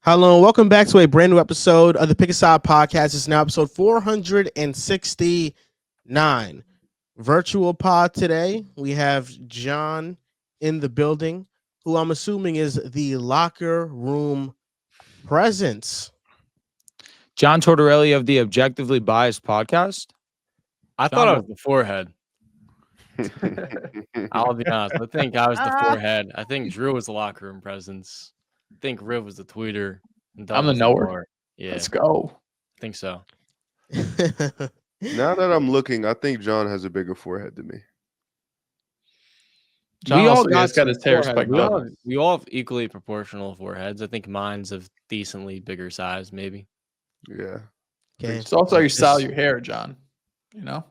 Hello, and welcome back to a brand new episode of the Pick a Side podcast. It's now episode 469. Virtual pod today. We have John in the building, who I'm assuming is the locker room presence. John Tortorelli of the Objectively Biased podcast. I thought I was the forehead. I'll be honest. I think I was the forehead. I think Drew was the locker room presence. I think Riv was the tweeter. I'm the knower. Yeah, Let's go. I think so. Now that I'm looking, I think John has a bigger forehead than me. John We all also got got his hair Forehead. spiked up. We all have equally proportional foreheads. I think mine's of decently bigger size, maybe. Yeah. Okay. It's also how you style your hair, John. You know,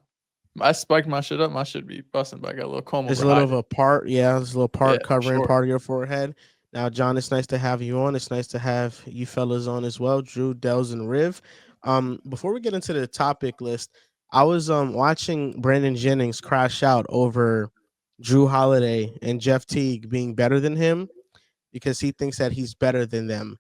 I spiked my shit up. My shit be busting, but I got a little comb. There's a little of a part, there's a little part Yeah, covering sure. part of your forehead. Now, John, it's nice to have you on. It's nice to have you fellas on as well, Drew, Dehls, and Riv. Before we get into the topic list, I was watching Brandon Jennings crash out over Drew Holiday and Jeff Teague being better than him because he thinks that he's better than them.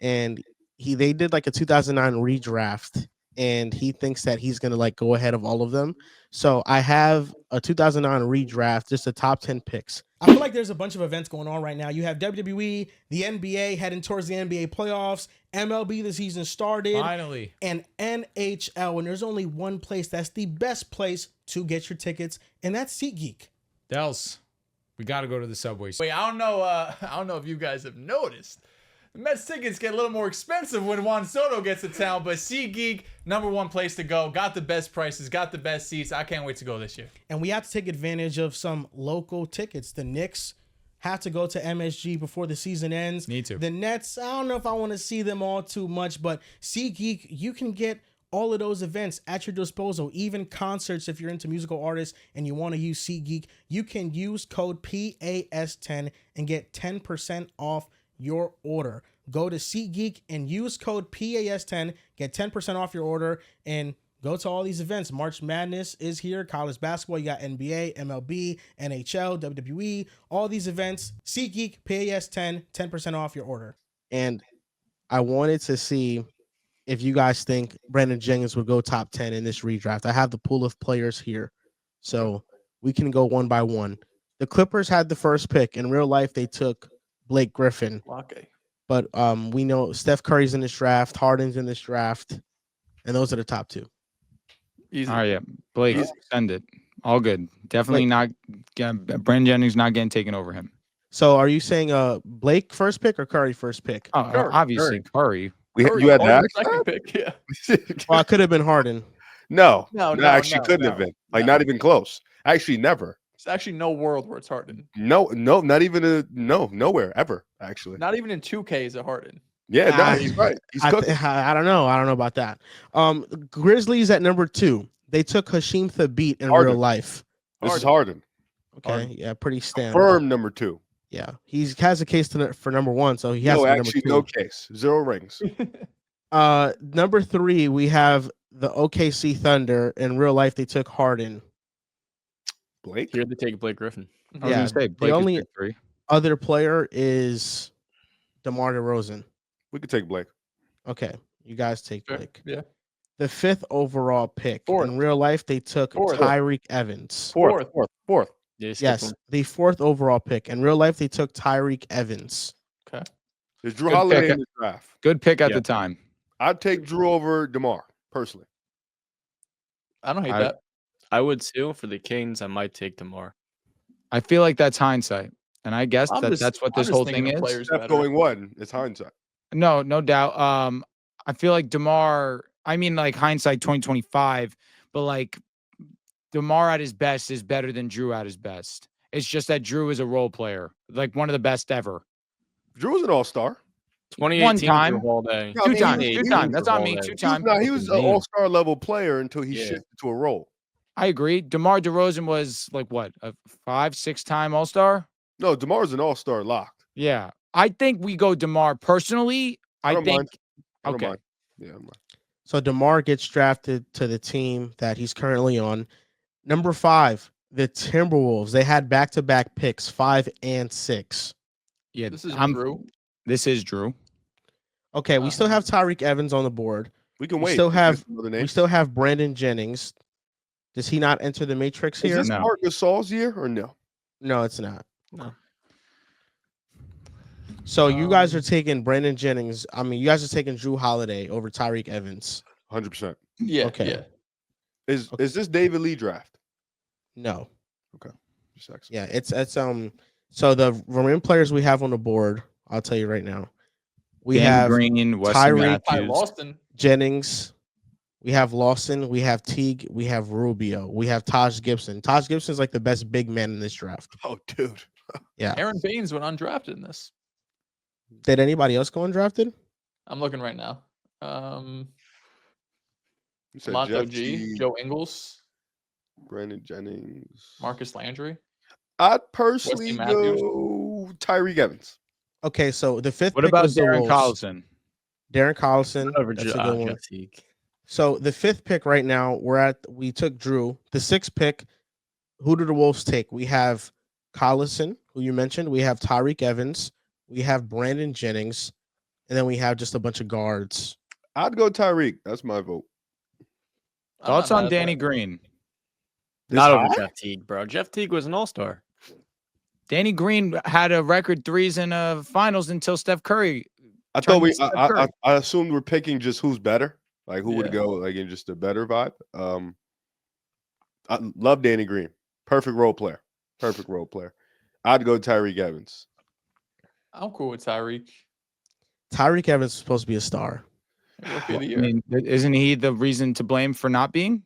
And they did like a 2009 redraft, and he thinks that he's gonna like go ahead of all of them. So I have a 2009 redraft, just the top 10 picks. I feel like there's a bunch of events going on right now. You have WWE, the NBA heading towards the NBA playoffs, MLB the season started, Finally. and NHL. And there's only one place that's the best place to get your tickets, and that's SeatGeek. Dehls, we got to go to the subway. Wait, I don't know if you guys have noticed. The Mets tickets get a little more expensive when Juan Soto gets to town, but SeatGeek, #1 place to go. Got the best prices, got the best seats. I can't wait to go this year. And we have to take advantage of some local tickets. The Knicks have to go to MSG before the season ends. Need to. The Nets, I don't know if I want to see them all too much, but SeatGeek, you can get all of those events at your disposal, even concerts. If you're into musical artists and you want to use SeatGeek, you can use code PAS10 and get 10% off your order. Go to SeatGeek and use code PAS10, get 10% off your order, and go to all these events. March Madness is here, college basketball, you got NBA, MLB, NHL, WWE, all these events. SeatGeek, PAS10, 10% off your order. And I wanted to see if you guys think Brandon Jennings would go top 10 in this redraft. I have the pool of players here, so we can go one by one. The Clippers had the first pick. In real life, they took Blake Griffin, Okay. but we know Steph Curry's in this draft, Harden's in this draft, and those are the top two. Easy. All right, yeah. Blake, send it. All good. Definitely not. Brandon Jennings not getting taken over him. So are you saying Blake first pick or Curry first pick? Curry, Obviously, Curry. You had that? second pick, yeah. Well, I could have been Harden. No, No, actually couldn't have been. Not even close. Actually, never. There's actually no world where it's Harden. No, not even nowhere ever. Actually, Not even in 2K is it Harden. yeah, no, I- he's right. He's I cooking. don't know. I don't know about that. Grizzlies at number 2. They took Hashim Thabit in Harden. real life. This is Harden. Okay, Harden. yeah, pretty standard. Firm number 2. Yeah, he has a case for number 1, so he has No, to be number actually, 2. no case. 0 rings. Number 3, we have the OKC Thunder. In real life, they took Harden. Blake. Here they take Blake Griffin. I was Yeah, gonna say Blake is only- pick 3. Other player is DeMar DeRozan. We could take Blake. Okay, you guys take Sure, Blake. yeah. The 5th overall pick. Fourth. In real life, they took Fourth. Tyreek Evans. Fourth. Yeah, they skipped Yes, him. the 4th overall pick. In real life, they took Tyreek Evans. There's Drew Good Holiday pick. in the draft. Good pick at Yeah. the time. I'd take Drew over DeMar personally. I don't hate I- that. I would too. For the Kings, I might take DeMar. I feel like that's hindsight, and I guess I'm just- that's what I'm this just whole thinking thing of is. players Steph better. going one. It's hindsight. No doubt. I feel like DeMar. I mean, like hindsight 2025, but like DeMar at his best is better than Drew at his best. It's just that Drew is a role player, like one of the best ever. Drew was an all-star. 2018 time. Drew Holiday. No, I mean, he was- 2 times. That's on me. Holiday. 2 times. He was an all-star level player until he Yeah. shifted to a role. I agree. DeMar DeRozan was like what, a 5-6 time All-Star? No, DeMar's an all-star locked. Yeah. I think we go DeMar personally. I don't think mind. I don't okay. mind. Yeah, I don't mind. So DeMar gets drafted to the team that he's currently on. Number 5, the Timberwolves. They had back-to-back picks, 5 and 6. Yeah, This is I'm Drew. This is Drew. Okay, we still have Tyreek Evans on the board. We can We wait. still We can have get some other we names. still have Brandon Jennings. Does he not enter the matrix Is here? this No. Marc Gasol's year or no? No, it's not. No. So you guys are taking Brandon Jennings. I mean, you guys are taking Drew Holiday over Tyreek Evans. 100%. Yeah. Okay. Yeah. Is this David Lee draft? No. Just excellent. Yeah, it's so the remaining players we have on the board, I'll tell you right now. We Danny have Green, Wesley Tyreek, Ty Matthews. Lawson. Jennings, we have Lawson, we have Teague, we have Rubio, we have Taj Gibson. Taj Gibson's like the best big man in this draft. Oh, dude. Yeah. Aaron Baines went undrafted in this. Did anybody else go undrafted? I'm looking right now. You said Lonzo Jeff G, Teague, Joe Ingles, Brandon Jennings. Marcus Landry. I'd personally Matthews. go Tyreek Evans. Okay, so the fifth What pick about was the Darren Wolves. Collison? Darren Collison. Over That's a good one. Jeff Teague. So the fifth pick right now, we took Drew. The sixth pick, who do the Wolves take? We have Collison, who you mentioned. We have Tyreek Evans. We have Brandon Jennings, and then we have just a bunch of guards. I'd go Tyreek. That's my vote. I'm Thoughts not mad on at Danny that. Green? Not over high? Jeff Teague, bro. Jeff Teague was an all-star. Danny Green had a record threes in finals until Steph Curry. I thought Trying we. to Steph I Curry. assumed we're picking just who's better, like who would Yeah. go like in just a better vibe. I love Danny Green. Perfect role player. Perfect role player. I'd go Tyreek Evans. I'm cool with Tyreek. Tyreek Evans is supposed to be a star. Rookie of the I year. mean, isn't he the reason to blame for not being?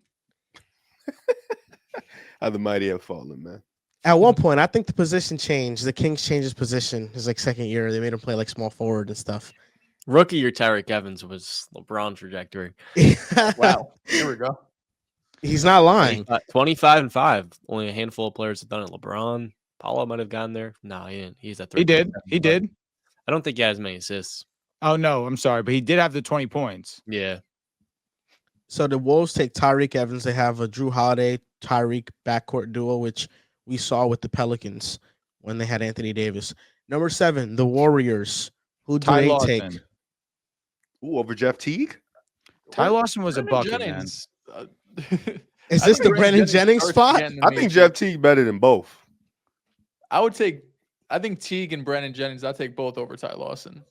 How the mighty have fallen, man. At one point, I think the position changed. The Kings changed his position. His like second year, they made him play like small forward and stuff. Rookie year Tyreek Evans was LeBron trajectory. Wow. Here we go. He's not lying. 25 and 5. Only a handful of players have done it. LeBron, Paolo might have gotten there. No, he didn't. He's at 3. He did. He did. I don't think he had as many assists. Oh no, I'm sorry, but he did have the 20 points. Yeah. So the Wolves take Tyreek Evans. They have a Drew Holiday, Tyreek backcourt duo, which we saw with the Pelicans when they had Anthony Davis. Number 7, the Warriors. Who do Ty they Lawson. take? Ooh, over Jeff Teague? Ty Lawson was a Brandon bucket, man. Jennings, Is I this think the Brandon Jennings starts spot? getting to I me think too. Jeff Teague better than both. I think Teague and Brandon Jennings, I'll take both over Ty Lawson.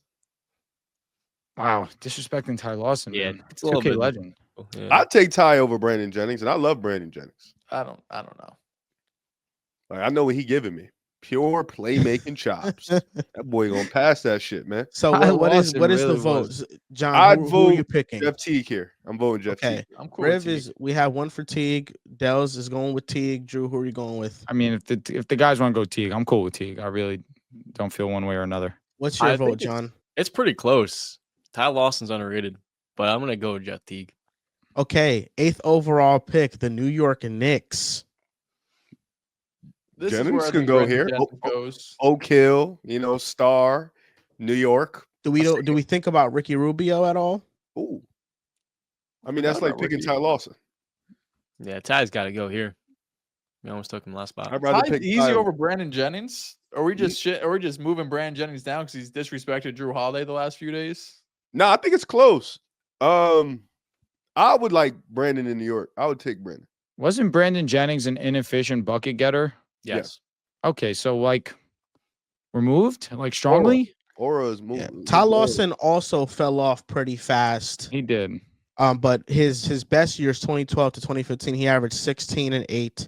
Wow, disrespecting Ty Lawson. Yeah, man. it's a little 2K bit- legend. Yeah. I'd take Ty over Brandon Jennings, and I love Brandon Jennings. I don't know. Like I know what he giving me. Pure playmaking chops. That boy gonna pass that shit, man. So Ty what is Lawson the really vote, was- John? I'd Who are you vote picking? Jeff Teague here. I'm voting Jeff Okay, Teague. I'm cool with Riv Teague. is we have one for Teague. Dehls is going with Teague. Drew, who are you going with? I mean, if the guys want to go Teague, I'm cool with Teague. I really don't feel one way or another. What's your I vote, think it's- John? It's pretty close. Ty Lawson's underrated, but I'm gonna go with Jeff Teague. Okay, 8th overall pick, the New York Knicks. This Jennings is where I can think go Brandon here. Jennings goes. Oak Hill, Star, New York. Do we think about Ricky Rubio at all? Ooh. I mean, Forgot that's like about picking Ricky. Ty Lawson. Yeah, Ty's got to go here. We almost took him last spot. I'd rather Ty's pick easy Ty over Brandon Jennings. Are we just moving Brandon Jennings down because he's disrespected Drew Holiday the last few days? No, I think it's close. I would like Brandon in New York. I would take Brandon. Wasn't Brandon Jennings an inefficient bucket getter? Yes. Okay, so like removed, like strongly? Aura is Yeah. moving. Ty Lawson also fell off pretty fast. He did. But his best years 2012 to 2015, he averaged 16 and 8.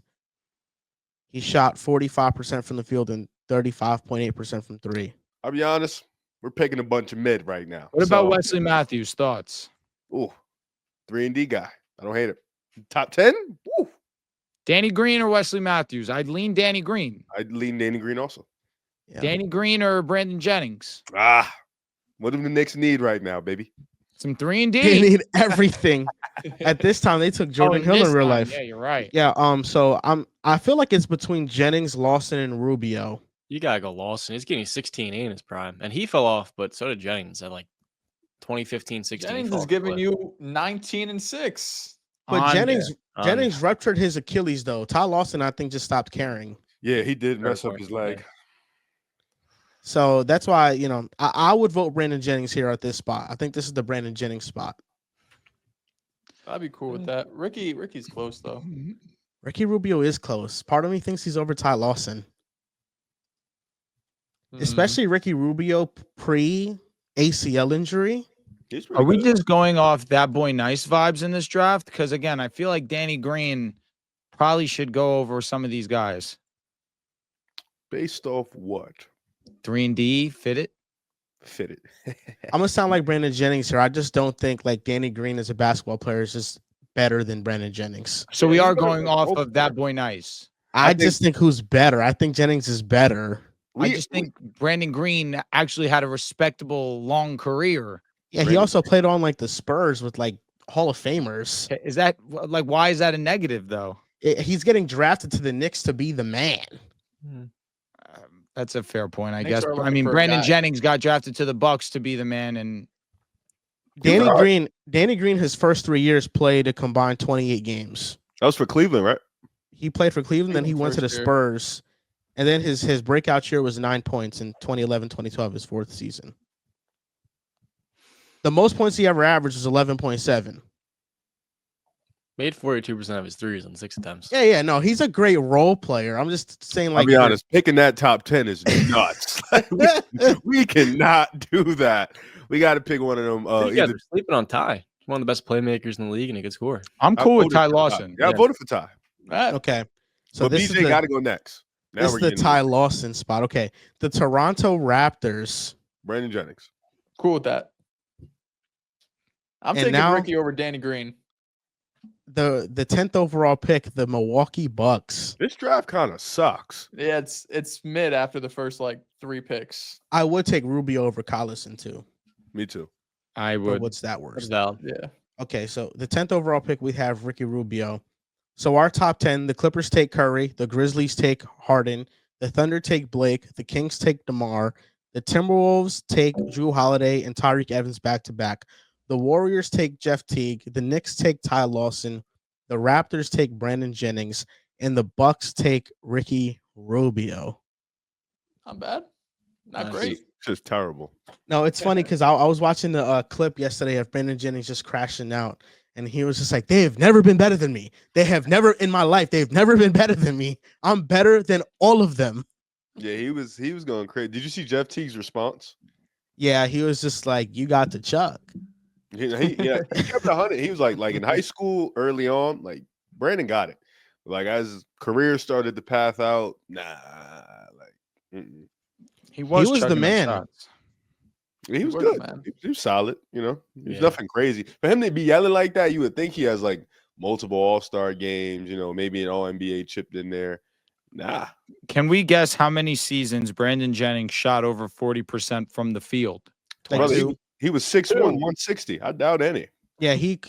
He shot 45% from the field and 35.8% from 3. I'll be honest. We're picking a bunch of mid right now. What about So, Wesley Matthews? Thoughts? Ooh, 3-and-D guy. I don't hate it. Top 10? Ooh. Danny Green or Wesley Matthews? I'd lean Danny Green. I'd lean Danny Green also. Yeah. Danny Green or Brandon Jennings? What do the Knicks need right now, baby? Some 3 and They D. need everything. At this time, they took Jordan Hill in real life. Yeah, you're right. Yeah. So I feel like it's between Jennings, Lawson, and Rubio. You gotta go Lawson. He's getting 16 in his prime, and he fell off, but so did Jennings at like 2015, 16. Jennings is giving you 19 and 6. But Jennings on- Jennings ruptured his Achilles though. Ty Lawson, I think, just stopped caring. Yeah, he did Very mess up his leg. So that's why, I would vote Brandon Jennings here at this spot. I think this is the Brandon Jennings spot. I'd be cool with that. Ricky's close though. Ricky Rubio is close. Part of me thinks he's over Ty Lawson, especially Ricky Rubio pre ACL injury. Are we just going off that boy nice vibes in this draft? Because again, I feel like Danny Green probably should go over some of these guys. Based off what? 3 and D, fit it. Fit it. I'm gonna sound like Brandon Jennings here. I just don't think like Danny Green as a basketball player is just better than Brandon Jennings. So we Yeah, are he's better going than off both of of that them. boy nice. I just think who's better. I think Jennings is better. I just think Brandon Green actually had a respectable long career. Yeah, he also played on like the Spurs with like Hall of Famers. Is that like why is that a negative though? He's getting drafted to the Knicks to be the man. That's a fair point, I Knicks guess. are I looking mean, for a Brandon guy. Jennings got drafted to the Bucks to be the man, and Danny Green, his first 3 years played a combined 28 games. That was for Cleveland, right? He played for Cleveland, then he went to the First year. Spurs. And then his breakout year was 9 points in 2011-2012, his fourth season. The most points he ever averaged was 11.7. Made 42% of his threes on 6 attempts. Yeah, no, he's a great role player. I'm just saying, like, I'll be honest, picking that top 10 is nuts. we cannot do that. We got to pick one of them. You guys are sleeping on Ty. He's one of the best playmakers in the league, and he could score. I'm I cool with voted Ty for Lawson. Yeah, I voted for Ty. Right. Okay. So But this BJ is got to go next. Now this we're is the getting Ty into Lawson spot. Okay. The Toronto Raptors. Brandon Jennings. Cool with that. I'm And taking now- Ricky over Danny Green. The 10th overall pick, the Milwaukee Bucks. This draft kind of sucks. Yeah, it's mid after the first like 3 picks. I would take Rubio over Collison too. Me too. I But would. what's that That's worse? valid. Yeah. Okay, so the 10th overall pick, we have Ricky Rubio. So our top 10, the Clippers take Curry, the Grizzlies take Harden, the Thunder take Blake, the Kings take DeMar, the Timberwolves take Drew Holiday and Tyreek Evans back to back. The Warriors take Jeff Teague, the Knicks take Ty Lawson, the Raptors take Brandon Jennings, and the Bucks take Ricky Rubio. Not bad. Not Nice. great. Just terrible. No, it's funny because I was watching the clip yesterday of Brandon Jennings just crashing out, and he was just like, "They have never been better than me. They have never in my life. They've never been better than me. I'm better than all of them." Yeah, he was going crazy. Did you see Jeff Teague's response? Yeah, he was just like, "You got to Chuck." He kept 100. He was like in high school early on, like Brandon got it. Like as his career started to path out, He was the chucking up man. shots. he was was, good. man. He was solid, you know. There's Yeah. nothing crazy. For him to be yelling like that, you would think he has like multiple all-star games, you know, maybe an all-NBA chipped in there. Nah. Can we guess how many seasons Brandon Jennings shot over 40% from the field? Like, Brother, two. he was 6'1", 160. I doubt any. Yeah, he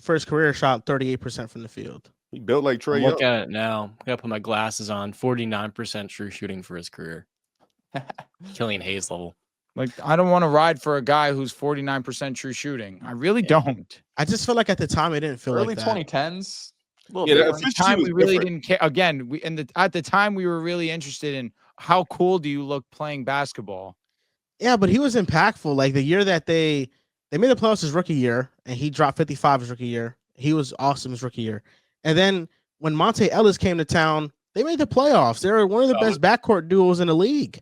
for his career shot 38% from the field. He built like Trey I'm Young. looking at it now. I gotta put my glasses on. 49% true shooting for his career. Killian Hayes level. Like, I don't want to ride for a guy who's 49% true shooting. I really don't. I just feel like at the time it didn't feel Early like that. 2010s. A little Yeah, that different. efficiency Time was we really different. didn't care. Again, at the time we were really interested in how cool do you look playing basketball. Yeah, but he was impactful. Like the year that they made the playoffs his rookie year, and he dropped 55 his rookie year. He was awesome his rookie year. And then when Monte Ellis came to town, they made the playoffs. They were one of the best backcourt duos in the league.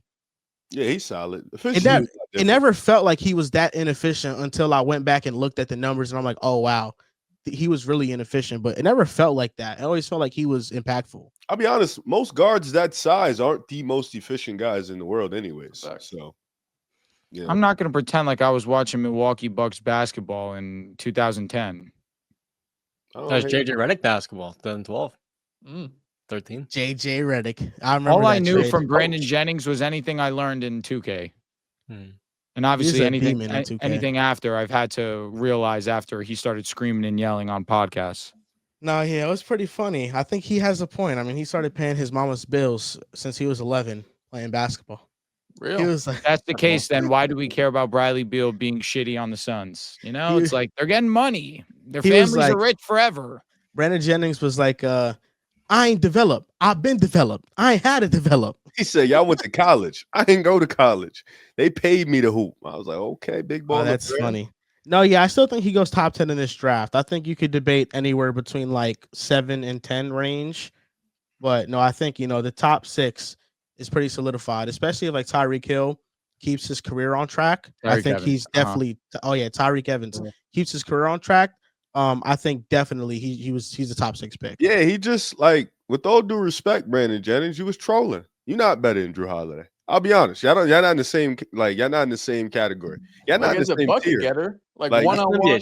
Yeah, he's solid. It Efficiency never, was it different. never felt like he was that inefficient until I went back and looked at the numbers, and I'm like, oh wow, he was really inefficient. But it never felt like that. It always felt like he was impactful. I'll be honest, most guards that size aren't the most efficient guys in the world anyways. Facts. So yeah. I'm not going to pretend like I was watching Milwaukee Bucks basketball in 2010. I don't That was hate- JJ Redick basketball, 2012, Mm. 13. JJ Redick. I remember All I that knew trade. from Brandon Jennings was anything I learned in 2K. Hmm. And obviously a anything demon in 2K. anything after I've had to realize after he started screaming and yelling on podcasts. No, yeah, it was pretty funny. I think he has a point. I mean, he started paying his mama's bills since he was 11 playing basketball. Real. He was like, If that's the case, then why do we care about Bradley Beal being shitty on the Suns? You know, He- it's like they're getting money. Their He was families are like- rich forever. Brandon Jennings was like, I ain't developed. I've been developed. I ain't had to develop. He said, "Y'all went to college. I didn't go to college. They paid me to hoop." I was like, "Okay, big ball." Oh, that's funny. No, yeah, I still think he goes top 10 in this draft. I think you could debate anywhere between like 7 and 10 range. But no, I think, the top 6 is pretty solidified, especially if like Tyreek Hill keeps his career on track. I Tyreek think Evans, he's definitely oh yeah, Tyreek Evans keeps his career on track. I think definitely he's a top 6 pick. Yeah, he just like, with all due respect, Brandon Jennings, you was trolling. You're not better than Drew Holiday. I'll be honest. Y'all not in the same y'all not in the same category. Y'all not Like in as the a same bucket tier. getter, like Like, one on one,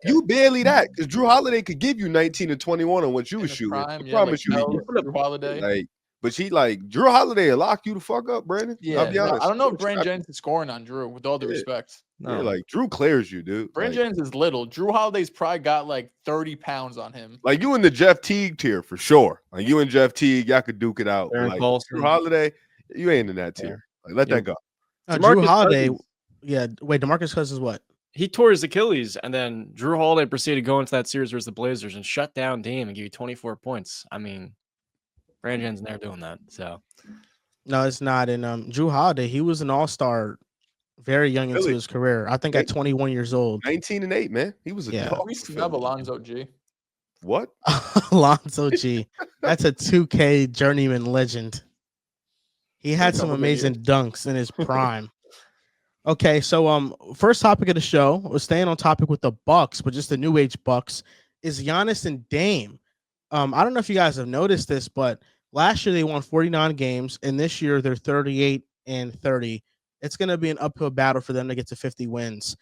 you barely that, because Drew Holiday could give you 19 and 21 on what you was shooting. I promise you. Drew Holiday. Like, but Drew Holiday will lock you the fuck up, Brandon. I'll be honest. I don't know if Brandon Jennings is scoring on Drew. With all due respect, Yeah, like Drew clears you, dude. Brandon Jennings is little. Drew Holiday's probably got like 30 pounds on him. Like, you in the Jeff Teague tier for sure. Like, you and Jeff Teague, y'all could duke it out. Aaron Like, Colson. Drew Holiday, you ain't in that tier. Like, let that go. Drew DeMarcus Holiday, Cousins. yeah. Wait, DeMarcus Cousins what? He tore his Achilles, and then Drew Holiday proceeded to go into that series versus the Blazers and shut down Dame and give you 24 points. I mean, Brandon's never doing that. So No, it's not. And Drew Holiday, he was an all-star very young into his career. I think at 21 years old. 19 and 8, man. He was a dog. We snub Alonzo G. What? Alonzo G. That's a 2K journeyman legend. He had some amazing dunks in his prime. Okay, so first topic of the show, we're staying on topic with the Bucks, but just the new age Bucks, is Giannis and Dame. I don't know if you guys have noticed this, but last year they won 49 games, and this year they're 38 and 30. It's going to be an uphill battle for them to get to 50 wins.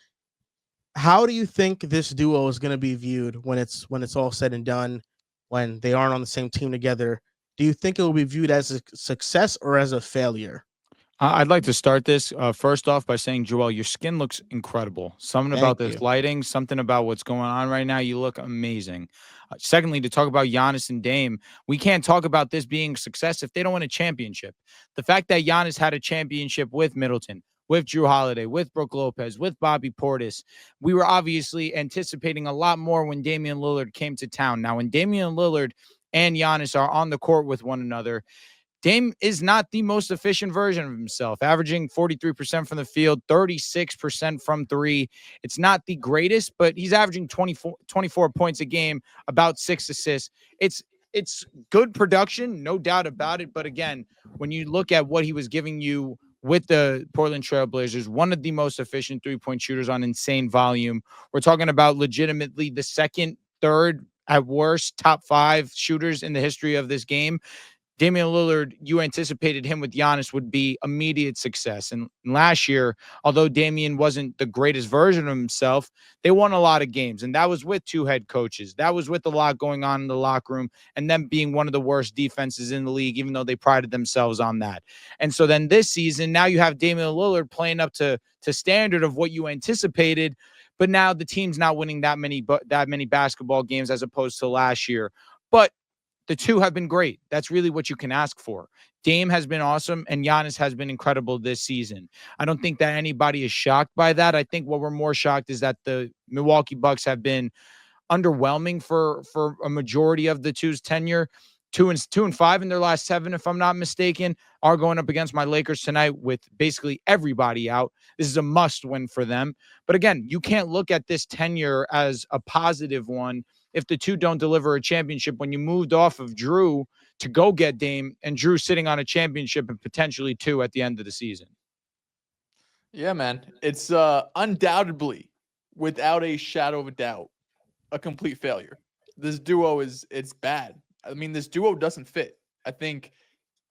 How do you think this duo is going to be viewed when it's all said and done, when they aren't on the same team together? Do you think it will be viewed as a success or as a failure? I'd like to start this first off by saying, Joel, your skin looks incredible. Something about this lighting, something about what's going on right now. You look amazing. Secondly, to talk about Giannis and Dame, we can't talk about this being a success if they don't win a championship. The fact that Giannis had a championship with Middleton, with Drew Holiday, with Brook Lopez, with Bobby Portis, we were obviously anticipating a lot more when Damian Lillard came to town. Now, when Damian Lillard and Giannis are on the court with one another, Dame is not the most efficient version of himself, averaging 43% from the field, 36% from three. It's not the greatest, but he's averaging 24 points a game, about 6 assists. It's good production, no doubt about it. But again, when you look at what he was giving you with the Portland Trail Blazers, one of the most efficient three-point shooters on insane volume. We're talking about legitimately the second, third, at worst, top 5 shooters in the history of this game. Damian Lillard, you anticipated him with Giannis would be immediate success. And last year, although Damian wasn't the greatest version of himself, they won a lot of games. And that was with 2 head coaches. That was with a lot going on in the locker room and them being one of the worst defenses in the league, even though they prided themselves on that. And so then this season, now you have Damian Lillard playing up to standard of what you anticipated. But now the team's not winning that many basketball games as opposed to last year. But the two have been great. That's really what you can ask for. Dame has been awesome, and Giannis has been incredible this season. I don't think that anybody is shocked by that. I think what we're more shocked is that the Milwaukee Bucks have been underwhelming for a majority of the two's tenure. 2-5 in their last 7, if I'm not mistaken, are going up against my Lakers tonight with basically everybody out. This is a must win for them. But again, you can't look at this tenure as a positive one if the two don't deliver a championship when you moved off of Drew to go get Dame and Drew sitting on a championship and potentially 2 at the end of the season. Yeah, man. It's undoubtedly, without a shadow of a doubt, a complete failure. This duo it's bad. I mean, this duo doesn't fit. I think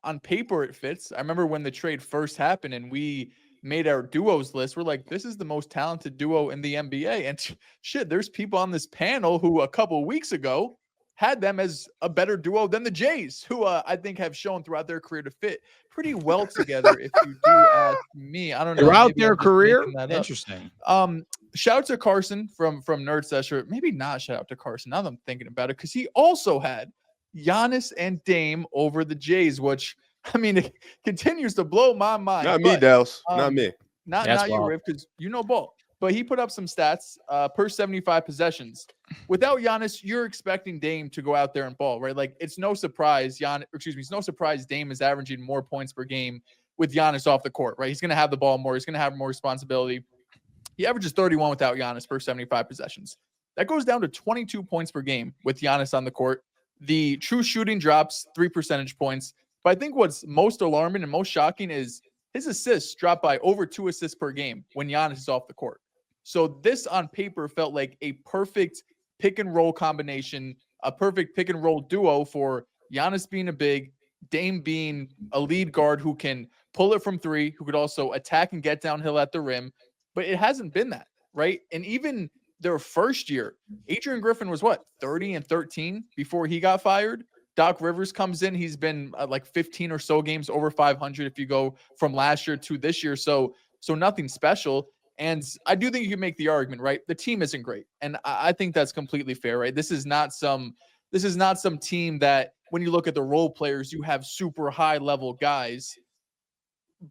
on paper it fits. I remember when the trade first happened and we made our duos list. We're like, this is the most talented duo in the NBA. And shit, there's people on this panel who a couple of weeks ago had them as a better duo than the Jays, who I think have shown throughout their career to fit pretty well together, if you do ask me. I don't know. Throughout maybe their I'm just career? making that up. Interesting. Shout out to Carson from Nerd Session. Maybe not shout out to Carson, now that I'm thinking about it, because he also had Giannis and Dame over the Jays, which, I mean, it continues to blow my mind. Not me, Dehls. Not me. Not you, Riv, because you know ball. But he put up some stats per 75 possessions. without Giannis, you're expecting Dame to go out there and ball, right? Like it's no surprise it's no surprise Dame is averaging more points per game with Giannis off the court, right? He's going to have the ball more. He's going to have more responsibility. He averages 31 without Giannis per 75 possessions. That goes down to 22 points per game with Giannis on the court. The true shooting drops 3 percentage points. But I think what's most alarming and most shocking is his assists drop by over 2 assists per game when Giannis is off the court. So this on paper felt like a perfect pick and roll combination, a perfect pick and roll duo for Giannis being a big, Dame being a lead guard who can pull it from three, who could also attack and get downhill at the rim. But it hasn't been that, right? And even their first year, Adrian Griffin was what, 30-13 before he got fired? Doc Rivers comes in. He's been like 15 or so games over 500 if you go from last year to this year. So nothing special. And I do think you can make the argument, right? The team isn't great. And I think that's completely fair, right? This is not some team that when you look at the role players, you have super high level guys.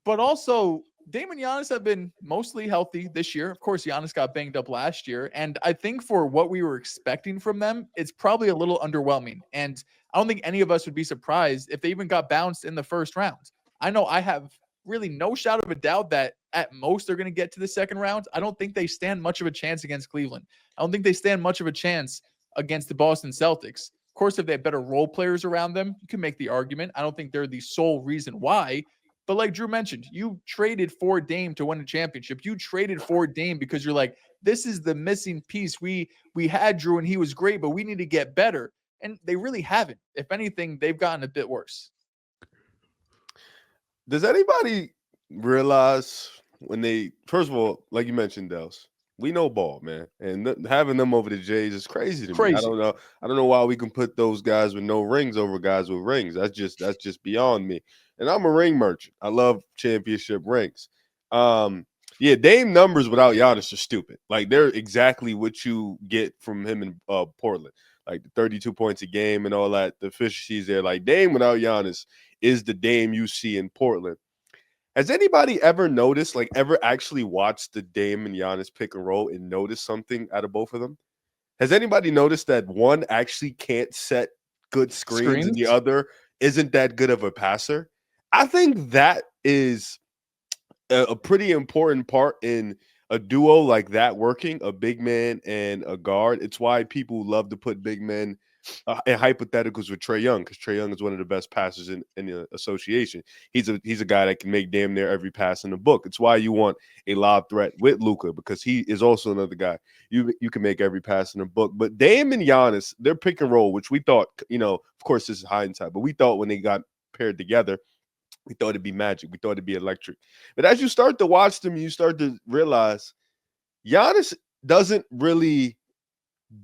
But also, Dame and Giannis have been mostly healthy this year. Of course, Giannis got banged up last year. And I think for what we were expecting from them, it's probably a little underwhelming. And I don't think any of us would be surprised if they even got bounced in the first round. I know I have really no shadow of a doubt that at most they're going to get to the second round. I don't think they stand much of a chance against Cleveland. I don't think they stand much of a chance against the Boston Celtics. Of course, if they have better role players around them, you can make the argument. I don't think they're the sole reason why. But like Drew mentioned, you traded for Dame to win a championship. You traded for Dame because you're like, this is the missing piece. We had Drew and he was great, but we need to get better. And they really haven't. If anything, they've gotten a bit worse. Does anybody realize when they, first of all, like you mentioned, Dehls, we know ball, man, and having them over the Jays is crazy to me. I don't know why we can put those guys with no rings over guys with rings. That's just beyond me. And I'm a ring merchant. I love championship rings. Yeah, Dame numbers without Giannis are stupid. Like they're exactly what you get from him in Portland, like the 32 points a game and all that. The efficiencies there, like Dame without Giannis is the Dame you see in Portland. Has anybody ever noticed, like ever actually watched the Dame and Giannis pick and roll and noticed something out of both of them? Has anybody noticed that one actually can't set good screens and the other isn't that good of a passer? I think that is a pretty important part in a duo like that working, a big man and a guard. It's why people love to put big men in hypotheticals with Trae Young, because Trae Young is one of the best passers in the association. He's a guy that can make damn near every pass in the book. It's why you want a lob threat with Luka, because he is also another guy you can make every pass in the book. But Dame and Giannis, their pick and roll, which we thought, of course this is hindsight, but we thought when they got paired together, we thought it'd be magic. We thought it'd be electric. But as you start to watch them, you start to realize Giannis doesn't really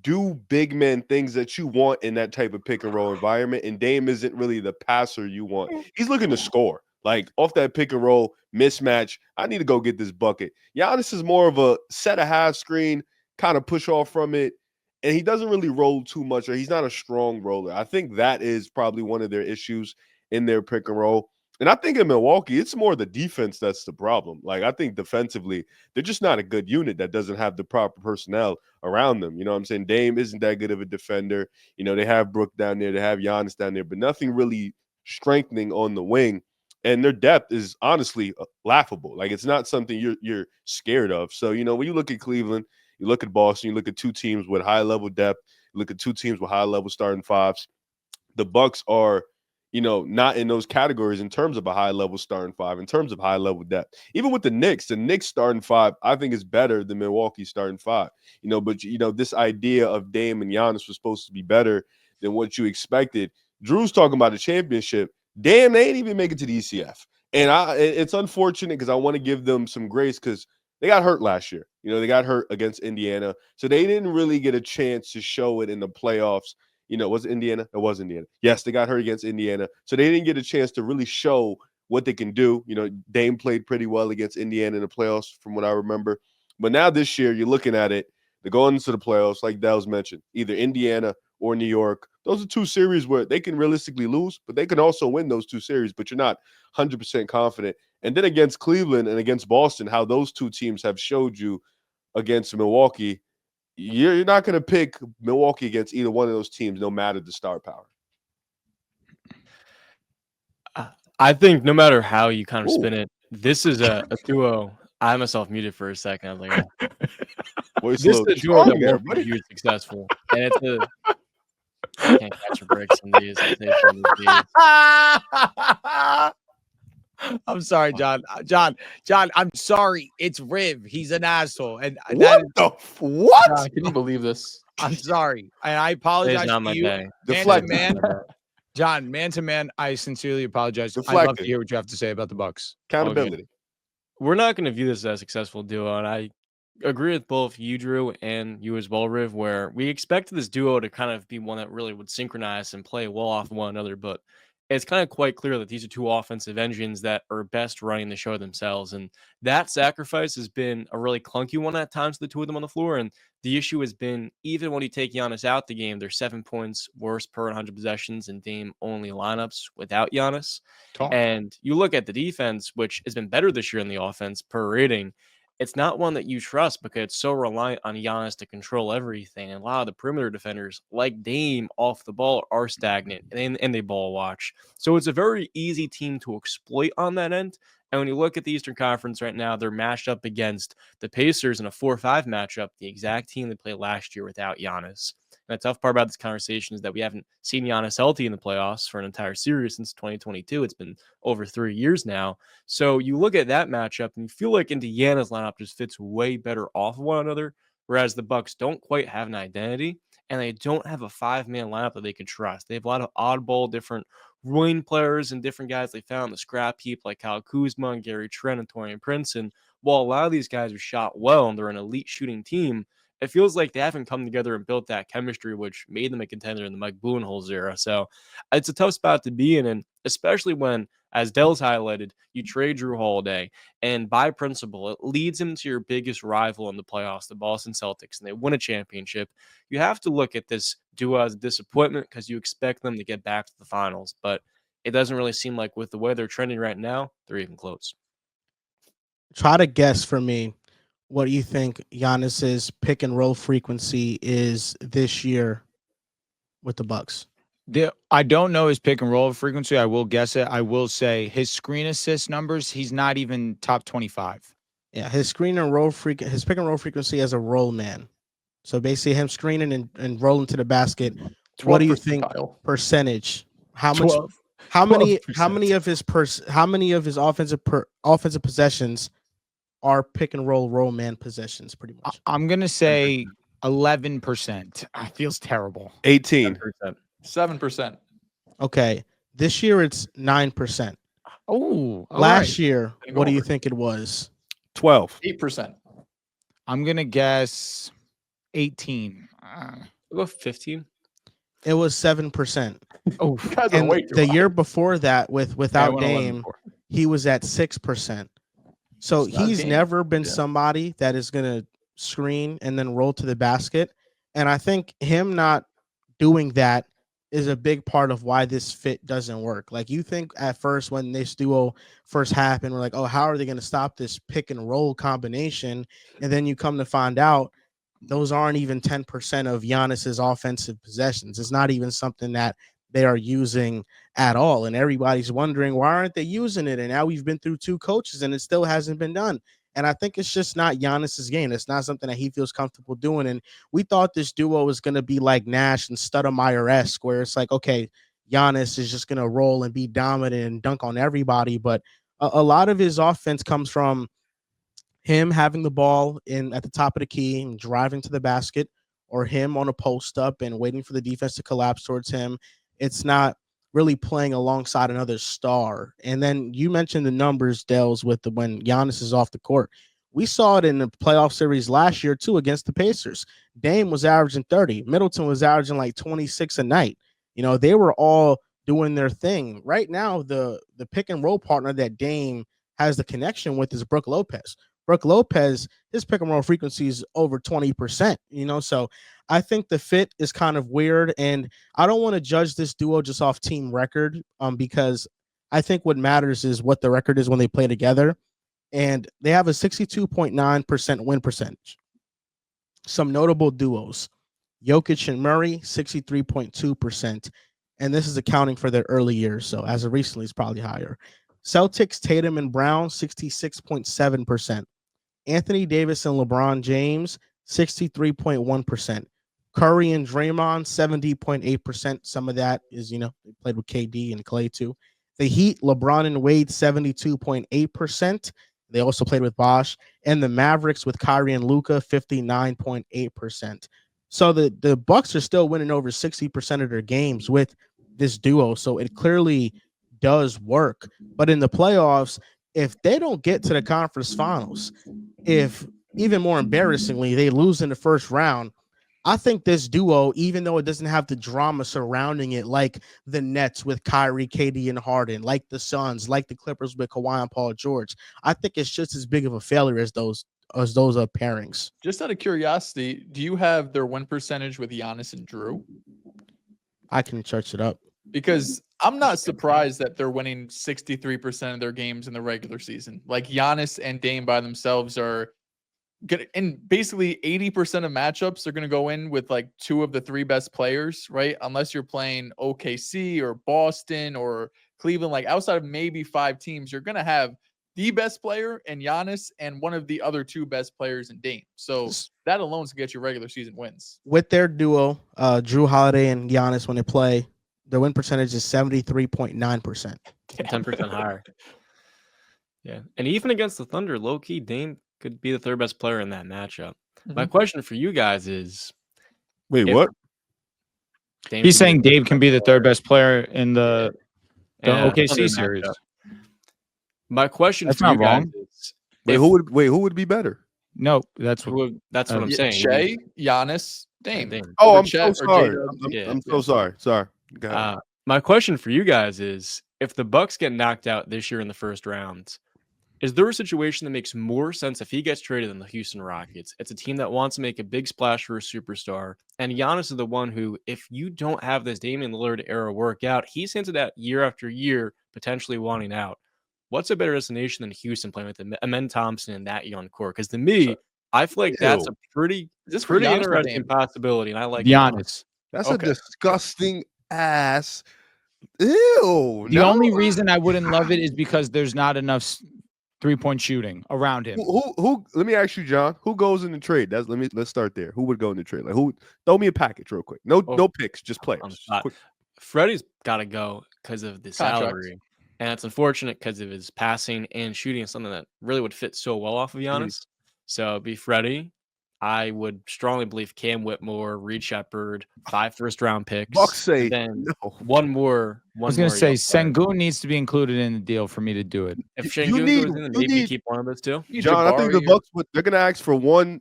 do big men things that you want in that type of pick and roll environment. And Dame isn't really the passer you want. He's looking to score. Like off that pick and roll mismatch, I need to go get this bucket. Giannis is more of a set a half screen, kind of push off from it. And he doesn't really roll too much, or he's not a strong roller. I think that is probably one of their issues in their pick and roll. And I think in Milwaukee, it's more the defense that's the problem. Like, I think defensively, they're just not a good unit that doesn't have the proper personnel around them. You know what I'm saying? Dame isn't that good of a defender. They have Brook down there. They have Giannis down there, but nothing really strengthening on the wing. And their depth is honestly laughable. Like, it's not something you're scared of. So, when you look at Cleveland, you look at Boston, you look at two teams with high-level depth, you look at two teams with high-level starting fives. The Bucks are – not in those categories in terms of a high-level starting five, in terms of high-level depth. Even with the Knicks starting five, I think is better than Milwaukee's starting five. But this idea of Dame and Giannis was supposed to be better than what you expected. Drew's talking about a championship. Damn, they ain't even make it to the ECF. And it's unfortunate because I want to give them some grace because they got hurt last year. They got hurt against Indiana. So they didn't really get a chance to show it in the playoffs. Was it Indiana? It was Indiana. Yes, they got hurt against Indiana. So they didn't get a chance to really show what they can do. Dame played pretty well against Indiana in the playoffs from what I remember. But now this year, you're looking at it, they're going into the playoffs, like Dehls mentioned, either Indiana or New York. Those are two series where they can realistically lose, but they can also win those two series, but you're not 100% confident. And then against Cleveland and against Boston, how those two teams have showed you against Milwaukee, you're not going to pick Milwaukee against either one of those teams, no matter the star power. I think no matter how you kind of spin Ooh. it, this is a duo. I had myself muted for a second. I was like, Voice this is little a duo that strong there, won't be buddy. huge successful, and it's a I can't catch a break some days. I'll take one of these days. I'm sorry, John. John, I'm sorry. It's Riv. He's an asshole. And What the what? God, can you believe this? I'm sorry. And I Today's apologize not to my you. day. Man to Deflected. man. John, man to man, I sincerely apologize. I'd love to Deflected. hear what you have to say about the Bucks. Accountability. We're not going to view this as a successful duo, and I agree with both you, Drew, and you as well, Riv, where we expected this duo to kind of be one that really would synchronize and play well off one another, but it's kind of quite clear that these are two offensive engines that are best running the show themselves, and that sacrifice has been a really clunky one at times, the two of them on the floor, and the issue has been, even when you take Giannis out the game, they're 7 points worse per 100 possessions in Dame-only lineups without Giannis. And you look at the defense, which has been better this year in the offense per rating. It's not one that you trust because it's so reliant on Giannis to control everything. And a lot of the perimeter defenders, like Dame, off the ball are stagnant and they ball watch. So it's a very easy team to exploit on that end. And when you look at the Eastern Conference right now, they're matched up against the Pacers in a 4-5 matchup, the exact team they played last year without Giannis. And the tough part about this conversation is that we haven't seen Giannis healthy in the playoffs for an entire series since 2022. It's been over 3 years now. So you look at that matchup and you feel like Indiana's lineup just fits way better off of one another, whereas the Bucks don't quite have an identity and they don't have a 5-man lineup that they can trust. They have a lot of oddball, different wing players and different guys they found on the scrap heap like Kyle Kuzma and Gary Trent and Taurean Prince. And while a lot of these guys are shot well and they're an elite shooting team, it feels like they haven't come together and built that chemistry, which made them a contender in the Mike Budenholzer era. So it's a tough spot to be in, and especially when, as Dehls highlighted, you trade Drew Holiday, and by principle, it leads him to your biggest rival in the playoffs, the Boston Celtics, and they win a championship. You have to look at this duo as a disappointment because you expect them to get back to the finals, but it doesn't really seem like with the way they're trending right now, they're even close. Try to guess for me. What do you think Giannis's pick and roll frequency is this year with the Bucks? I don't know his pick and roll frequency. I will guess it. I will say his screen assist numbers, he's not even top 25. Yeah, his pick and roll frequency as a roll man. So basically him screening and rolling to the basket. What do you think percentage? How much 12. how many of his offensive possessions are pick and roll man possessions pretty much? I'm going to say 11%. It feels terrible. 18. 7%. Okay. This year it's 9%. Oh, last year, what do you think it was? 12. 8%. I'm going to guess 18. We'll go 15. It was 7%. Oh, and the year before that without Dame, he was at 6%. So he's never been somebody that is going to screen and then roll to the basket. And I think him not doing that is a big part of why this fit doesn't work. Like, you think at first when this duo first happened, we're like, oh, how are they going to stop this pick and roll combination? And then you come to find out those aren't even 10% of Giannis's offensive possessions. It's not even something that they are using at all. And everybody's wondering, why aren't they using it? And now we've been through 2 coaches and it still hasn't been done. And I think it's just not Giannis's game. It's not something that he feels comfortable doing. And we thought this duo was going to be like Nash and Stoudemire-esque, where it's like, okay, Giannis is just going to roll and be dominant and dunk on everybody. But a lot of his offense comes from him having the ball at the top of the key and driving to the basket, or him on a post up and waiting for the defense to collapse towards him. It's not really playing alongside another star. And then you mentioned the numbers, Dehls, with when Giannis is off the court. We saw it in the playoff series last year too against the Pacers. Dame was averaging 30. Middleton was averaging like 26 a night. You know, they were all doing their thing. Right now, the pick and roll partner that Dame has the connection with is Brook Lopez. Brook Lopez, his pick and roll frequency is over 20%, you know, so I think the fit is kind of weird, and I don't want to judge this duo just off team record, because I think what matters is what the record is when they play together, and they have a 62.9% win percentage. Some notable duos: Jokic and Murray, 63.2%. And this is accounting for their early years. So as of recently, it's probably higher. Celtics, Tatum and Brown, 66.7%. Anthony Davis and LeBron James, 63.1%. Curry and Draymond, 70.8%. Some of that is, they played with KD and Clay too. The Heat, LeBron and Wade, 72.8%. They also played with Bosch. And the Mavericks with Kyrie and Luka, 59.8%. So the Bucks are still winning over 60% of their games with this duo. So it clearly does work. But in the playoffs, if they don't get to the conference finals, if even more embarrassingly, they lose in the first round, I think this duo, even though it doesn't have the drama surrounding it, like the Nets with Kyrie, KD, and Harden, like the Suns, like the Clippers with Kawhi and Paul George, I think it's just as big of a failure as those pairings. Just out of curiosity, do you have their win percentage with Giannis and Drew? I can search it up. Because I'm not surprised that they're winning 63% of their games in the regular season. Like Giannis and Dame by themselves are good, and basically 80% of matchups are going to go in with like two of the three best players, right? Unless you're playing OKC or Boston or Cleveland, like outside of maybe 5 teams, you're going to have the best player in Giannis and one of the other 2 best players in Dame. So that alone is going to get you regular season wins. With their duo, Drew Holiday and Giannis, when they play, their win percentage is 73.9%. 10% higher. Yeah. And even against the Thunder, low-key, Dame could be the 3rd best player in that matchup. My question for you guys is... Wait, what? He's saying Dave can be the 3rd best player in the OKC series. My question That's for you not guys wrong. is... Who would be better? No, that's what I'm saying. Shea, Giannis, Dame. Oh, Or I'm Chet so or sorry. J-Dub. I'm so sorry. Sorry. Go ahead. My question for you guys is, if the Bucks get knocked out this year in the first round, is there a situation that makes more sense if he gets traded than the Houston Rockets? It's a team that wants to make a big splash for a superstar, and Giannis is the one who, if you don't have this Damian Lillard era work out, he's hinted at year after year potentially wanting out. What's a better destination than Houston playing with Amen Thompson and that young core? Because to me, I feel like that's a pretty interesting possibility, and I like Giannis. That's a disgusting ass. Ew. The only reason I wouldn't love it is because there's not enough 3-point shooting around him. Who? Let me ask you, John. Who goes in the trade? Let's start there. Who would go in the trade? Like who? Throw me a package real quick. No picks, just players. Freddie's got to go because of the salary, and it's unfortunate because of his passing and shooting is something that really would fit so well off of Giannis. So it'd be Freddie. I would strongly believe Cam Whitmore, Reed Shepherd, 5 first-round picks. Bucks say then no. One more. I was going to say Sengun needs to be included in the deal for me to do it. If Sengun goes in, then maybe keep one of those 2. John, I think the Bucks they're going to ask for one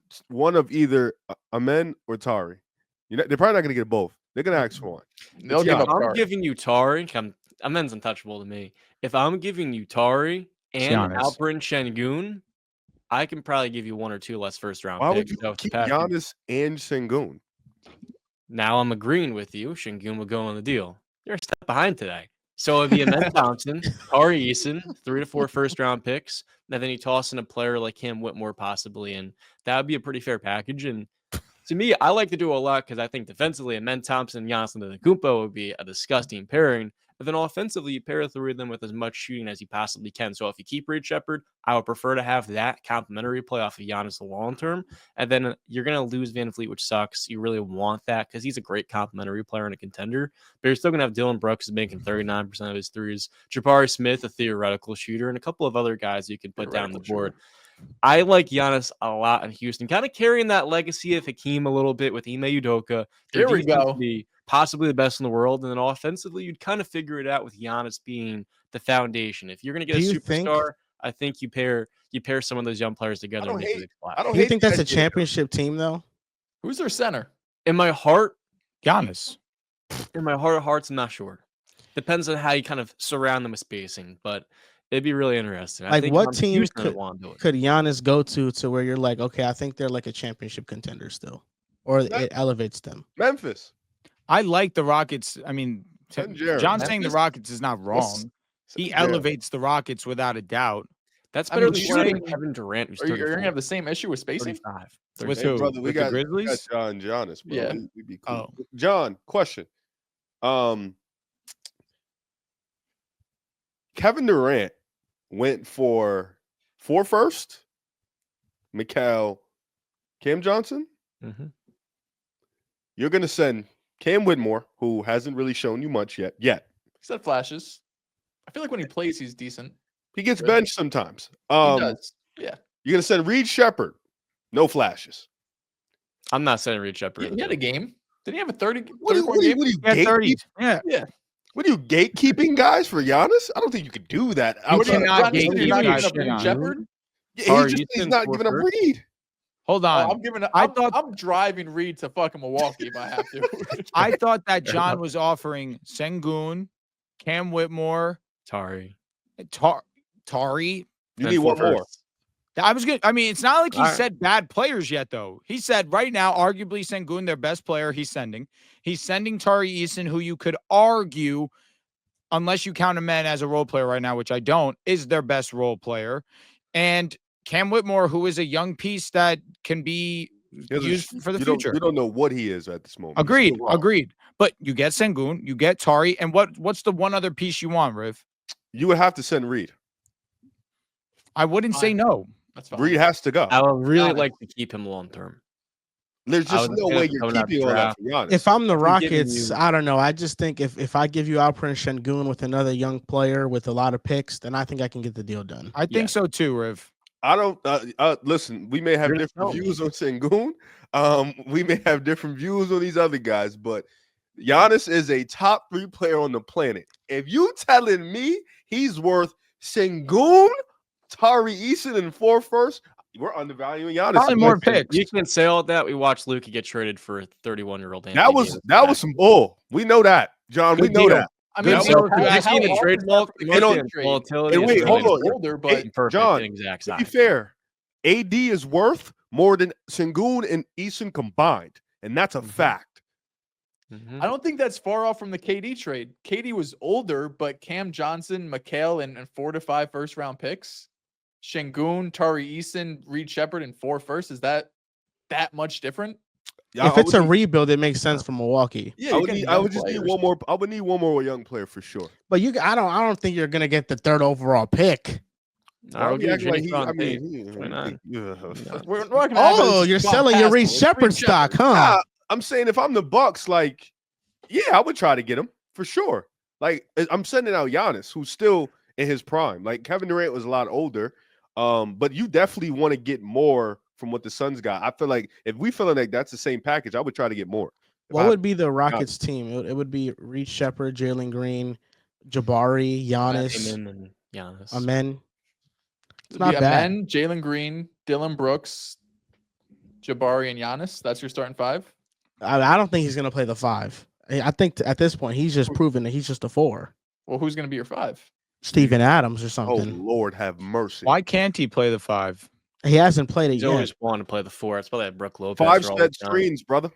of either Amen or Tari. They're probably not going to get both. They're going to ask for one. They'll give up I'm giving you Tari. Amen's untouchable to me. If I'm giving you Tari and Alperen Sengun, I can probably give you 1 or 2 less first-round picks. Why would you keep Giannis and Sengun? Now I'm agreeing with you. Sengun will go on the deal. You're a step behind today. So it'd be Amen Thompson, Tari Eason, 3 to 4 first-round picks, and then you toss in a player like Cam Whitmore possibly, and that would be a pretty fair package. And to me, I like the duo a lot because I think defensively, Amen Thompson and Giannis Antetokounmpo would be a disgusting pairing. But then offensively, you pair the 3 of them with as much shooting as you possibly can. So if you keep Reed Shepherd, I would prefer to have that complimentary play off of Giannis the long term. And then you're going to lose Van Fleet, which sucks. You really want that because he's a great complimentary player and a contender. But you're still going to have Dylan Brooks who's making 39% of his threes, Jabari Smith, a theoretical shooter, and a couple of other guys you can put down the board. I like Giannis a lot in Houston, kind of carrying that legacy of Hakeem a little bit with Ime Udoka. There we go. Possibly the best in the world, and then offensively, you'd kind of figure it out with Giannis being the foundation. If you're going to get a superstar, I think you pair some of those young players together. Do you think that's a championship team, though? Who's their center? In my heart, Giannis. In my heart of hearts, I'm not sure. Depends on how you kind of surround them with spacing, but it'd be really interesting. Like, what team could Giannis go to where you're like, okay, I think they're like a championship contender still, or it elevates them? Memphis. I like the Rockets. I mean, John saying the Rockets is not wrong. He elevates the Rockets without a doubt. That's I better mean, than shooting- Kevin Durant, who's Are you 34, gonna have the same issue with spacing? 35, With 36. who? brother, With the we Grizzlies? got John Giannis, bro. Yeah. We be cool. Oh. John, question. Kevin Durant went for 4 first, Mikal, Cam Johnson. Mhm. You're gonna send Cam Whitmore, who hasn't really shown you much yet. He's had flashes. I feel like when he plays, he's decent. He gets Really? benched sometimes. He does. Yeah. You're gonna send Reed Shepherd, no flashes. I'm not saying Reed Shepherd. He had a game. Did he have a 30 What are point game? you Yeah, 30s. gatekeep- Yeah. What are you gatekeeping guys for Giannis? I don't think you could do that. What do you outside- cannot Johnny, gatekeep you're not guys giving up shit Reed on. Shepherd? Yeah, Are he's you not for giving him first? Reed. Hold Oh, on. I'm giving. thought- I'm driving Reed to fucking Milwaukee if I have to. I thought that John was offering Sengun, Cam Whitmore, Tari. Tari. You and need one four more. firsts. I was good. I mean, it's not like he All right. said bad players yet, though. He said right now, arguably Sengun, their best player, he's sending. He's sending Tari Eason, who you could argue, unless you count him as a role player right now, which I don't, is their best role player. And Cam Whitmore, who is a young piece that can be used for the future. You don't know what he is at this moment. He's Agreed. still raw. Agreed. But you get Sengun, you get Tari, and what's the one other piece you want, Riv? You would have to send Reed. I wouldn't say Fine. no. That's fine. Reed has to go. I would really Got it. like to keep him long term. There's I just was no gonna way you're coming out the keeping all that draft. for Giannis. If I'm the I'm giving Rockets, you- I don't know. I just think if I give you Alperen Şengün with another young player with a lot of picks, then I think I can get the deal done. I think so too, Riv. I don't listen. We may have You're gonna different tell me. views on Sengun. We may have different views on these other guys, but Giannis is a top 3 player on the planet. If you telling me he's worth Sengun, Tari Eason, and 4 first, we're undervaluing Giannis. Probably more picks. You can say all that. We watched Luka get traded for a 31-year-old. That was some bull. We know that, John. we Good know deal. that. I Good mean, deal. how- You how see the hard trade is that bulk, for the you know, Giannis trade? volatility Hey, is wait, really hold on. He's older, but perfect John, and exact To be size. fair, AD is worth more than Sengun and Eason combined, and that's a fact. Mhm. I don't think that's far off from the KD trade. KD was older, but Cam Johnson, Mikal, and 4 to 5 first round picks. Şengün, Tari Eason, Reed Shepherd, and 4 first. Is that much different? Yeah, If it's a rebuild, it makes sense for Milwaukee. Yeah, I you would get need, I young would just need players. one more. I would need one more young player for sure. But I don't think you're gonna get the 3rd overall pick. I would He give acting like Jimmy he- I Sean mean, Tate, he- 29. yeah. We're not gonna have Oh, this you're gone selling your past Reed us. Shepherd stock, huh? Nah, I'm saying if I'm the Bucks, like, yeah, I would try to get him for sure. Like, I'm sending out Giannis, who's still in his prime. Like Kevin Durant was a lot older, but you definitely want to get more from what the Suns got. I feel like if we feeling like that's the same package, I would try to get more. If What I- would be the Rockets team? It would be Reed Shepherd, Jalen Green, Jabari, Giannis, Amen and Giannis. Amen. It's It'd be not bad. Amen, Jalen Green, Dylan Brooks, Jabari, and Giannis. That's your starting 5. I don't think he's gonna play the 5. I think at this point he's just proven that he's just a 4. Well, who's gonna be your 5? Steven Adams or Oh something. Lord, have mercy. Why can't he play the 5? He hasn't played it He's yet. always wanted to play the 4. It's probably like Brook Lopez. 5 for all set the time. screens, brother?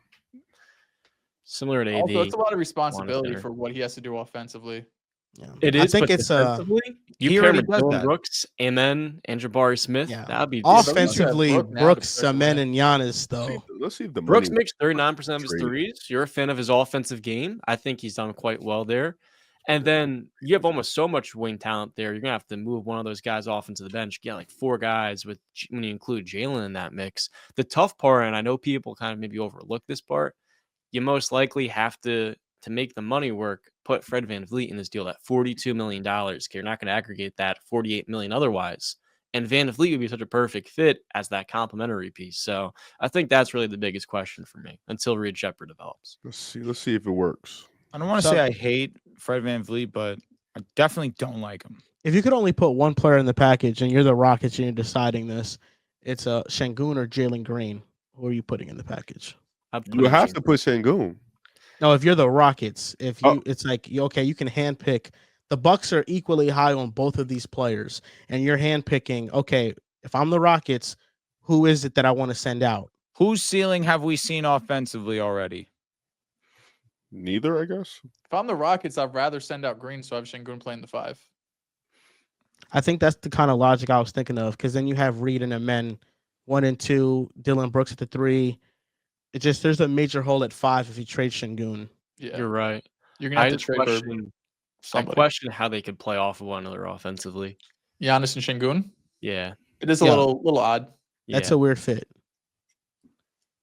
Similar to AD. Also, it's a lot of responsibility center. for what he has to do offensively. Yeah. It I is. think but it's defensively, he you pair him already with does Dylan that. Brooks, Amen, and Jabari Smith. Yeah. That'd be offensively Brook now to Brooks, start the Amen, way. and Giannis though. Let's see if the Brooks money- makes 39% of his Trade. threes. You're a fan of his offensive game. I think he's done quite well there. And then you have almost so much wing talent there. You're gonna have to move one of those guys off into the bench. You get like 4 guys with when you include Jalen in that mix. The tough part, and I know people kind of maybe overlook this part, you most likely have to make the money work. Put Fred VanVleet in this deal at $42 million. You're not going to aggregate that $48 million otherwise. And VanVleet would be such a perfect fit as that complementary piece. So I think that's really the biggest question for me until Reed Shepherd develops. Let's see if it works. I don't want to So- say I hate Fred VanVleet, but I definitely don't like him. If you could only put one player in the package and you're the Rockets and you're deciding this, it's a Şengün or Jalen Green. Who are you putting in the package? You have to put Şengün. No, if you're the Rockets, it's like you can handpick. The Bucks are equally high on both of these players, and you're handpicking. Okay, if I'm the Rockets, who is it that I want to send out? Whose ceiling have we seen offensively already? Neither, I guess. If I'm the Rockets, I'd rather send out Green, so I have Şengün playing the 5. I think that's the kind of logic I was thinking of, because then you have Reed and Amen 1 and 2, Dylan Brooks at the 3. It just there's a major hole at 5 if you trade Şengün. Yeah, You're right. you're gonna I have to just trade for question. I somebody. question how they could play off of one another offensively. Giannis and Şengün. Yeah. It is a Yeah. little odd. Yeah. That's a weird fit.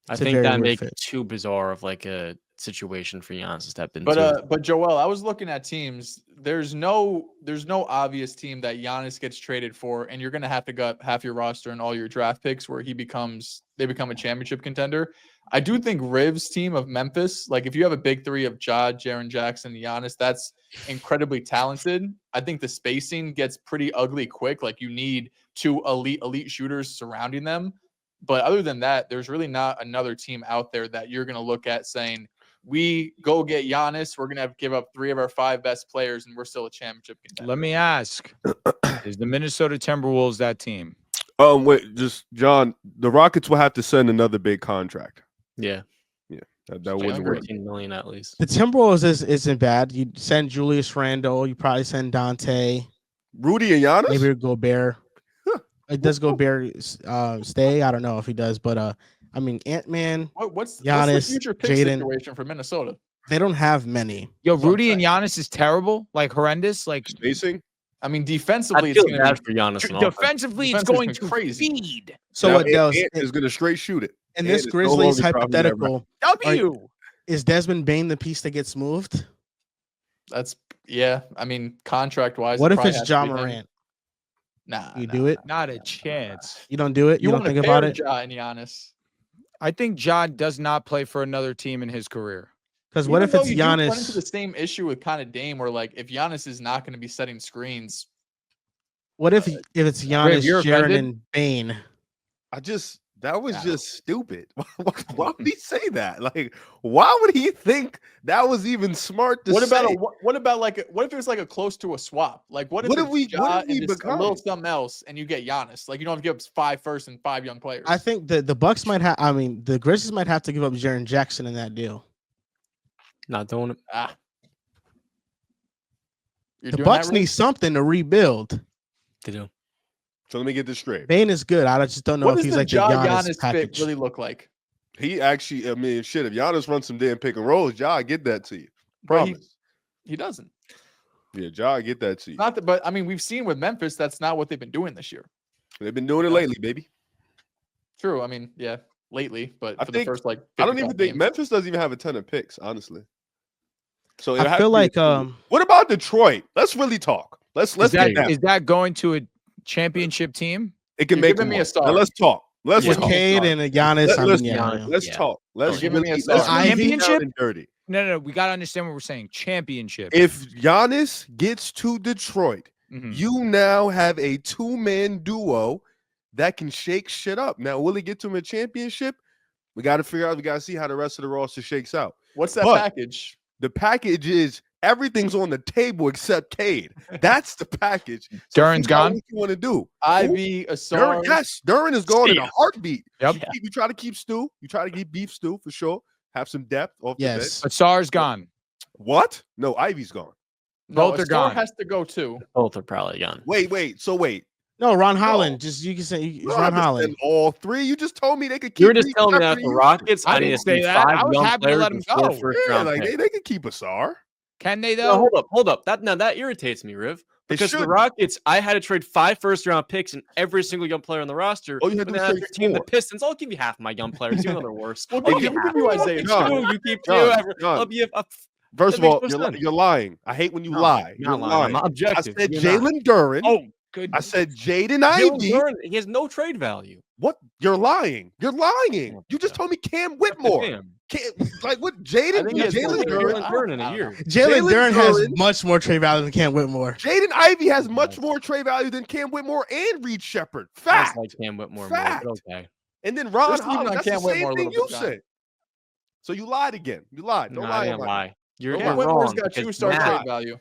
I it's a think very that weird makes fit. it too bizarre of like a situation for Giannis to step into. But Joel, I was looking at teams. There's no obvious team that Giannis gets traded for, and you're gonna have to gut half your roster and all your draft picks where they become a championship contender. I do think Riv's team of Memphis, like if you have a big three of Ja, Jaren Jackson, Giannis, that's incredibly talented. I think the spacing gets pretty ugly quick. Like you need 2 elite shooters surrounding them. But other than that, there's really not another team out there that you're going to look at saying, we go get Giannis, we're going to have to give up 3 of our 5 best players, and we're still a championship contender. Let me ask: is the Minnesota Timberwolves that team? Wait, just John. The Rockets will have to send another big contract. yeah, That wouldn't work. 13 million at least. The Timberwolves isn't bad. You send Julius Randle. You probably send Dante. Rudy and Giannis. Maybe Gobert. Does Gobert stay? I don't know if he does, but I mean Ant-Man. What's Giannis, the future pick Jaden. situation for Minnesota? They don't have many. Yo, That's what I'm Rudy and saying. Giannis is terrible, like horrendous. Like Spacing. I mean, I defensively, feel it's going to bad for Giannis. And all that. defensively, it's Defense has going been to crazy. feed. So Now, what Dehls Ant is going to straight shoot it. in Ant this is no Grizzlies longer dropping that hypothetical? W. Is Desmond Bane the piece that gets moved? That's I mean, contract wise. What if it's Ja Morant? Nah, You nah, do it? Not a chance. You don't do it. You don't want think to about pair it Ja and Giannis. I think Ja does not play for another team in his career. because what Even if though it's you do run into the Giannis? same issue with kind of Dame, where like if Giannis is not going to be setting screens, What if it's Giannis, you're Jaren, offended? and Bane? That was Yeah. just stupid. Why would he say that? Like, why would he think that was even smart to what say? about what if it was like a close to a swap? Like what if What it's have we- Ja what have we and just a become? little something else, and you get Giannis? Like you don't have to give up 5 firsts and 5 young players. I think the Bucks might have. I mean, the Grizzlies might have to give up Jaren Jackson in that deal. Not doing it. You're The doing Bucks that, Rick? need something to rebuild. They do. So let me get this straight. Bane is good. I just don't know What if does he's the like the Ja Giannis Giannis fit package. really look like? He actually, I mean, shit. If Giannis runs some damn pick and rolls, Ja, I get that to you. But he- Promise. He doesn't. Yeah, Ja, I get that to you. Not that, but I mean, we've seen with Memphis that's not what they've been doing this year. They've been doing it lately, baby. True. I mean, yeah, lately, but I for think- the first like, I don't 55 even think games. Memphis doesn't even have a ton of picks, honestly. So it I has feel to be a like team. What about Detroit? Let's really talk. Let's Is get that. that going to a championship team? It can You're make giving them me a one. star. Now let's talk. Let's with talk. Cade and Giannis. Let- I let's mean, be yeah, honest. yeah. Let's Yeah. talk. Let's You're giving me a really star. let's really get Championship? down and dirty. No. We got to understand what we're saying. Championship. If Giannis gets to Detroit, Mhm. you now have a 2-man duo that can shake shit up. Now, will he get to him a championship? We got to figure out. We got to see how the rest of the roster shakes out. What's that But- package? The package is everything's on the table except Cade. That's the package. Duran's figure out gone? What you want to do? Ivy, Asar. Duran, yes, Duran is gone in a heartbeat. Yep. You try to keep Stu. You try to keep beef Stu for sure. Have some depth off the bench. Yes. Asar's gone. What? No, Ivy's gone. No, Both are Asar gone. has to go too. Both are probably gone. Wait. So wait. No, Ron Holland. Just you can say You it's don't Ron have to Holland. send all 3. You just told me they could keep. You were just Reed telling me Shepard that and the Houston. Rockets. I I need didn't to say see that. 5 I was young happy to players let him and 4 go. first Yeah, round like picks. they could keep Asar. Can they No, though? hold up. That irritates me, Riv. They Because the should. Rockets, I had to trade 5 first-round picks and every single young player on the roster. All you had to But do then was after trade team, the 4. Pistons, I'll give you half my young players. Even though they're worse. Well, I'll give give you you half. Isaiah. John, Two, you keep 2. John, I'll John. be a First of That all, makes no sense. you're lying. I hate when you No, lie. not You're lying. I'm lying. I objective. said You're not. Jalen Duran. Oh, good. I said Jaden Jalen Ivey. Duran, he has no trade value. What? You're lying. You're lying. Oh, You just yeah. told me Cam Whitmore. Damn. Like what? I Jaden think he has Jalen more Duran. Jalen Duran in a year. Jalen Jalen Duran has Duran- much more trade value than Cam Whitmore. Jaden Ivey has much more trade value than Cam Whitmore and Reed Shepard. That's Fact. like Cam Whitmore. Fact. More, but okay. And then Ron Just leave it Holland. on That's Cam the same Whitmore a thing little you bit, John. said. So you lied again. You lied. Don't No, lie. I didn't about lie. You're, Don't you're lie. Whitmore's wrong. got because 2-star math- trade value.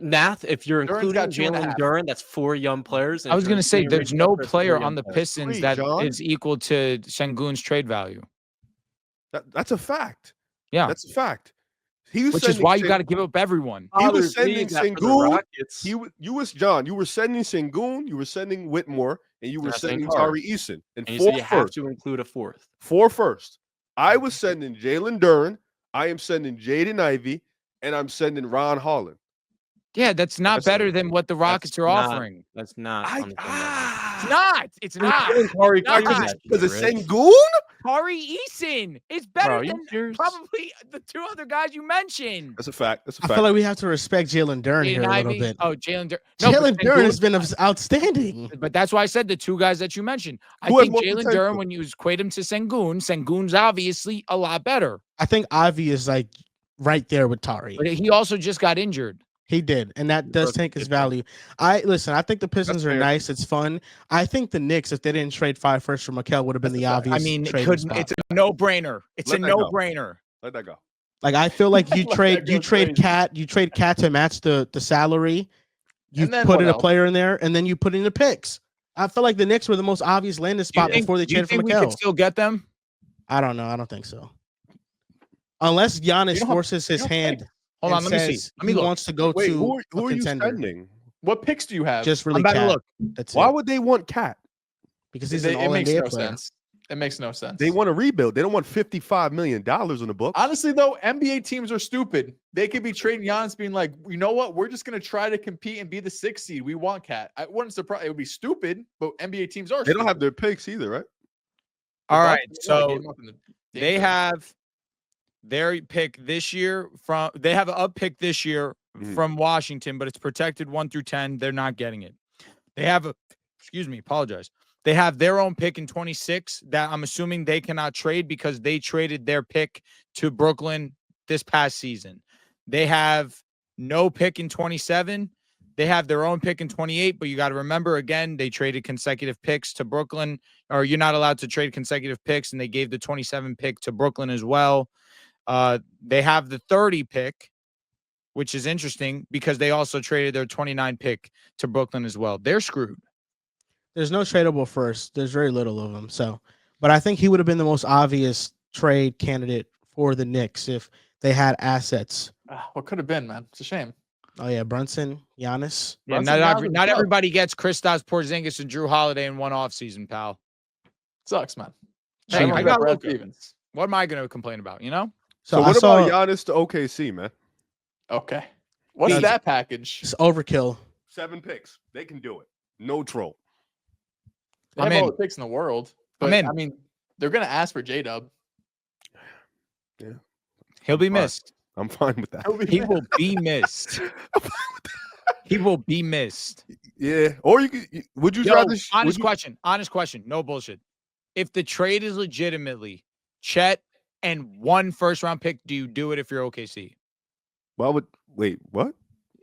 Math, if you're Duran's including got 2.5. Jalen Duran, that's 4 young players. and I if was you're going to say, including there's Reed no Shepard, that's 4 player young on the players. Pistons Three, that John. is equal to Şengün's trade value. That's a fact. Yeah. That's a fact. which is why you got to give up everyone. He was Bothers me sending that for the Sengun. Rockets- You were sending Sengun, you were sending Whitmore, and you were And I think sending Tari. Tari Eason. And and you 4 said you have first. to include a fourth. 4 first. I was sending Jalen Duren. I am sending Jaden Ivey, and I'm sending Ron Holland. Yeah, that's not That's- better than what the Rockets are not- offering. That's not on the same level. It's not. It's not. Corey, Not. Because it's Rich. Sengun? Tari Eason is better Bro, you than serious? probably the 2 other guys you mentioned. That's a fact. That's a I fact. feel like we have to respect Jalen Duren here Jaden a little Ivey. bit. Oh, Jalen Duren. Jalen Duren has been outstanding. But that's why I said the 2 guys that you mentioned. I Who has think more Jalen potential? Duren, when you equate him to Sengun's obviously a lot better. I think Ivy is like right there with Tari. But he also just got injured. He did, and that does take his value. I think the Pistons are fair. nice. It's fun. I think the Knicks, if they didn't trade 5 firsts for Mikal, would have been the obvious. I mean, trading spot. it's a no-brainer. It's Let a that go. no-brainer. Let that go. Like I feel like you Let trade that go crazy. Cat to match the salary. You And then put what in a else? player in there, and then you put in the picks. I feel like the Knicks were the most obvious landing spot before they Do you traded for think we could Mikal. still get them? I don't know. I don't think so. Unless Giannis don't- forces his you don't hand. Hold on, and let me see. says Let me he look. wants to go Wait, to who a are you contender. sending? What picks do you have? Just really I'm about to Cat. look. That's Why it. would they want Cat? Because he's it an all makes NBA no player. sense. It makes no sense. They want to rebuild. They don't want $55 million on the book. Honestly, though, NBA teams are stupid. They could be trading Giannis, being like, you know what? We're just going to try to compete and be the 6th seed. We want Cat. I wouldn't surprise. It would be stupid, but NBA teams are. They don't have their picks either, right? All right, Bucks so came up in the they game. have their pick this year from. They have an up pick this year Mhm. from Washington, but it's protected 1 through 10. They're not getting it. They have a. Excuse me. Apologize. They have their own pick in 26 that I'm assuming they cannot trade because they traded their pick to Brooklyn this past season. They have no pick in 27. They have their own pick in 28, but you got to remember again, they traded consecutive picks to Brooklyn, or you're not allowed to trade consecutive picks, and they gave the 27 pick to Brooklyn as well. They have the 30 pick, which is interesting because they also traded their 29 pick to Brooklyn as well. They're screwed. There's no tradable first. There's very little of them. So, but I think he would have been the most obvious trade candidate for the Knicks if they had assets. What could have been, man? It's a shame. Oh yeah, Brunson, Giannis. Yeah, Brunson Giannis not is up. everybody gets Kristaps Porzingis and Drew Holiday in one offseason, pal. Sucks, man. Hey, Everyone I got got Brad Luka. Stevens. What am I going to complain about? You know, So I what saw about Giannis to OKC, man? Okay. What's He's- that package? it's overkill. 7 picks. They can do it. No troll. They I'm have all in. the picks in the world. I'm But in. I mean, they're gonna ask for J-Dub. he'll be Fine. missed. I'm fine with that. He will be missed. He will be missed. Yeah. Or you could. Would you Yo, rather? honest question. No bullshit. If the trade is legitimately Chet and 1 first-round pick, do you do it if you're OKC? Why would? Wait. What?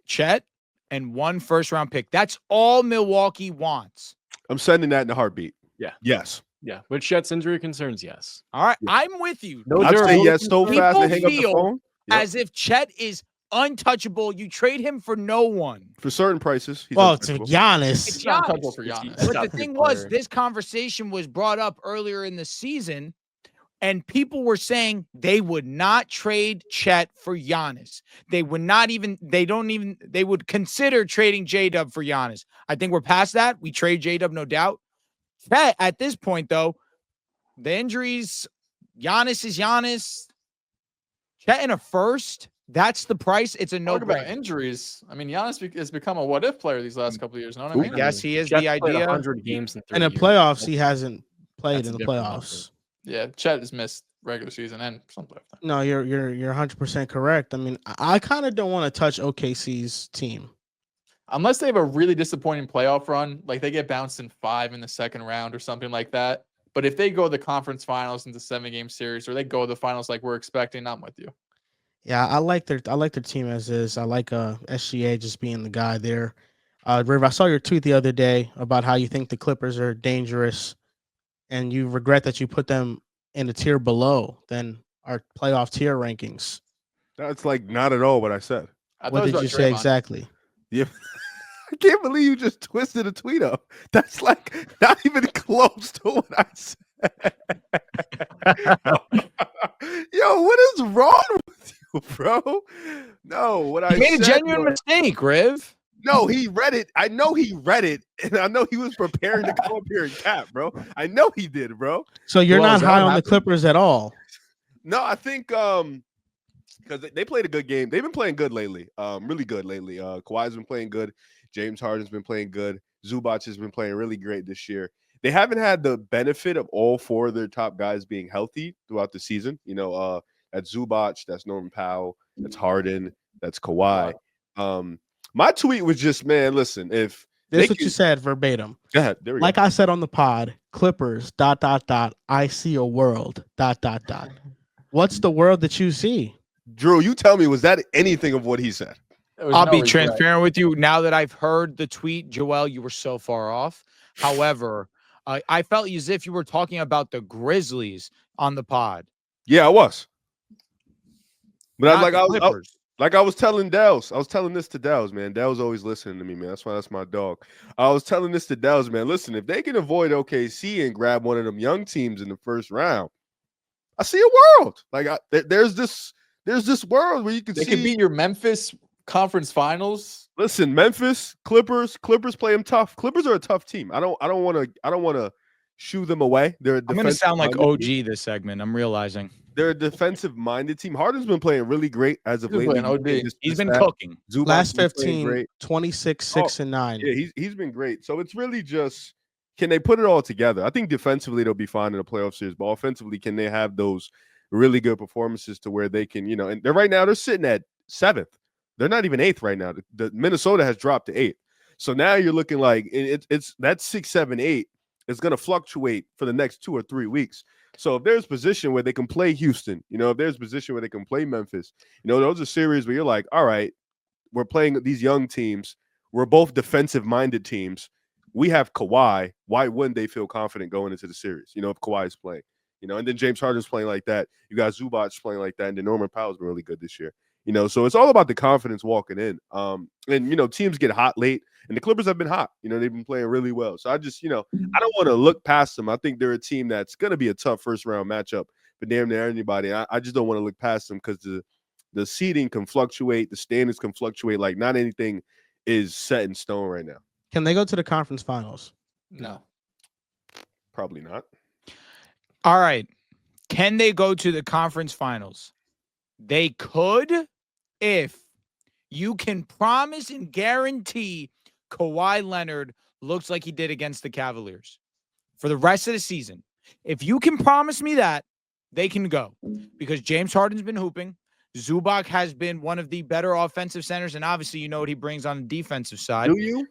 Chet and 1 first-round pick. That's all Milwaukee wants. I'm sending that in a heartbeat. Yeah. Yes. Yeah, with Chet's injury concerns, yes. All right, I'm with you. No I'd say durability yes so People fast and hang up the feel phone. Yep. As if Chet is untouchable. You trade him for no one. For certain prices. He's Well, to untouchable. Giannis, It's not Giannis. untouchable for Giannis. It's But not the a good thing was, player. this conversation was brought up earlier in the season, and people were saying they would not trade Chet for Giannis. They would not even, they would consider trading J-Dub for Giannis. I think we're past that. We trade J-Dub, no doubt. Chet, at this point, though, the injuries, Giannis is Giannis. Chet in a first, that's the price. It's a Talk about no-brainer. injuries. I mean, Giannis has become a what-if player these last couple of years. Know what I mean? Yes, he is Chet's the played idea. 100 games in 3 in the years. playoffs, he hasn't played That's in a the different playoffs. Yeah, Chet has missed regular season and some playoff time. No, you're 100% correct. I mean, I kind of don't want to touch OKC's team. Unless they have a really disappointing playoff run, like they get bounced in 5 in the second round or something like that. But if they go to the conference finals into 7-game series, or they go to the finals like we're expecting, I'm with you. Yeah, I like their team as is. I like SGA just being the guy there. Riv, I saw your tweet the other day about how you think the Clippers are dangerous, and you regret that you put them in a tier below than our playoff tier rankings. That's like not at all what I said. I What thought it did was you about say Draymond. exactly? Yeah. I can't believe you just twisted a tweet up. That's like not even close to what I said. Yo, what is wrong with you? bro. No, what He I made a said genuine was, mistake, Riv. no, he read it. I know he read it, and I know he was preparing to come up here and cap, bro. I know he did, bro. So you're Well, not is that high what on the happened? Clippers at all. No, I think because they played a good game. They've been playing good lately. Really good lately. Kawhi's been playing good. James Harden's been playing good. Zubac has been playing really great this year. They haven't had the benefit of all four of their top guys being healthy throughout the season. That's Zubac, that's Norman Powell, that's Harden, that's Kawhi. My tweet was just, man, listen, if This is they what you said verbatim. go ahead, there we Like go. I said on the pod, Clippers, ... I see a world, ... What's the world that you see? Drew, you tell me, was that anything of what he said? I'll be transparent with you. Now that I've heard the tweet, Joel, you were so far off. However, I felt as if you were talking about the Grizzlies on the pod. Yeah, I was. But not the Clippers. Like I was telling Dehls, I was telling this to Dehls, man. Dehls always listening to me, man. That's my dog. I was telling this to Dehls, man. Listen, if they can avoid OKC and grab one of them young teams in the first round, I see a world. Like there's this world where you can They see. could beat your Memphis conference finals. Listen, Memphis, Clippers play them tough. Clippers are a tough team. I don't want to shoo them away. I'm I'm going to sound like OG this segment. I'm realizing. They're a defensive-minded team. Harden's been playing really great as of lately. He's been cooking. Zubac Last been playing 15, great. 26, 6, and 9. Yeah, he's been great. So it's really just, can they put it all together? I think defensively they'll be fine in a playoff series, but offensively, can they have those really good performances to where they can, and they're sitting at 7th. They're not even 8th right now. The Minnesota has dropped to 8th. So now you're looking like it's that 6, 7, 8 is going to fluctuate for the next 2 or 3 weeks. So if there's position where they can play Houston, if there's position where they can play Memphis, those are series where you're like, all right, we're playing these young teams. We're both defensive-minded teams. We have Kawhi. Why wouldn't they feel confident going into the series? If Kawhi is playing, and then James Harden's playing like that. You got Zubac playing like that, and then Norman Powell's been really good this year. So it's all about the confidence walking in. And teams get hot late, and the Clippers have been hot. They've been playing really well. So I just, I don't want to look past them. I think they're a team that's going to be a tough first round matchup for damn near anybody. I just don't want to look past them because the seeding can fluctuate, the standings can fluctuate. Like not anything is set in stone right now. Can they go to the conference finals? No, probably not. All right. Can they go to the conference finals? They could if you can promise and guarantee Kawhi Leonard looks like he did against the Cavaliers for the rest of the season. If you can promise me that, they can go because James Harden's been hooping. Zubac has been one of the better offensive centers, and obviously you know what he brings on the defensive side. Do you?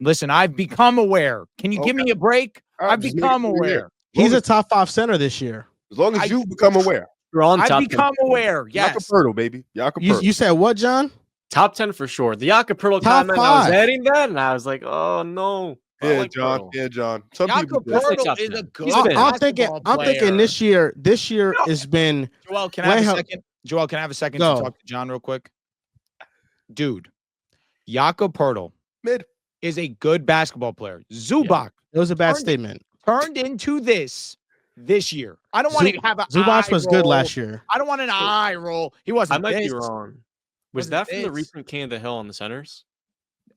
Listen, I've become aware. Can you give me a break? I've become aware. He's a top 5 center this year. As long as you become aware. You're on top I've become 10. aware. Yes. Jakob baby. You said what, John? Top 10 for sure. The Acapulco Top comment, I was 5. adding that, and I was like, oh, no. I Yeah, like John. Pirtle. Yeah, John. Some people Jakob do. Pirtle is a good I'm thinking player. this year has been Joel, can I have a second? Joel, can I have a second Go. to talk to John real quick? Dude, Jakob Pirtle Mid. is a good basketball player. Zubac it was a bad Turned- statement. turned into this year. I don't want to have a Zubac eye was good roll. last year. I don't want an eye roll. He wasn't I might this. be wrong. Was Wasn't that from the this. recent King of the Hill on the centers?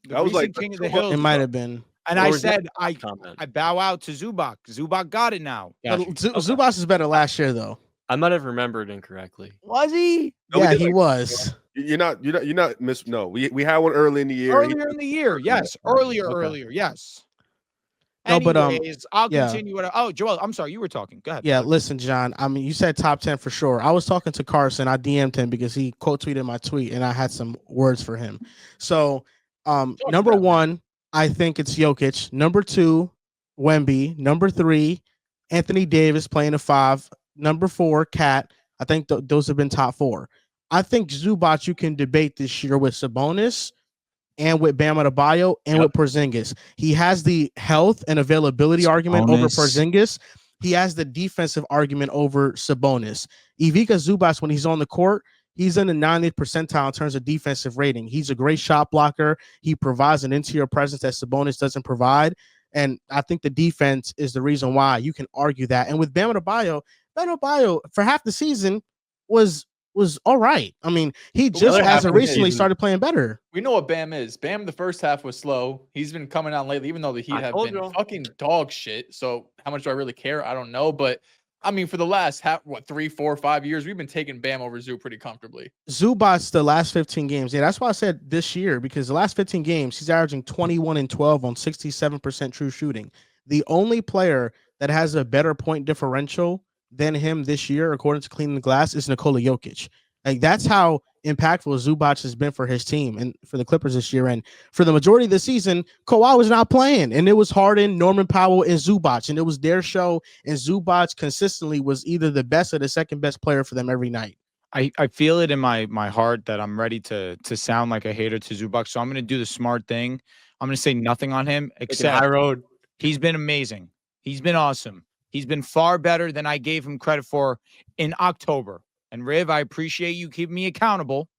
The That was recent like King of the the two- Hills. It might have been. And Or I was that said, a comment? I bow out to Zubac. Zubac got it now. Gotcha. Zubac is better last year though. I might have remembered incorrectly. Was he? No, we Yeah, did he like- was. You're not miss. No, we had one early in the year. Earlier in the year, yes. Earlier, yes. No, but, Anyways, I'll yeah. continue. Oh, Joel, I'm sorry, you were talking. Go ahead. Yeah, listen, John. I mean, you said top 10 for sure. I was talking to Carson. I DM'd him because he quote tweeted my tweet, and I had some words for him. So, number about 1, I think it's Jokic. Number 2, Wemby. Number 3, Anthony Davis playing a 5. Number 4, Cat. I think those have been top 4. I think Zubac you can debate this year with Sabonis and with Bam Adebayo and with Porzingis. He has the health and availability argument over Porzingis. He has the defensive argument over Sabonis. Ivica Zubac, when he's on the court, he's in the 90th percentile in terms of defensive rating. He's a great shot blocker. He provides an interior presence that Sabonis doesn't provide. And I think the defense is the reason why you can argue that. And with Bam Adebayo for half the season was was all right. I mean, he But just what as of happened recently is- started playing better. We know what Bam is. Bam, the first half was slow. He's been coming on lately, even though the Heat I have told been y'all. fucking dog shit. So how much do I really care? I don't know. But I mean, for the last 3, 4, 5 years, we've been taking Bam over Zoo pretty comfortably. Zubac's the last 15 games. Yeah, that's why I said this year, because the last 15 games, he's averaging 21 and 12 on 67% true shooting. The only player that has a better point differential than him this year, according to Cleaning the Glass, is Nikola Jokic. Like, that's how impactful Zubac has been for his team and for the Clippers this year. And for the majority of the season, Kawhi was not playing, and it was Harden, Norman Powell, and Zubac, and it was their show. And Zubac consistently was either the best or the second best player for them every night. I feel it in my heart that I'm ready to sound like a hater to Zubac. So I'm gonna do the smart thing. I'm gonna say nothing on him Taking except high road. he's been amazing. He's been awesome. He's been far better than I gave him credit for in October. And Riv, I appreciate you keeping me accountable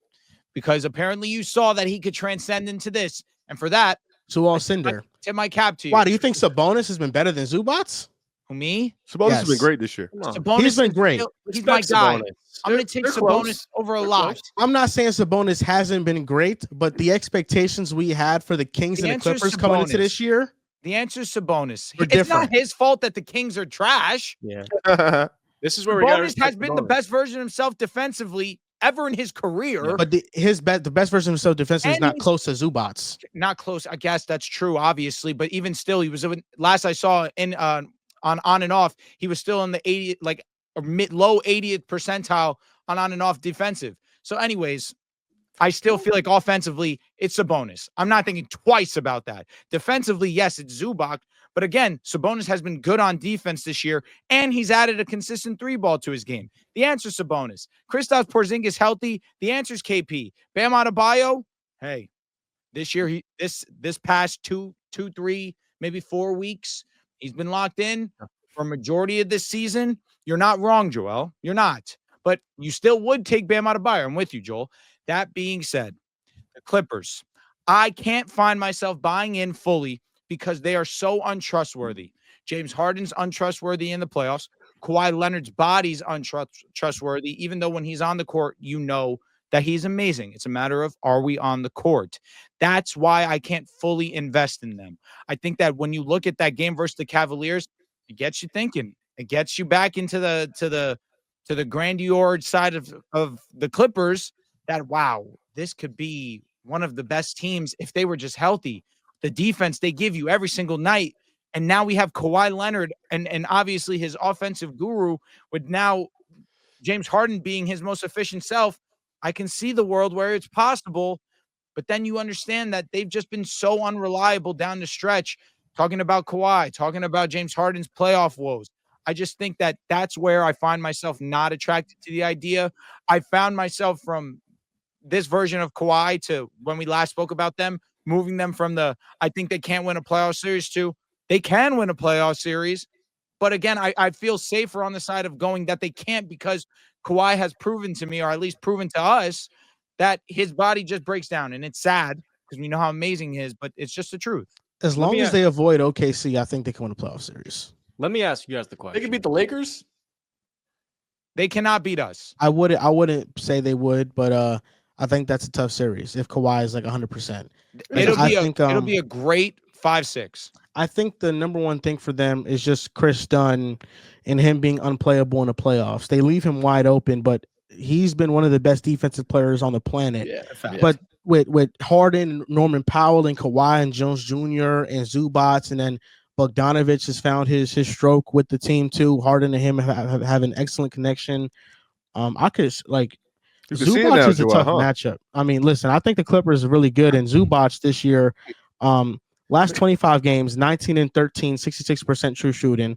because apparently you saw that he could transcend into this. And for that, So all Cinder. tip my cap to you. Why do you think Sabonis has been better than Zubac? Who, me? Sabonis has Yes. been great this year. Come on. Sabonis He's been is great. still- He's my Respect guy. Sabonis. I'm going to take They're Sabonis close. over a They're lot. close. I'm not saying Sabonis hasn't been great, but the expectations we had for the Kings The and the answer's Clippers coming into Sabonis. this year, The answer is Sabonis. We're It's not different. his fault that the Kings are trash. Yeah. This is where we got. Sabonis has been the best version of himself defensively ever in his career. but the best version of himself defensively is And not he's- close to Zubac. Not close. I guess that's true, obviously, but even still, he was last I saw in on and off. He was still in the 80, like or low 80th percentile on and off defensive. So, anyways, I still feel like offensively, it's Sabonis. I'm not thinking twice about that. Defensively, yes, it's Zubac. But again, Sabonis has been good on defense this year, and he's added a consistent three ball to his game. The answer is Sabonis. Kristaps Porzingis healthy. The answer is KP. Bam Adebayo, hey, this year, this past two, 3, maybe 4 weeks, he's been locked in for a majority of this season. You're not wrong, Joel. You're not. But you still would take Bam Adebayo. I'm with you, Joel. That being said, the Clippers, I can't find myself buying in fully because they are so untrustworthy. James Harden's untrustworthy in the playoffs. Kawhi Leonard's body's untrustworthy, even though when he's on the court, you know that he's amazing. It's a matter of, are we on the court? That's why I can't fully invest in them. I think that when you look at that game versus the Cavaliers, it gets you thinking. It gets you back into the grandeur side of the Clippers that, wow, this could be one of the best teams if they were just healthy. The defense they give you every single night. And now we have Kawhi Leonard and obviously his offensive guru with now James Harden being his most efficient self. I can see the world where it's possible, but then you understand that they've just been so unreliable down the stretch. Talking about Kawhi, talking about James Harden's playoff woes. I just think that that's where I find myself not attracted to the idea. I found myself from this version of Kawhi to when we last spoke about them, moving them from I think they can't win a playoff series to they can win a playoff series. But again, I feel safer on the side of going that they can't because Kawhi has proven to me, or at least proven to us, that his body just breaks down. And it's sad because we know how amazing he is, but it's just the truth. As long as they avoid OKC, I think they can win a playoff series. Let me ask you guys the They question. could beat the Lakers. They cannot beat us. I wouldn't say they would, but I think that's a tough series if Kawhi is like 100%. It'll be a great 5-6. I think the number one thing for them is just Chris Dunn and him being unplayable in the playoffs. They leave him wide open, but he's been one of the best defensive players on the planet. Yeah, But with Harden, Norman Powell, and Kawhi and Jones Jr. and Zubac, and then Bogdanovich has found his stroke with the team too. Harden and him have an excellent connection. I could like Zubac is a tough matchup. I mean, listen, I think the Clippers are really good, and Zubac this year, last 25 games, 19 and 13, 66% true shooting.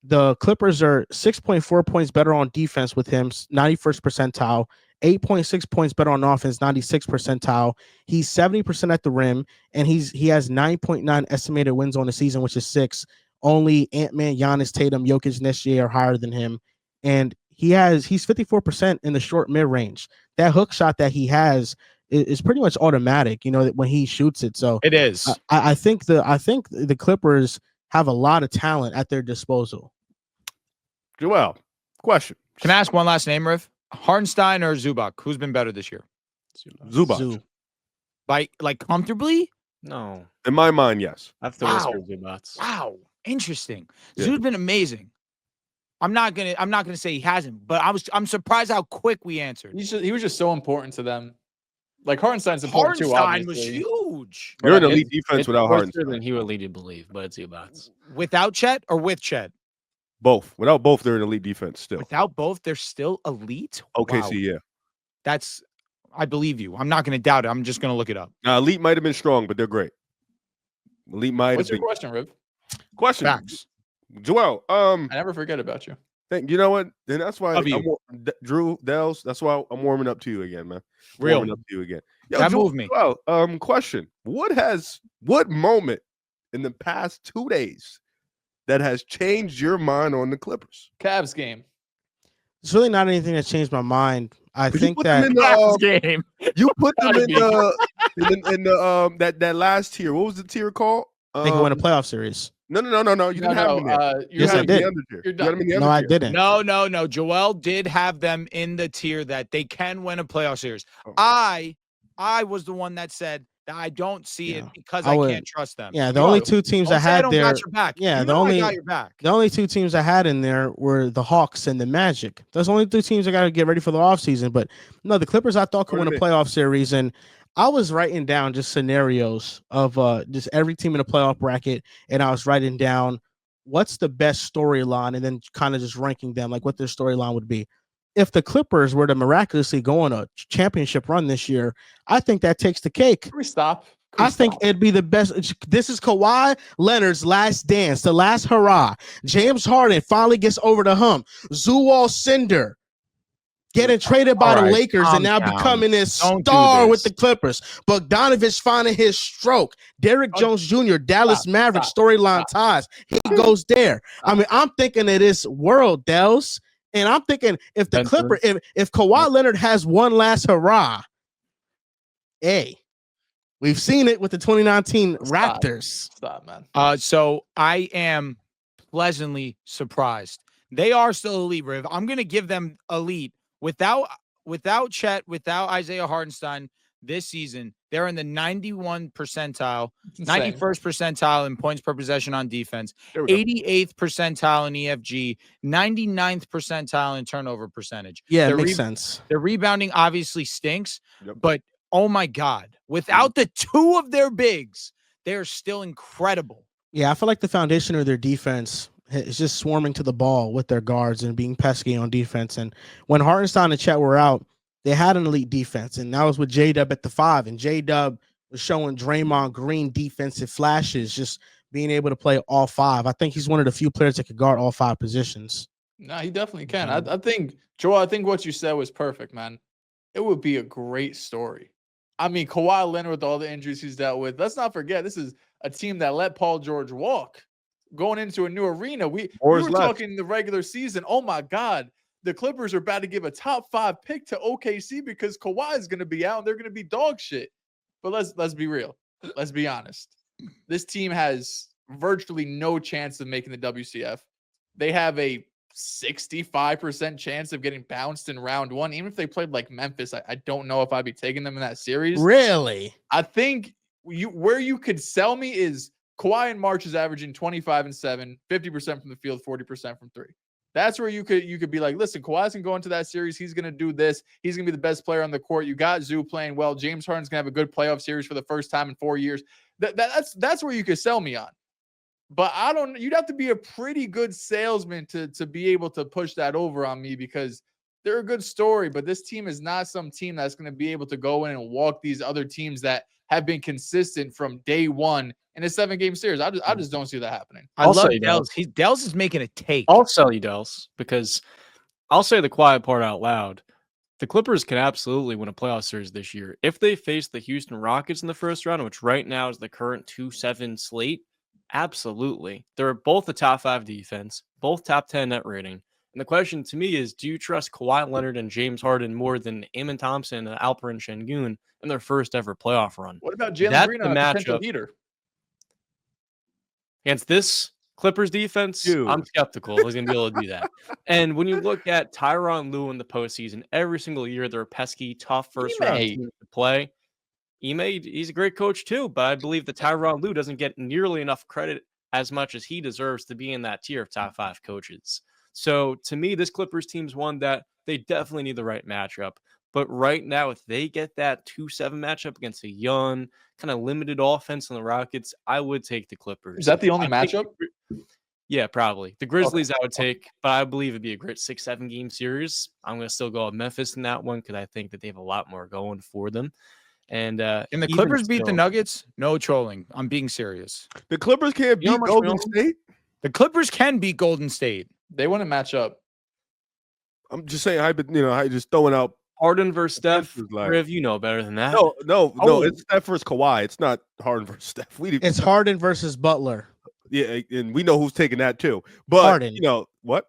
The Clippers are 6.4 points better on defense with him, 91st percentile, 8.6 points better on offense, 96th percentile. He's 70% at the rim, and he has 9.9 estimated wins on the season, which is 6. Only Ant-Man, Giannis, Tatum, Jokic, Nessie are higher than him. And he's 54% in the short mid-range. That hook shot that he has is pretty much automatic, you know, when he shoots it. So it is. I think the Clippers have a lot of talent at their disposal. Joel, question. Can I ask one last name, Riv? Hartenstein or Zubac? Who's been better this year? Zubac. Zoo. Like comfortably? No, In my mind, yes. I have to Wow. whisker Zubats. Wow. Interesting. Yeah. Zoo's been amazing. I'm not gonna say he hasn't, but I'm surprised how quick we answered. He was just so important to them. Like Hartenstein's important too, Hartenstein was obviously. huge. You're an But elite defense it's without closer Hartenstein. than he would lead you believe, but it's Zubats. Without Chet or with Chet? Both. Without both, they're an elite defense still. Without both, they're still elite. OKC, Wow. yeah. I believe you. I'm not going to doubt it. I'm just going to look it up. Now, elite might have been strong, but they're great. Elite might What's have your been. question, Riv? Question, Facts. Joel. I never forget about you. You know what? And that's why Love you. Drew Dehls. That's why I'm warming up to you again, man. Real. Warming up to you again. Yo, That Joel, moved me. Joel, question: what moment in the past 2 days that has changed your mind on the Clippers? Cavs game. It's really not anything that changed my mind. I You think put them that in the, game. you put them Gotta in be. the that last tier. What was the tier called? I think I win a playoff series. No. You didn't have them in there. You Yes, I had them in did. the under tier. You're You had them in the No, under I tier. didn't. No. Joel did have them in the tier that they can win a playoff series. Oh. I was the one that said that I don't see it Yeah. because I I would- can't trust them. Yeah, the You only are- two teams Don't I say I had don't there. got your back. Yeah, You the know only- I got your back. The only two teams I had in there were the Hawks and the Magic. Those only two teams I got to get ready for the offseason. But no, the Clippers I thought could What win do a they- playoff series. And I was writing down just scenarios of just every team in the playoff bracket. And I was writing down what's the best storyline and then kind of just ranking them, like what their storyline would be. If the Clippers were to miraculously go on a championship run this year, I think that takes the cake. Can we stop? Can we I think stop? it'd be the best. This is Kawhi Leonard's last dance, the last hurrah. James Harden finally gets over the hump. Zuwal Cinder getting traded by All the right, Lakers calm and now down. becoming this Don't do star with the this. Clippers. Bogdanovich finding his stroke. Derrick Oh, Jones Jr., Dallas stop, Mavericks stop, storyline ties. He goes there. I mean, I'm thinking of this world, Dehls. And I'm thinking if the Benjamin. Clipper, if Kawhi Leonard has one last hurrah, we've seen it with the 2019 Stop. Raptors. Stop, man. So I am pleasantly surprised. They are still elite, Riv. I'm gonna give them elite without Chet, without Isaiah Hartenstein this season. They're in the 91 percentile, It's insane. 91st percentile in points per possession on defense, There we go. 88th percentile in EFG, 99th percentile in turnover percentage. Yeah, it Their makes re- sense. Their rebounding obviously stinks, Yep. but oh my God, without the two of their bigs, they're still incredible. Yeah, I feel like the foundation of their defense is just swarming to the ball with their guards and being pesky on defense. And when Hartenstein and Chet were out, they had an elite defense, and that was with J-Dub at the 5. And J-Dub was showing Draymond Green defensive flashes, just being able to play all 5. I think he's one of the few players that could guard all 5 positions. No, he definitely can. I think, Joel, I think what you said was perfect, man. It would be a great story. I mean, Kawhi Leonard with all the injuries he's dealt with. Let's not forget, this is a team that let Paul George walk going into a new arena. We Or is were left. talking the regular season. Oh my God, the Clippers are about to give a top 5 pick to OKC because Kawhi is going to be out and they're going to be dog shit. But let's be real. Let's be honest. This team has virtually no chance of making the WCF. They have a 65% chance of getting bounced in round 1. Even if they played like Memphis, I don't know if I'd be taking them in that series. Really? I think where you could sell me is Kawhi in March is averaging 25 and 7, 50% from the field, 40% from 3. That's where you could be like, listen, Kawhi's gonna go into that series. He's gonna do this. He's gonna be the best player on the court. You got Zoo playing well. James Harden's gonna have a good playoff series for the first time in 4 years. That's where you could sell me on. But you'd have to be a pretty good salesman to be able to push that over on me because they're a good story, but this team is not some team that's going to be able to go in and walk these other teams that have been consistent from day one in a 7-game series. I just don't see that happening. I I'll love say Dehls. Dehls is making a take. I'll sell you Dehls because I'll say the quiet part out loud. The Clippers can absolutely win a playoff series this year. If they face the Houston Rockets in the first round, which right now is the current 2-7 slate, absolutely. They're both a top 5 defense, both top 10 net rating. And the question to me is, do you trust Kawhi Leonard and James Harden more than Amon Thompson and Alperen Şengün in their first ever playoff run? What about Jalen That's Green the on a potential matchup. heater? Against this Clippers defense, I'm skeptical he's going to be able to do that. And when you look at Tyronn Lue in the postseason, every single year they're a pesky, tough first-round team to play. Ime, he's a great coach too, but I believe that Tyronn Lue doesn't get nearly enough credit as much as he deserves to be in that tier of top 5 coaches. So to me, this Clippers team's one that they definitely need the right matchup. But right now, if they get that 2-7 matchup against a young, kind of limited offense on the Rockets, I would take the Clippers. Is that the only matchup? Yeah, probably. The Grizzlies I would take, but I believe it'd be a great 6-7 game series. I'm going to still go with Memphis in that one because I think that they have a lot more going for them. And can the Clippers beat the Nuggets? No trolling. I'm being serious. The Clippers can't beat Golden State? The Clippers can beat Golden State. They want to match up. I'm just saying, I just throwing out Harden versus Steph. Riv, you know better than that. No. It's Steph versus Kawhi. It's not Harden versus Steph. It's Harden versus Butler. Yeah, and we know who's taking that too. But Harden. What?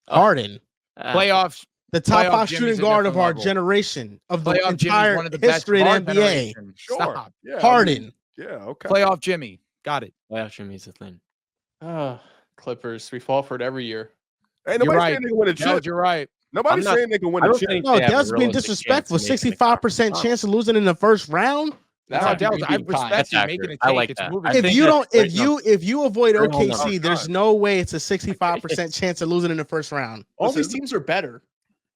Harden. Playoffs. The top 5 shooting guard of our generation, of the entire history of NBA. Sure. Stop. Yeah, Harden. Okay. Playoff Jimmy. Got it. Playoff Jimmy's a thing. Clippers. We fall for it every year. Hey, nobody's saying they can win a chip. You're right. Nobody's saying they can win a chip. No, Dehls being disrespectful. 65% chance of losing in the first round. Dehls, I respect you making a take. I like it's that. moving. If you avoid OKC, there's no way it's a 65% chance of losing in the first round. All these teams are better.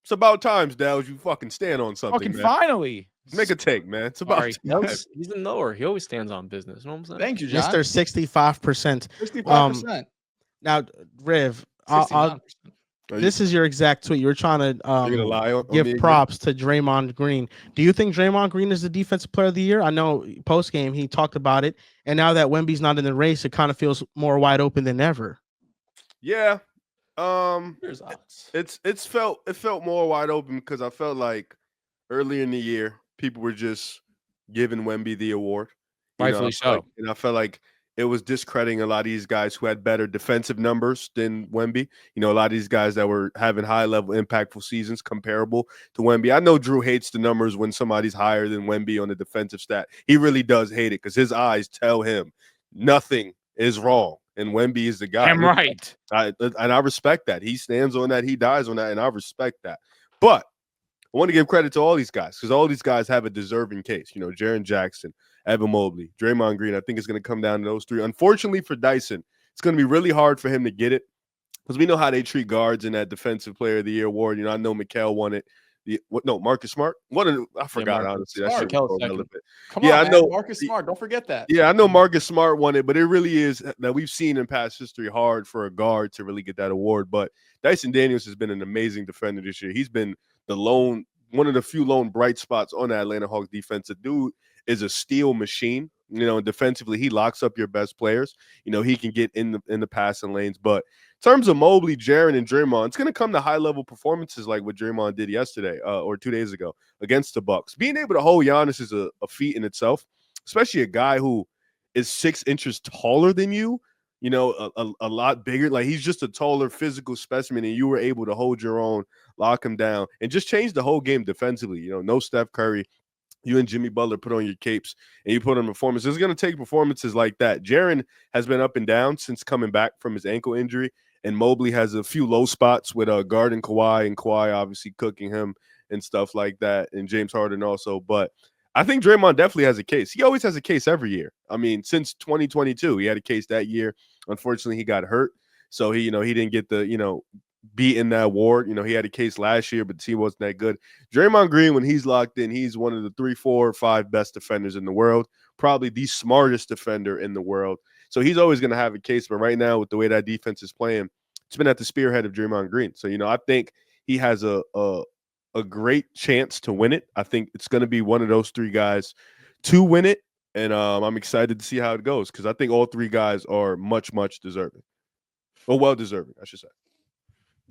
It's about time, Dehls. You fucking stand on something, man. Finally. Make a take, man. It's about time. He's in lower. He always stands on business. You know what I'm saying? Thank you, John. Mr. 65%. 65%. Now, Riv, this is your exact tweet. You were trying to give props to Draymond Green. Do you think Draymond Green is the defensive player of the year? I know post game he talked about it, and now that Wemby's not in the race, it kind of feels more wide open than ever. Yeah, it felt more wide open because I felt like earlier in the year people were just giving Wemby the award, rightfully so, and I felt like it was discrediting a lot of these guys who had better defensive numbers than Wemby. A lot of these guys that were having high-level, impactful seasons comparable to Wemby. I know Drew hates the numbers when somebody's higher than Wemby on the defensive stat. He really does hate it because his eyes tell him nothing is wrong, and Wemby is the guy. I'm right. And I respect that. He stands on that. He dies on that, and I respect that. But I want to give credit to all these guys because all these guys have a deserving case. Jaren Jackson, Evan Mobley, Draymond Green. I think it's going to come down to those 3. Unfortunately for Dyson, it's going to be really hard for him to get it because we know how they treat guards in that Defensive Player of the Year award. I know Mikal won it. Marcus Smart. I forgot, honestly. That shit was relevant. Come on, I know Marcus Smart. Don't forget that. Yeah, I know Marcus Smart won it, but it really is that we've seen in past history hard for a guard to really get that award. But Dyson Daniels has been an amazing defender this year. He's been one of the few lone bright spots on that Atlanta Hawks defense. The dude is a steel machine. And defensively, he locks up your best players. He can get in the passing lanes. But in terms of Mobley, Jaren, and Draymond, it's going to come to high-level performances like what Draymond did yesterday or 2 days ago against the Bucks. Being able to hold Giannis is a feat in itself, especially a guy who is 6 inches taller than you, a lot bigger. Like, he's just a taller physical specimen, and you were able to hold your own, lock him down, and just change the whole game defensively. No Steph Curry. You and Jimmy Butler put on your capes and you put on performances. It's going to take performances like that. Jaren has been up and down since coming back from his ankle injury, and Mobley has a few low spots with guarding Kawhi, and Kawhi obviously cooking him and stuff like that, and James Harden also. But I think Draymond definitely has a case. He always has a case every year. I mean, since 2022, he had a case that year. Unfortunately, he got hurt, so he didn't get the be in that award. He had a case last year, but he wasn't that good. Draymond Green, when he's locked in, he's one of the 3, 4, 5 best defenders in the world, probably the smartest defender in the world. So he's always going to have a case. But right now, with the way that defense is playing, it's been at the spearhead of Draymond Green. So, I think he has a great chance to win it. I think it's going to be one of those 3 guys to win it. And I'm excited to see how it goes because I think all 3 guys are much, much deserving. Or well-deserving, I should say.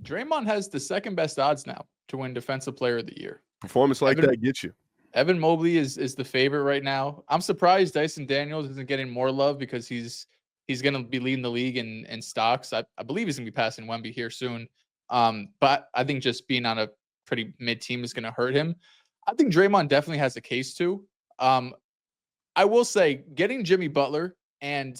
Draymond has the second best odds now to win Defensive Player of the Year. Performance like that gets you. Evan Mobley is the favorite right now. I'm surprised Dyson Daniels isn't getting more love because he's going to be leading the league in stocks. I believe he's going to be passing Wemby here soon. But I think just being on a pretty mid team is going to hurt him. I think Draymond definitely has a case too. I will say getting Jimmy Butler and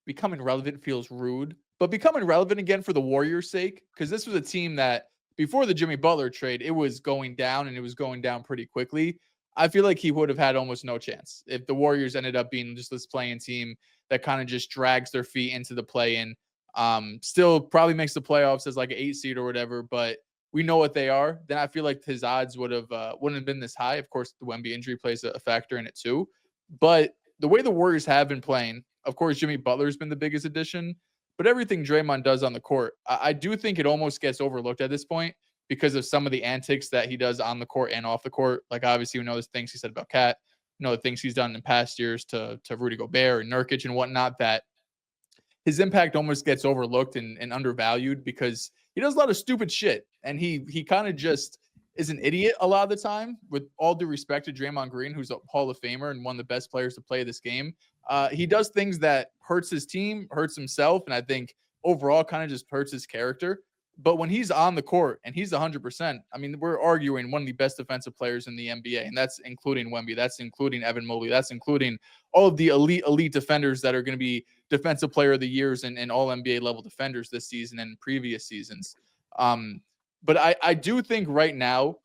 becoming relevant feels rude but becoming relevant again for the Warriors' sake, because this was a team that before the Jimmy Butler trade, it was going down, and it was going down pretty quickly. I feel like he would have had almost no chance if the Warriors ended up being just this play-in team that kind of just drags their feet into the play-in. Still probably makes the playoffs as like an 8 seed or whatever, but we know what they are. Then I feel like his odds wouldn't have been this high. Of course, the Wemby injury plays a factor in it too. But the way the Warriors have been playing, of course, Jimmy Butler's been the biggest addition, but everything Draymond does on the court, I do think it almost gets overlooked at this point because of some of the antics that he does on the court and off the court. Like, obviously, we know the things he said about Kat, the things he's done in past years to Rudy Gobert and Nurkic and whatnot, that his impact almost gets overlooked and undervalued because he does a lot of stupid shit. And he kind of just is an idiot a lot of the time, with all due respect to Draymond Green, who's a Hall of Famer and one of the best players to play this game. He does things that hurts his team, hurts himself, and I think overall kind of just hurts his character. But when he's on the court and he's 100%, I mean, we're arguing one of the best defensive players in the NBA, and that's including Wemby, that's including Evan Mobley, that's including all of the elite defenders that are going to be defensive player of the years and all NBA level defenders this season and previous seasons. But I do think right now,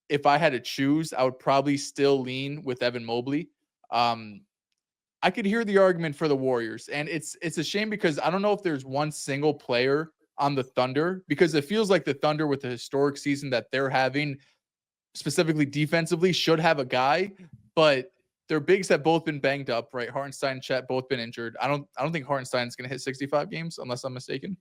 if I had to choose, I would probably still lean with Evan Mobley. I could hear the argument for the Warriors, and it's a shame because I don't know if there's one single player on the Thunder, because it feels like the Thunder, with the historic season that they're having, specifically defensively, should have a guy, but their bigs have both been banged up, right? Hartenstein and Chet both been injured. I don't think Hartenstein's going to hit 65 games unless I'm mistaken.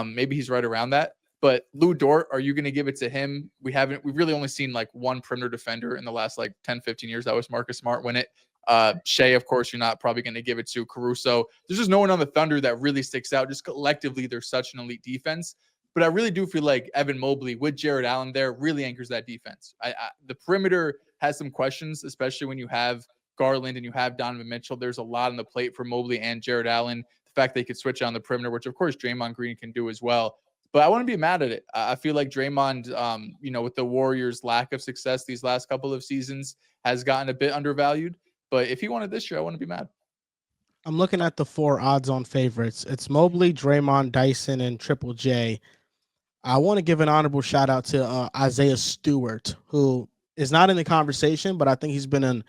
Maybe he's right around that. But Lou Dort, are you going to give it to him? We've really only seen like one perimeter defender in the last like 10, 15 years. That was Marcus Smart win it. Shea, of course, you're not probably going to give it to. Caruso. There's just no one on the Thunder that really sticks out. Just collectively, they're such an elite defense. But I really do feel like Evan Mobley with Jared Allen there really anchors that defense. The perimeter has some questions, especially when you have Garland and you have Donovan Mitchell. There's a lot on the plate for Mobley and Jared Allen. The fact they could switch on the perimeter, which of course Draymond Green can do as well. But I wouldn't be mad at it. I feel like Draymond, with the Warriors' lack of success these last couple of seasons, has gotten a bit undervalued. But if he wanted this year, I wouldn't be mad. I'm looking at the 4 odds-on favorites. It's Mobley, Draymond, Dyson, and Triple J. I want to give an honorable shout out to Isaiah Stewart, who is not in the conversation, but I think he's been an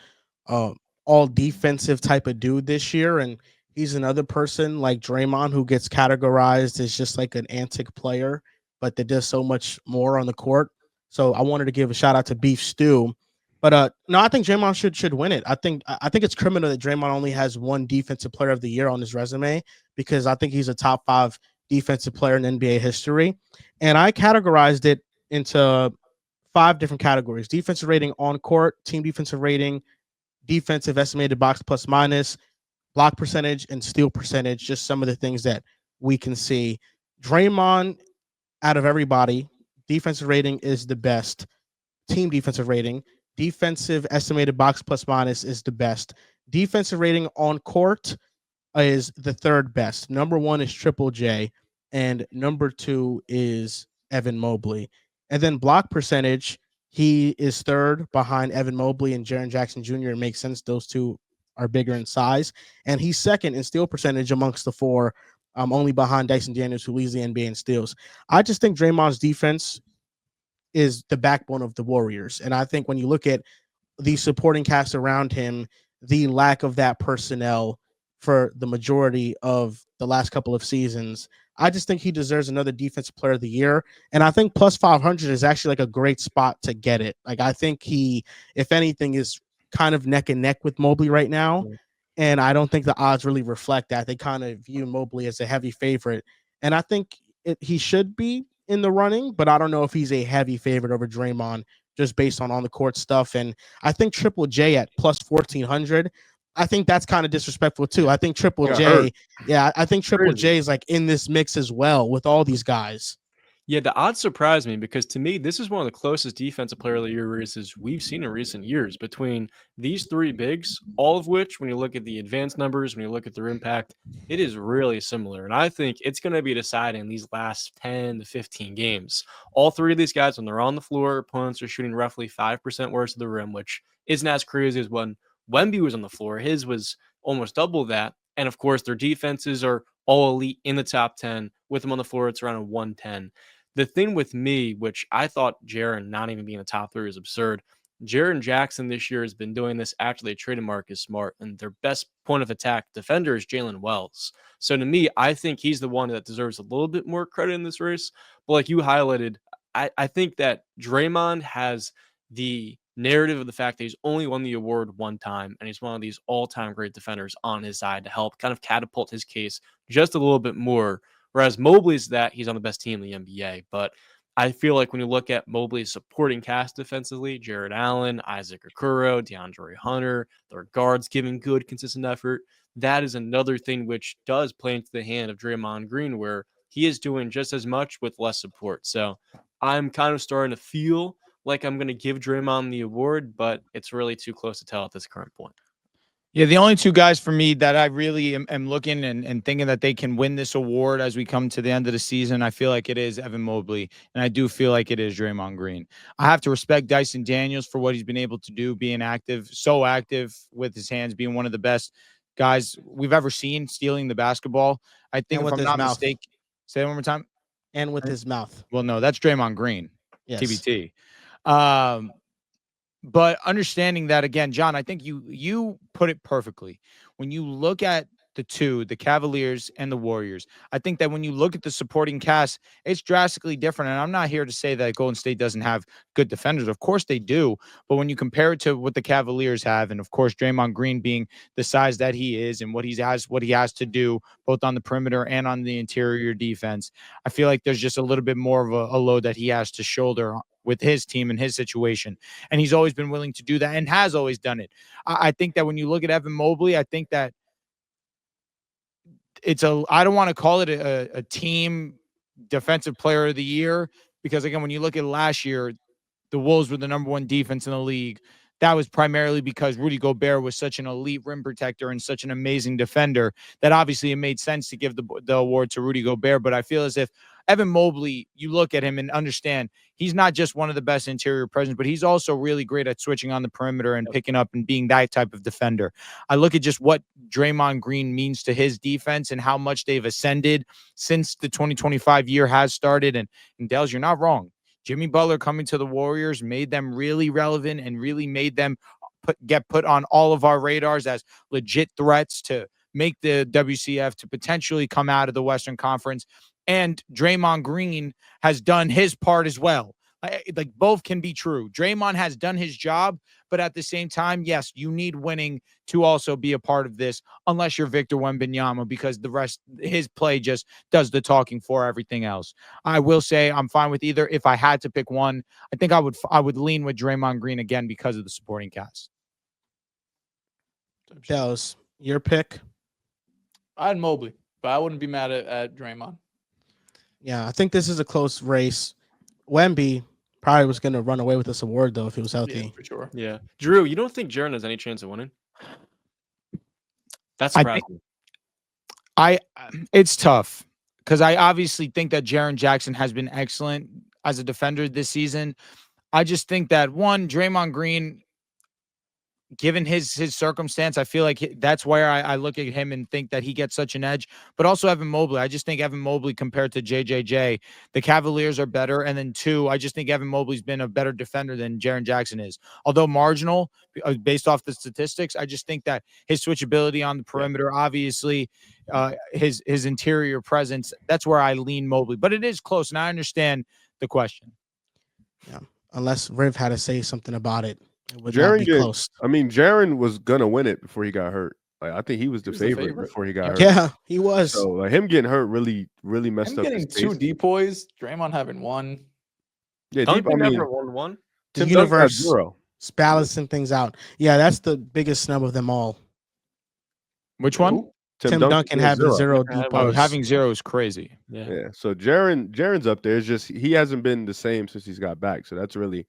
all defensive type of dude this year. And he's another person like Draymond who gets categorized as just like an antic player, but that does so much more on the court. So I wanted to give a shout out to Beef Stew. But no, I think Draymond should win it. I think it's criminal that Draymond only has one Defensive Player of the Year on his resume, because I think he's a top 5 defensive player in NBA history. And I categorized it into 5 different categories: defensive rating on court, team defensive rating, defensive estimated box plus minus, block percentage, and steal percentage. Just some of the things that we can see. Draymond, out of everybody, defensive rating is the best. Team defensive rating. Defensive estimated box plus minus is the best. Defensive rating on court is the 3rd best. Number 1 is Triple J, and number 2 is Evan Mobley. And then block percentage, he is 3rd behind Evan Mobley and Jaren Jackson Jr. It makes sense. Those two are bigger in size. And he's 2nd in steal percentage amongst the 4, only behind Dyson Daniels, who leads the NBA in steals. I just think Draymond's defense is the backbone of the Warriors. And I think when you look at the supporting cast around him, the lack of that personnel for the majority of the last couple of seasons, I just think he deserves another Defensive Player of the Year. And I think plus 500 is actually like a great spot to get it. Like, I think he, if anything, is kind of neck and neck with Mobley right now. Yeah. And I don't think the odds really reflect that. They kind of view Mobley as a heavy favorite. And I think he should be in the running, but I don't know if he's a heavy favorite over Draymond just based on the court stuff. And I think Triple J at plus 1,400, I think that's kind of disrespectful too. I think Triple J, I think Triple J is like in this mix as well with all these guys. Yeah, the odds surprise me because to me, this is one of the closest Defensive Player of the Year races we've seen in recent years between these 3 bigs, all of which, when you look at the advanced numbers, when you look at their impact, it is really similar. And I think it's going to be decided in these last 10 to 15 games. All 3 of these guys, when they're on the floor, opponents are shooting roughly 5% worse of the rim, which isn't as crazy as when Wemby was on the floor. His was almost double that. And of course, their defenses are all elite in the top 10. With him on the floor, it's around a 110. The thing with me, which I thought Jaren not even being a top 3 is absurd. Jaren Jackson this year has been doing this after they traded Marcus Smart, and their best point of attack defender is Jalen Wells. So to me, I think he's the one that deserves a little bit more credit in this race. But like you highlighted, I think that Draymond has the narrative of the fact that he's only won the award one time, and he's one of these all-time great defenders on his side to help kind of catapult his case just a little bit more. Whereas Mobley's that he's on the best team in the NBA. But I feel like when you look at Mobley's supporting cast defensively, Jared Allen, Isaac Okoro, DeAndre Hunter, their guards giving good, consistent effort, that is another thing which does play into the hand of Draymond Green, where he is doing just as much with less support. So I'm kind of starting to feel like I'm going to give Draymond the award, but it's really too close to tell at this current point. Yeah, the only two guys for me that I really am looking and thinking that they can win this award as we come to the end of the season, I feel like it is Evan Mobley, and I do feel like it is Draymond Green. I have to respect Dyson Daniels for what he's been able to do, being active, so active with his hands, being one of the best guys we've ever seen stealing the basketball. I think And if with I'm his not mouth. mistaken, say it one more time. And with his mouth. Well, no, that's Draymond Green, Yes. TBT. But understanding that, again, John, I think you put it perfectly. When you look at the Cavaliers and the Warriors, I think that when you look at the supporting cast, it's drastically different. And I'm not here to say that Golden State doesn't have good defenders. Of course they do. But when you compare it to what the Cavaliers have, and of course Draymond Green being the size that he is and what he has to do both on the perimeter and on the interior defense, I feel like there's just a little bit more of a load that he has to shoulder with his team and his situation. And he's always been willing to do that and has always done it. I think that when you look at Evan Mobley, I think that I don't want to call it a team defensive player of the year, because again, when you look at last year, the Wolves were the number 1 defense in the league. That was primarily because Rudy Gobert was such an elite rim protector and such an amazing defender that obviously it made sense to give the award to Rudy Gobert. But I feel as if Evan Mobley, you look at him and understand he's not just one of the best interior presence, but he's also really great at switching on the perimeter and picking up and being that type of defender. I look at just what Draymond Green means to his defense and how much they've ascended since the 2025 year has started. And Dehls, you're not wrong. Jimmy Butler coming to the Warriors made them really relevant and really made them get put on all of our radars as legit threats to make the WCF, to potentially come out of the Western Conference. And Draymond Green has done his part as well. Like both can be true. Draymond has done his job, but at the same time, yes, you need winning to also be a part of this, unless you're Victor Wembanyama, because the rest, his play just does the talking for everything else. I will say I'm fine with either. If I had to pick one, I think I would lean with Draymond Green again because of the supporting cast. Dehls, your pick? I had Mobley, but I wouldn't be mad at Draymond. Yeah, I think this is a close race. Wemby probably was going to run away with this award, though, if he was healthy. Yeah, for sure. Yeah. Drew, you don't think Jaren has any chance of winning? That's I surprising. It's tough because I obviously think that Jaren Jackson has been excellent as a defender this season. I just think that Draymond Green, given his circumstance, I feel like that's where I look at him and think that he gets such an edge. But also Evan Mobley. I just think Evan Mobley compared to JJJ, the Cavaliers are better. And then 2, I just think Evan Mobley's been a better defender than Jaren Jackson is. Although marginal, based off the statistics, I just think that his switchability on the perimeter, obviously, his interior presence, that's where I lean Mobley. But it is close, and I understand the question. Yeah, unless Riv had to say something about it. It would not be close. I mean, Jaren was gonna win it before he got hurt. Like I think he was the favorite before he got hurt. Yeah, he was. So like, him getting hurt really messed up. Getting His 2 pace. DPOYs, Draymond having 1. Yeah, Duncan I mean, never won one. The Tim Duncan had universe 0. is balancing things out. Yeah, that's the biggest snub of them all. Which one? Tim Duncan having 0 deep. Oh, having 0 is crazy. Yeah. So Jaren's up there. It's just he hasn't been the same since he's got back. So that's really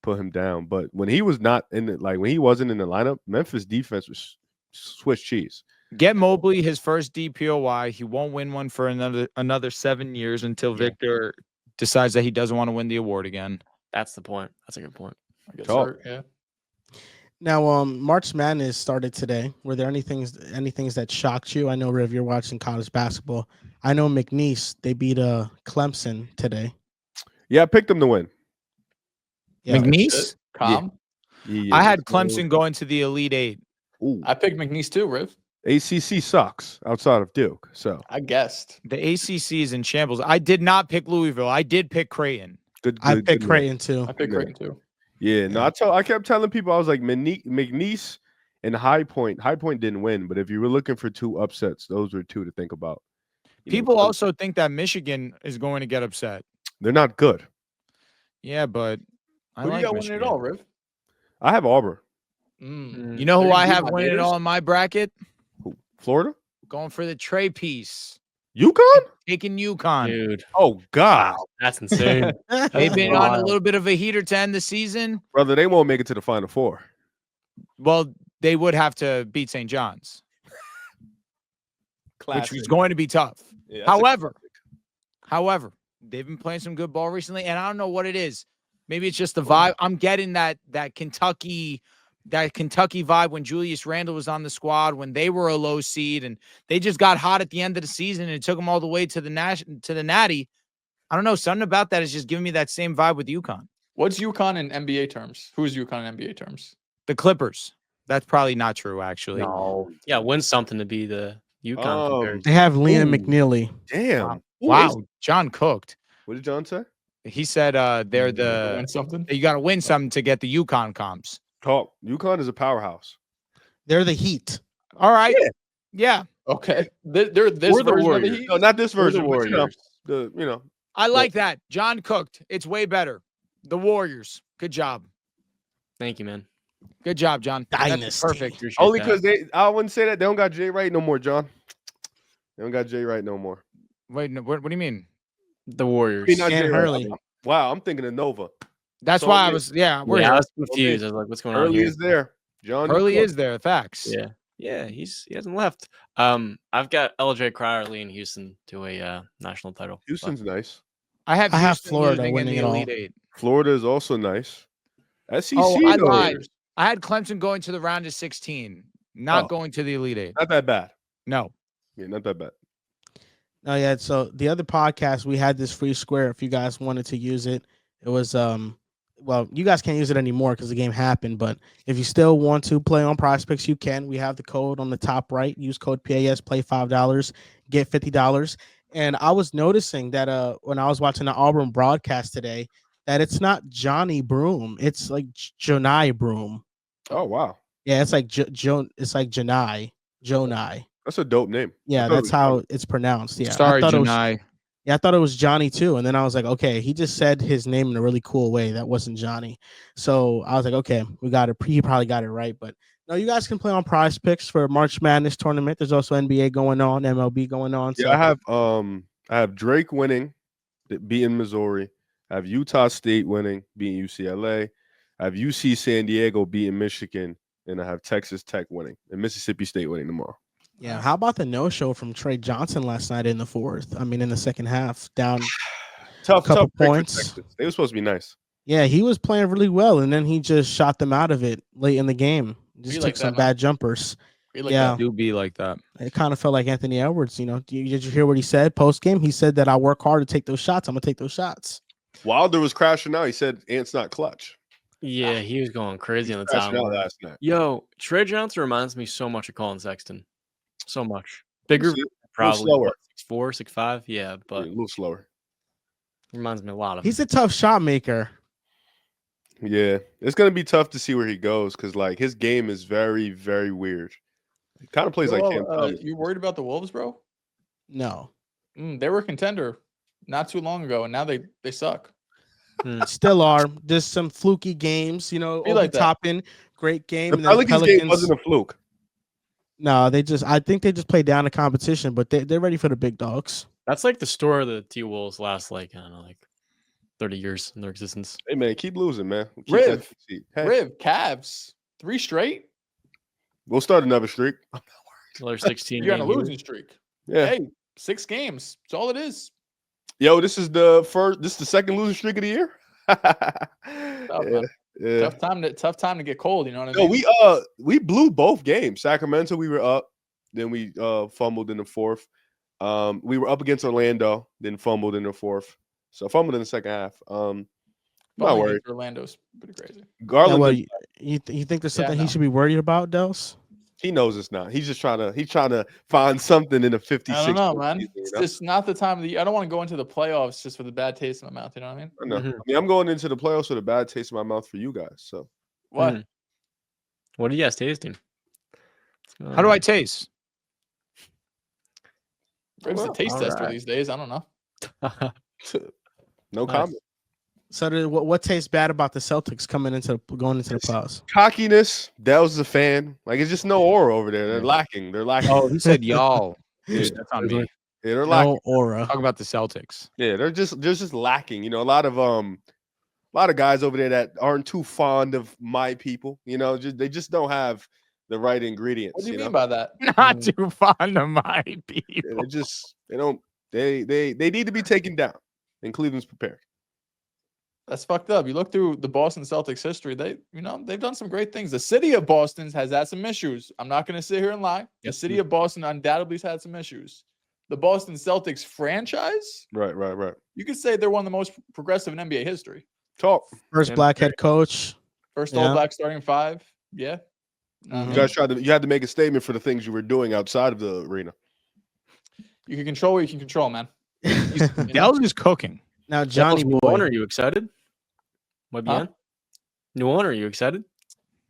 put him down. But when he was not in it, like when he wasn't in the lineup, Memphis defense was Swiss cheese. Get Mobley his first DPOY. He won't win one for another 7 years until Victor decides that he doesn't want to win the award again. That's the point. That's a good point. I guess Talk. so, yeah. Now, March Madness started today. Were there any things that shocked you? I know, Riv, you're watching college basketball. I know McNeese, they beat Clemson today. Yeah, I picked them to win. Yeah. McNeese? Calm. Yeah, I had Clemson going to the Elite Eight. Ooh. I picked McNeese too, Riv. ACC sucks outside of Duke. So I guessed. The ACC is in shambles. I did not pick Louisville. I did pick Creighton. good. I good picked good Creighton too. I picked Yeah. Creighton too. Yeah, no, I kept telling people, I was like, McNeese and High Point. High Point didn't win, but if you were looking for two upsets, those were two to think about. You know, People also think that Michigan is going to get upset. they're not good. Yeah, but I Who do like you got winning Michigan. it all, Riv? I have Auburn. Mm. You know who They're I gonna have beat my winning it Gators? all in my bracket? Who? Florida? Going for the Trey piece. UConn? Taking UConn. Dude, Oh God, that's insane. They've been on a Wild. little bit of a heater to end the season. brother, they won't make it to the Final Four. Well, they would have to beat St. John's, which Classic. is going to be tough. Yeah, that's a However, they've been playing some good ball recently, and I don't know what it is. Maybe it's just the vibe. I'm getting that Kentucky vibe when Julius Randle was on the squad, when they were a low seed, and they just got hot at the end of the season and it took them all the way to the Natty. I don't know. Something about that is just giving me that same vibe with UConn. What's UConn in NBA terms? Who's UConn in NBA terms? The Clippers. That's probably not true, actually. No. Yeah, win something to be the UConn comparison. They have Liam Ooh. McNeely. Damn. Wow. John cooked. What did John say? He said they're the Win something? you got to win something to get the UConn comps. Talk. UConn is a powerhouse. They're the Heat. All right. Yeah. Okay. They're this Or the version of the Warriors. Heat? No, not this We're the version. But, Warriors. I like that. John cooked. It's way better. The Warriors. Good job. Thank you, man. Good job, John. That's Dynasty. perfect. Appreciate only that. because I wouldn't say that they don't got Jay Wright no more, John. They don't got Jay Wright no more. Wait, no, what do you mean? The Warriors. I mean, not And Jay Wright. Hurley. Wow, I'm thinking of Nova. That's So why I yeah. was. Yeah, we're Yeah, I here. was confused. I was like, what's going on Hurley here? is there. John Hurley you is there. Facts. Yeah. Yeah, he hasn't left. I've got LJ Crowder leading Houston to a national title. Houston's nice. I have Houston Florida losing in winning the it all. Elite Eight. Florida is also nice. SEC, Oh, I though, lied. I had Clemson going to the round of 16, not Oh. going to the Elite Eight. not that bad. No. Yeah, not that bad. Oh yeah. So the other podcast, we had this free square. If you guys wanted to use it, it was well, you guys can't use it anymore because the game happened. But if you still want to play on Prospects, you can. We have the code on the top right. Use code PAS. Play $5, get $50. And I was noticing that when I was watching the Auburn broadcast today, that it's not Johnny Broom. It's like Jonai Broom. Oh wow, Yeah, it's like it's like Jonai. that's a dope name. Yeah, I thought it that's was how Johnny. it's pronounced. Yeah, Sorry, I thought it was, Janai. yeah, I thought it was Johnny too, and then I was like, okay, he just said his name in a really cool way. That wasn't Johnny, so I was like, okay, we got it. He probably got it right, but no, you guys can play on Prize Picks for March Madness tournament. There's also NBA going on, MLB going on. Yeah, I have Drake winning, beating Missouri. I have Utah State winning, beating UCLA. I have UC San Diego beating Michigan, and I have Texas Tech winning and Mississippi State winning tomorrow. Yeah, how about the no-show from Trey Johnson last night in the fourth? I mean, in the second half, down Tough couple pick for points. Texas. They were supposed to be nice. Yeah, he was playing really well, and then he just shot them out of it late in the game. Just Be took like some that, man. bad jumpers. Be like Yeah. that. Do be like that. It kind of felt like Anthony Edwards. You know, did you hear what he said post game? He said that I work hard to take those shots. I'm gonna take those shots. Wilder was crashing out. He said Ant's not clutch. Yeah, he was going crazy on the Crashing out timeline. last night. Yo, Trey Johnson reminds me so much of Colin Sexton. So much. Bigger, See, probably slower. 6'4", 6'5". Yeah, A but little slower. reminds me a lot of He's him. a tough shot maker. Yeah, it's gonna be tough to see where he goes because like his game is very, very weird. He kind of plays like Cam Thomas. You worried about the Wolves, bro? No, They were a contender not too long ago, and now they suck. still are. Just some fluky games. You know, Be Obi like that. Toppin, great game. The and then Pelicans game wasn't a fluke. No, I think they just played down the competition, but they're ready for the big dogs. That's like the story of the T-Wolves last, like, I don't know, like 30 years in their existence. Hey man, keep losing, man. Keep Riv. that seat. Hey, Riv, Cavs, 3 straight. we'll start another streak. Another 16 You're on a game losing streak. Yeah. Hey, 6 games. That's all it is. Yo, this is the second losing streak of the year. Tough, yeah, man. Yeah. Tough time to get cold. You know what I No, mean? we blew both games. Sacramento, we were up, then we fumbled in the fourth. We were up against Orlando, then fumbled in the fourth. So fumbled in the second half. Not Fumbling worried. against Orlando's pretty crazy. Now, Garland, what, you think there's Yeah, something no. he should be worried about, Dehls? he knows it's not. He's just trying to find something in a 56. I don't know, man. season, you It's know? just not the time of the year. I don't want to go into the playoffs just with a bad taste in my mouth. You know what I mean? I know. Mhm. I mean, I'm going into the playoffs with a bad taste in my mouth for you guys. So What? Mhm. What are you guys tasting? How do I taste? Graves a taste tester alright. these days. I don't know. no Nice. comment. So what tastes bad about the Celtics going into the playoffs? Cockiness. Dehls is a fan. Like it's just no aura over there. They're lacking. They're lacking. Oh, he said y'all. Yeah. Dude, that's on me. Yeah, they're lacking. No aura. Talk about the Celtics. Yeah, they're just lacking. You know, a lot of guys over there that aren't too fond of my people. You know, they just don't have the right ingredients. What do you mean know? by that? Not too fond of my people. Yeah, they need to be taken down. And Cleveland's prepared. That's fucked up. You look through the Boston Celtics history, they've done some great things. The city of Boston has had some issues. I'm not going to sit here and lie. The city of Boston undoubtedly has had some issues. The Boston Celtics franchise, Right. you could say they're one of the most progressive in NBA history. Talk. First Yeah. black head coach. First Yeah. all-black starting five. Yeah. Mhm. You guys you had to make a statement for the things you were doing outside of the arena. You can control what you can control, man. Dehls is cooking. Now, Johnny New one, boy. are you excited? What Huh? bien? New one, are you excited?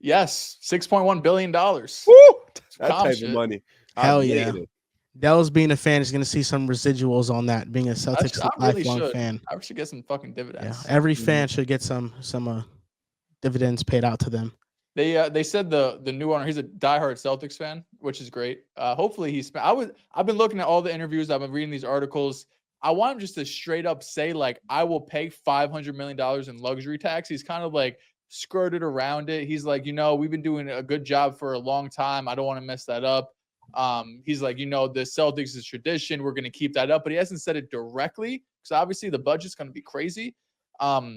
Yes, $6.1 billion. Woo! That Calm type shit. of money. Hell I made yeah. it. Dehls being a fan is going to see some residuals on that, being a Celtics I really lifelong should. fan. I should get some fucking Yeah, dividends. every fan should get some dividends paid out to them. They said the new owner, he's a diehard Celtics fan, which is great. Hopefully I've been looking at all the interviews, I've been reading these articles. I want him just to straight up say, like, I will pay $500 million in luxury tax. He's kind of like skirted around it. He's like, we've been doing a good job for a long time. I don't want to mess that up. He's like, the Celtics is tradition. We're going to keep that up. But he hasn't said it directly because obviously the budget's going to be crazy. But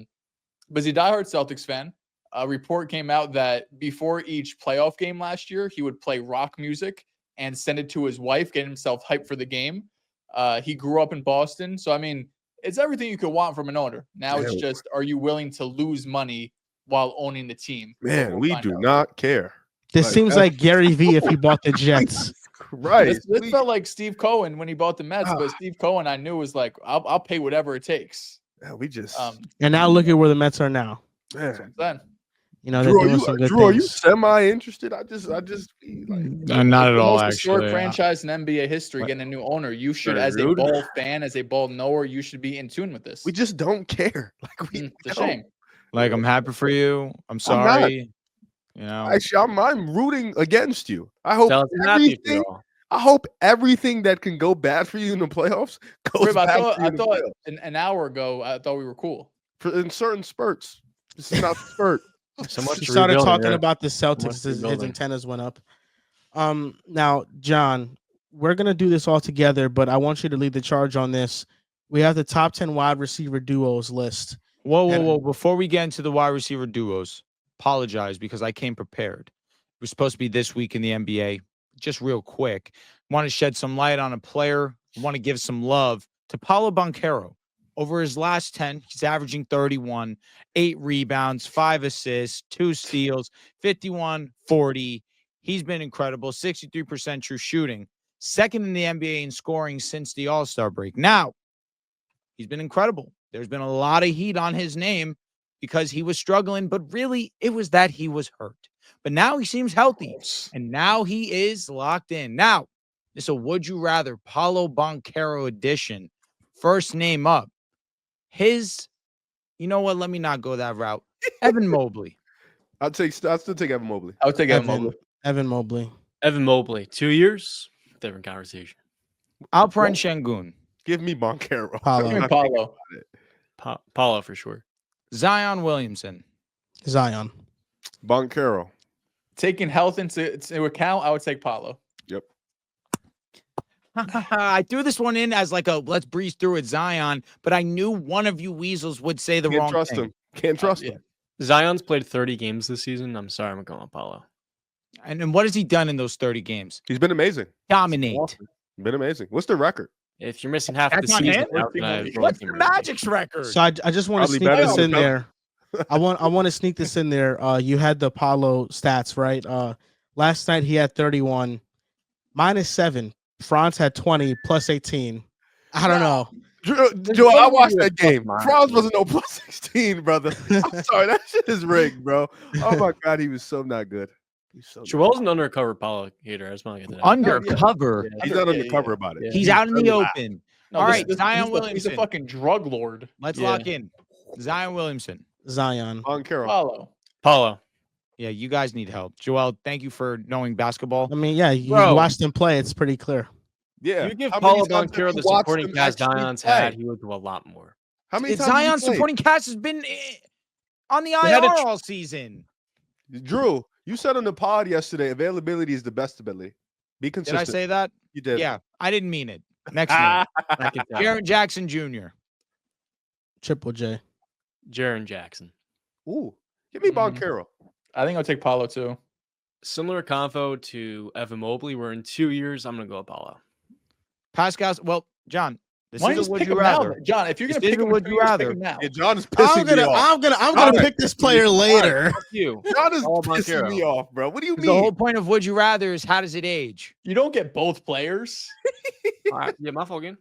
he's a diehard Celtics fan. A report came out that before each playoff game last year, he would play rock music and send it to his wife, get himself hyped for the game. He grew up in Boston. So, I mean, it's everything you could want from an owner. Now it's just, are you willing to lose money while owning the team? Man, We'll we find do out. not care. This Like, seems like Gary Vee if he bought the Jets. Right. This felt like Steve Cohen when he bought the Mets, but Steve Cohen I knew was like, I'll pay whatever it takes. Yeah, we just And now look at where the Mets are now. man. Then They're Drew, doing some good Drew, are you things. semi-interested? I just be like, Not at the all, most historic actually. franchise in NBA history getting a new owner. You should, Very as a rude. ball fan, as a ball knower, you should be in tune with this. we just don't care. Like we It's a don't. shame. Like, I'm happy for you. I'm not. sorry. Actually, I'm rooting against you. I hope Tell us how happy you everything. feel. I hope everything that can go bad for you in the playoffs goes Rib, I bad thought, for you in the playoffs. an hour ago, I thought we were cool. In certain spurts. This is not the spurt. So much He started rebuilding talking here. about the Much Celtics. His rebuilding. antennas went up. Now, John, we're gonna do this all together, but I want you to lead the charge on this. We have the top 10 wide receiver duos list. Whoa. Before we get into the wide receiver duos, apologize because I came prepared. It was supposed to be this week in the NBA. Just real quick, want to shed some light on a player. Want to give some love to Paolo Banchero. Over his last 10, he's averaging 31, 8 rebounds, 5 assists, 2 steals, 51-40. He's been incredible, 63% true shooting. Second in the NBA in scoring since the All-Star break. Now, he's been incredible. There's been a lot of heat on his name because he was struggling, but really it was that he was hurt. But now he seems healthy, and now he is locked in. Now, it's a Would You Rather Paolo Banchero edition. First name up. You know what? Let me not go that route. Evan Mobley. I'll still take Evan Mobley. I would take Evan Mobley. Evan Mobley. Evan Mobley, 2 years, different conversation. Alperen Şengün. Give me Banchero. Paulo. Give me Paulo. Paolo for sure. Zion Williamson. Zion. Banchero. Taking health into account, I would take Paulo. Yep. I threw this one in as like a let's breeze through it, Zion, but I knew one of you weasels would say the Can't wrong trust thing. him. Can't trust him. Zion's played 30 games this season. I'm sorry, I'm going with Paolo. And what has he done in those 30 games? He's been amazing. Dominate. Been amazing. What's the record? If you're missing half That's the not season, him. how can I roll What's team the rating? Magic's record? So I just want to Probably sneak better this than in the there. I want to sneak this in there. You had the Apollo stats, right? Last night he had 31, -7. Franz had 20, +18. I don't know. Joe, I watched that game. Mark. Franz wasn't no +16, brother. I'm sorry, that shit is rigged, bro. Oh my god, he was so not good. He's so Joel's an undercover Paolo hater. I just want to get that. Undercover. He's not undercover about it. Yeah. He's out in the relax. open. No, All this- right, this- Zion he's a Williamson. fucking drug lord. Let's Yeah. lock in. Zion Williamson. Zion. Banchero. Paulo. Paolo. Yeah, you guys need help. Joel, thank you for knowing basketball. I mean, yeah, you Bro. watched him play. It's pretty clear. Yeah. You give How many Paolo times have Banchero you the watched supporting him cast actually Zion's play? had, he would do a lot more. How many times? Zion's did he play? supporting cast has been on the had IR a all season. Drew, you said on the pod yesterday, availability is the best ability. Be Did consistent. I say that? You did. Yeah, I didn't mean it. Next name. I can tell. Jaren Jackson Jr. Triple J. Jaren Jackson. Ooh, give me Mhm. Banchero. I think I'll take Paulo too. Similar convo to Evan Mobley. We're in 2 years. I'm gonna go with Paolo. Pascal's. Well, John, this Why is don't a you would pick you him now, rather. then? John? If you're gonna This pick is him, a in would 2 you years, rather. pick him now. Yeah, John is pissing me off. I'm gonna pick this player later. Fuck you. John is Paolo pissing Banchero. me off, bro. What do you The whole mean? point of would you rather is how does it age? You don't get both players. All right, yeah, my fault again.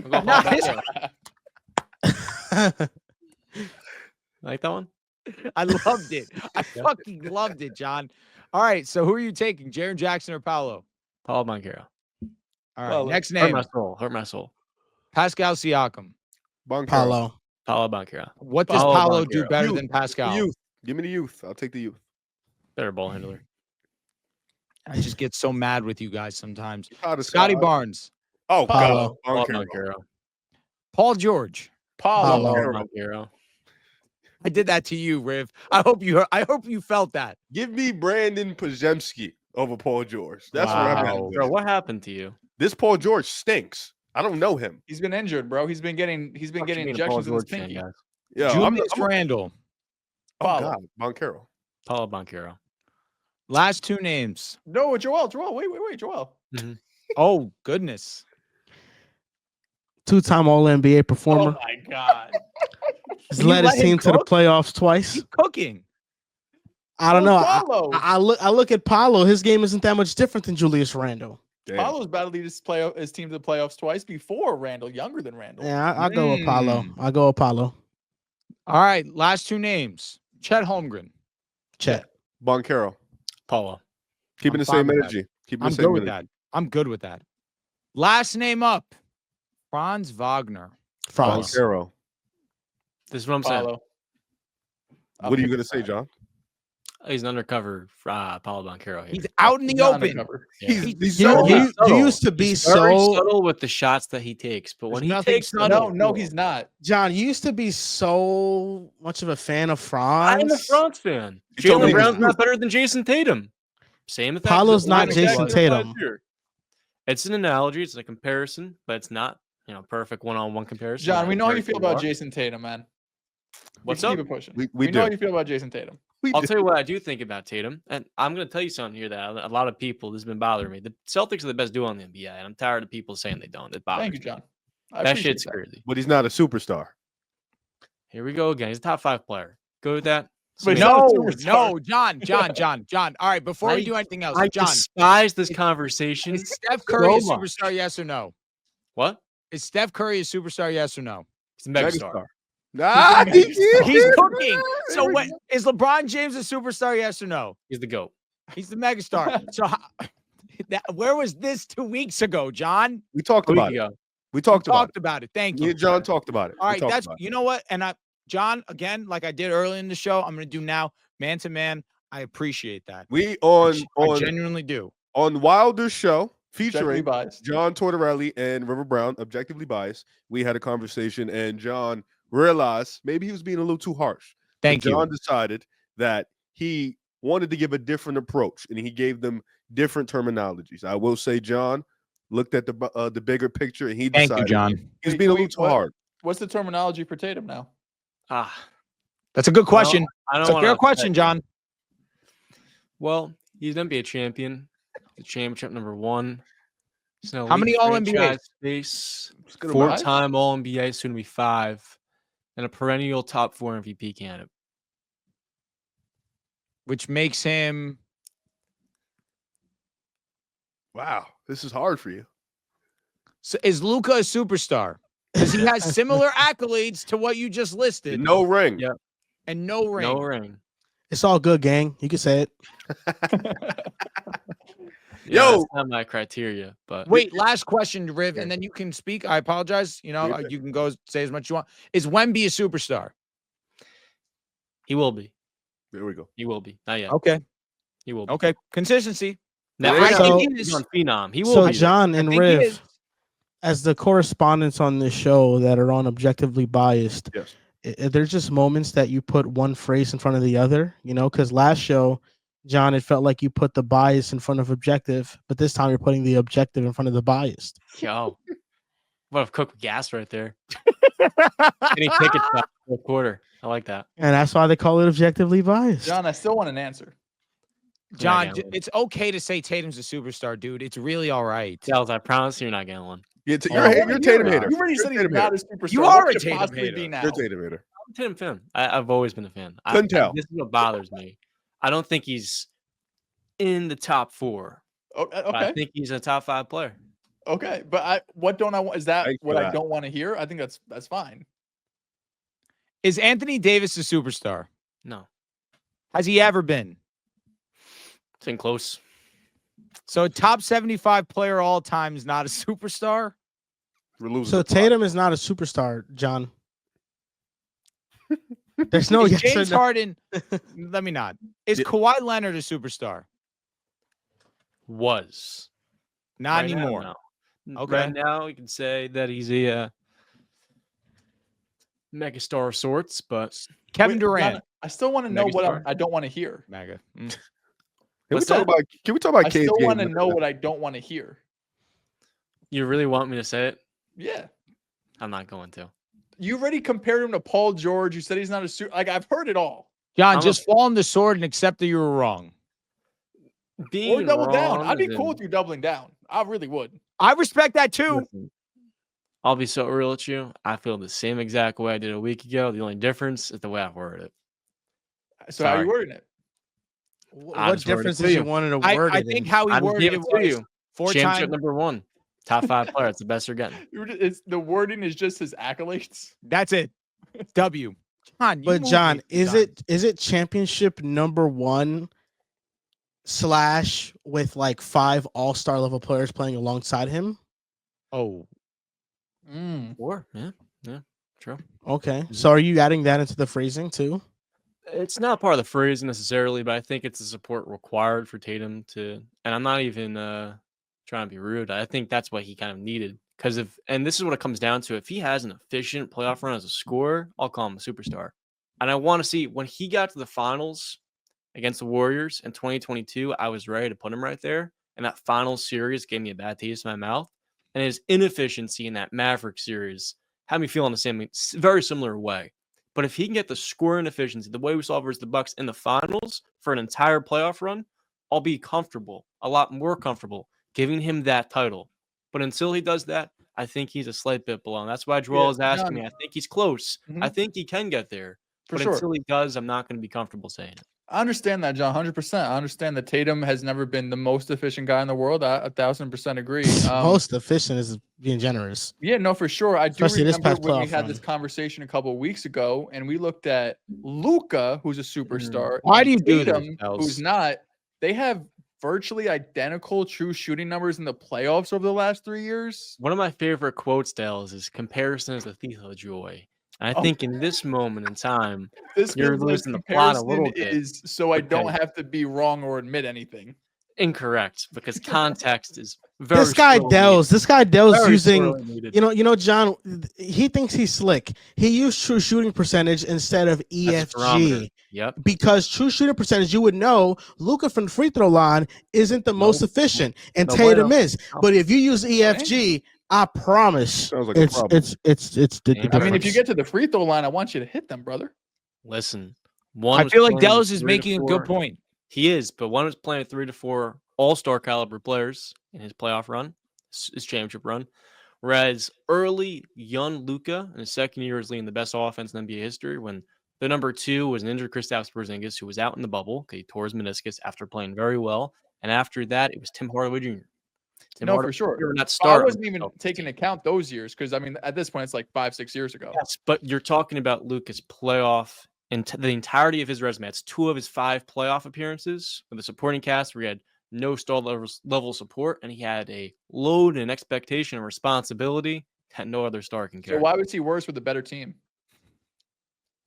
I'll go No, Paolo his- Banchero. Like that one? I loved it. I fucking loved it, John. All right, so who are you taking, Jaren Jackson or Paolo? Paolo Banchero. All right, Paolo. next Hurt name, my soul. Hurt my soul. Pascal Siakam. Banchero. Paulo. Paolo Banchero. What does Paolo Paolo do Banchero. better Youth. than The Pascal? youth. Give me the youth. I'll take the youth. Better ball handler. I just get so mad with you guys sometimes. Proud of Scotty Scott. Barnes, Oh, Paulo. God. Paolo Banchero. Banchero. Paul George. Paulo. Paulo. Banchero. I did that to you, Riv. I hope you felt that. Give me Brandon Pajemski over Paul George. That's what I'm Wow. going Bro, what happened to you? This Paul George stinks. I don't know him. He's been injured, bro. He's been getting Fuck you being a injections in Paul his George fan, pinky. guys. Yeah, Julius Randle. oh Paulo. God, Banchero. Paolo Banchero. Last two names. No, Joel. Wait, Joel. Oh goodness. Two-time All-NBA Oh performer. my God. He's Can you led his let him team to the cook? playoffs twice. He's cooking. I don't know. Paulo. I look at Paulo. His game isn't that much different than Julius Randle. Damn. Paulo's battled his team to the playoffs twice before Randall, younger than Randall. Yeah, I'll go with Paulo. Mm. I'll go with Paulo. All right, last two names. Chet Holmgren. Chet. Banchero. Paolo. Keeping I'm the fine same with that. energy. Keeping I'm the same good with energy. that. I'm good with that. Last name up. Franz Wagner. Franz. Banchero. This is what I'm saying. Paulo. What are you gonna say, John? He's an undercover Paolo Banchero here. He's out in the Not open. undercover. Yeah. He's You, so you, subtle. you used to be He's very so subtle with the shots that he takes, but when There's he nothing takes them, subtle. No, he's not. John. You used to be so much of a fan of I'm a Franz. France fan. You told me Jalen he was Brown's good. not better than Jason Tatum. Same with that. Paolo's Well, not exactly Jason what I said Tatum. here. It's an analogy. It's a comparison, but it's not perfect one-on-one comparison. John, we know how you Very feel about far. Jason Tatum, man. What's Keep up? it pushing. We We know how do. you feel about Jason Tatum. We I'll do. tell you what I do think about Tatum, and I'm going to tell you something here that a lot of people, this has been bothering me. The Celtics are the best duo in the NBA, and I'm tired of people saying they don't. It bothers Thank you, me. John. I That appreciate shit's crazy. But he's not a superstar. Here we go again. He's a top 5 player. Go with that. But So- not a No, superstar. no, John. All right, before we do anything else, I John, despise this conversation. is Steph Curry a so much. superstar? Yes or no? What? Is Steph Curry a superstar? Yes or no? He's a megastar. Nah, He's cooking. So what is LeBron James a superstar? Yes or no? He's the GOAT. He's the megastar. So where was this 2 weeks ago, John? We talked A week about it. ago. We talked about Talked about it. Thank it. Me you. and John talked about it. All We right, talked that's about it. you know what, and John, again, like I did early in the show, I'm going to do now, man to man. I appreciate that. We I on genuinely do. Wilder's show Objectively featuring biased. John Tortorelli and River Brown, objectively biased. We had a conversation, and John realized maybe he was being a little too harsh. Thank John you. decided that he wanted to give a different approach, and he gave them different terminologies. I will say, John looked at the bigger picture, and he Thank decided you, John. he's Wait, being a wait, little too what? hard. What's the terminology for Tatum now? That's a good question. I don't It's a wanna fair upset question, you. John. Well, he's an NBA champion, the championship #1. He's an How many elite All-NBA? franchise base, It's a good amount. 4-time All-NBA, soon to be 5, and a perennial top 4 MVP candidate. Which makes him Wow, this is hard for you. so is Luka a superstar? Because he has similar accolades to what you just listed. No ring. Yeah. And no ring. No ring. It's all good, gang. You can say it. Yeah, Yo! that's not my criteria, but Wait, last question, Riv, and then you can speak. I apologize. You know, Yeah. you can go say as much as you want. Is Wemby a superstar? he will be. There we go. He will be. Not yet. Okay. He will be. Okay. Consistency. Now, Yeah, I so- think he's on phenom. He will So be. John and think he Riv, is. as the correspondents on this show that are on Objectively Biased, Yes. there's just moments that you put one phrase in front of the other, you know, because last show, John, it felt like you put the bias in front of objective, but this time you're putting the objective in front of the biased. Yo. What a cook with gas right there. Any ticket shot for the quarter. I like that. And that's why they call it Objectively Biased. John, I still want an answer. John, getting one. it's okay to say Tatum's a superstar, dude. It's really all right. Dehls, I promise you're not getting one. You're Oh, a Tatum hater. You already You're said a he's Tatum not hater. a superstar. You What are a could Tatum possibly hater. be now? You're a Tatum hater. I'm a Tatum fan. I've always been a fan. Couldn't tell. This is what bothers me. I don't think he's in the top 4. But I Okay, think he's a top 5 player. okay, but what don't I want? Is that Thanks for what I that. don't want to hear? I think that's fine. Is Anthony Davis a superstar? No. Has he ever been? It's been close. So a top 75 player all time is not a superstar? We're losing. So the plot. Tatum is not a superstar, John. There's no Is yes or James no. Harden, let me not. Is Yeah. Kawhi Leonard a superstar? Was. Not Right now, anymore. no. Okay. Right now, you can say that he's a megastar of sorts, but Kevin Wait, Durant. John, I still want to know what Megastar? I don't want to hear. Mega. Can we What's talk that? about? Can we talk about? I Cade's still game want to winner? know what I don't want to hear. you really want me to say it? Yeah. I'm not going to. You already compared him to Paul George. You said he's not a super. Like, I've heard it all. John, I'm a- just fall on the sword and accept that you were wrong. Being Or double down. wrong I'd be is cool in- with you doubling down. I really would. I respect that too. Listen, I'll be so real with you. I feel the same exact way I did a week ago. The only difference is the way I worded it. So how Sorry. you wording it? I What just worded it difference to is you you. wanted to I, word I it think in? how he I just worded gave it it to was you. four Championship times. #1. Top 5 player. It's the best you're getting. It's the wording is just his accolades. That's it. W. John, you But moved John, me is sometimes. it championship #1 / with like 5 all-star level players playing alongside him? Oh, Or yeah, true. Okay. So are you adding that into the phrasing too? It's not part of the phrase necessarily, but I think it's the support required for Tatum to. And I'm not even trying to be rude. I think that's what he kind of needed. Because and this is what it comes down to. If he has an efficient playoff run as a scorer, I'll call him a superstar. And I want to see when he got to the finals against the Warriors in 2022, I was ready to put him right there. And that finals series gave me a bad taste in my mouth. And his inefficiency in that Maverick series had me feeling the same, very similar way. But if he can get the scoring efficiency, the way we saw versus the Bucks in the finals for an entire playoff run, I'll be comfortable, a lot more comfortable, giving him that title. But until he does that, I think he's a slight bit below. And that's why Joel is asking me. I think he's close. Mhm. I think he can get there. For But sure. until he does, I'm not going to be comfortable saying it. I understand that, John, 100%. I understand that Tatum has never been the most efficient guy in the world. I 1,000% agree. Most efficient is being generous. Yeah, no, for sure. I do Especially this remember past when we playoff had this run. conversation a couple of weeks ago, and we looked at Luka, who's a superstar. Why and do you do this, Tatum, Dehls? who's not. They have virtually identical true shooting numbers in the playoffs over the last 3 years. One of my favorite quotes, Dehls, is comparison is the thief of joy. And I Oh. think in this moment in time, This You're means that losing the plot a comparison little bit. is so I don't Okay. have to be wrong or admit anything. incorrect because context is very This guy sorely Dehls. This guy Dehls very using. sorely needed. You know, John. He thinks he's slick. He used true shooting percentage instead of That's a barometer. EFG. Yep. Because true shooting percentage, you would know Luka from the free throw line isn't the most efficient, and No Tatum bueno. is. But if you use EFG, I promise Sounds like a problem. it's the I mean, I mean, if you difference. get to the free throw line, I want you to hit them, brother. Listen, one I was feel like playing Dehls is 3 to making a 4 good point. He is, but one was playing 3 to 4 all-star caliber players in his playoff run, his championship run. Whereas early young Luka in his second year is leading the best offense in NBA history when the number 2 was an injured Kristaps Porzingis, who was out in the bubble because he tore his meniscus after playing very well. And after that, it was Tim Hardaway Jr. Tim No, Hardaway for sure. Jr. not I start wasn't on even the Celtics taking team. account those years because I mean, at this point, it's like 5-6 years ago. Yes, but you're talking about Luka's playoff and the entirety of his resume. It's 2 of his 5 playoff appearances with a supporting cast where he had no star level support, and he had a load and expectation and responsibility that no other star can So carry. why was he worse with a better team?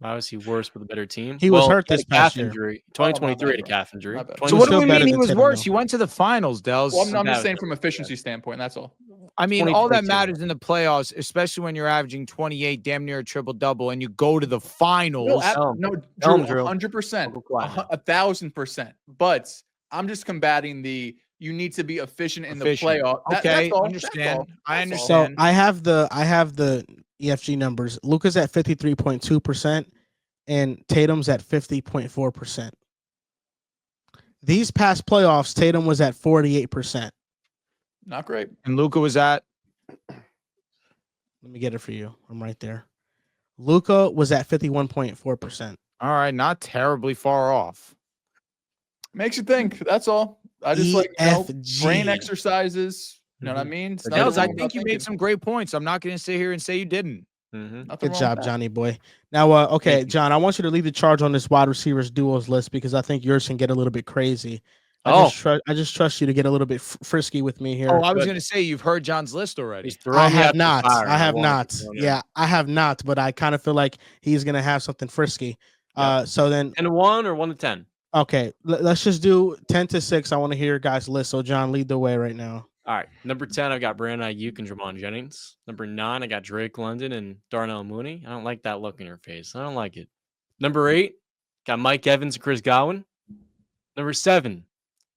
Why was he worse with a better team? He was hurt he had this a calf past year. injury. Oh, my 2023 had a bad, calf injury. my bad. So what do still we better mean he than was Tatum, worse? though. He went to the finals, Dehls. Well, I'm That just was saying better, from yeah. efficiency standpoint. That's all. I mean, all that 2022. matters in the playoffs, especially when you're averaging 28, damn near a triple-double, and you go to the finals. No, Tell him, Drew, Drew. 100%, Go quiet now. 1,000%. But I'm just combating the you need to be efficient in Efficient. the playoff. Okay, that's all. understand. I That's all. So understand. I have the EFG numbers. Luka's at 53.2% and Tatum's at 50.4%. These past playoffs, Tatum was at 48%. Not great. And Luka was at Let me get it for you. I'm right there. Luka was at 51.4%. all right, not terribly far off. Makes you think. That's all. I just like EFG. brain exercises. You know what I mean? It's nothing Dehls, I wrong about think you made thinking. some great points. I'm not going to sit here and say you didn't. Mhm. Nothing Good wrong job, with that. Johnny boy. Now, okay, Thank you. John, I want you to lead the charge on this wide receivers duos list because I think yours can get a little bit crazy. Oh. I just trust you to get a little bit frisky with me here. Oh, I was good. going to say you've heard John's list already. He's throwing I me have out to the not. fire, I and have want not. to throw him in. Yeah, I have not. But I kind of feel like he's gonna have something frisky. Yeah. So then, 10 to 1 or 1 to 10? okay, let's just do 10 to 6. I want to hear your guys' list. So John, lead the way right now. All right. Number 10, I've got Brandon Ayuk and Draymond Jennings. Number 9, I got Drake London and Darnell Mooney. I don't like that look in your face. I don't like it. Number 8, got Mike Evans and Chris Godwin. Number 7,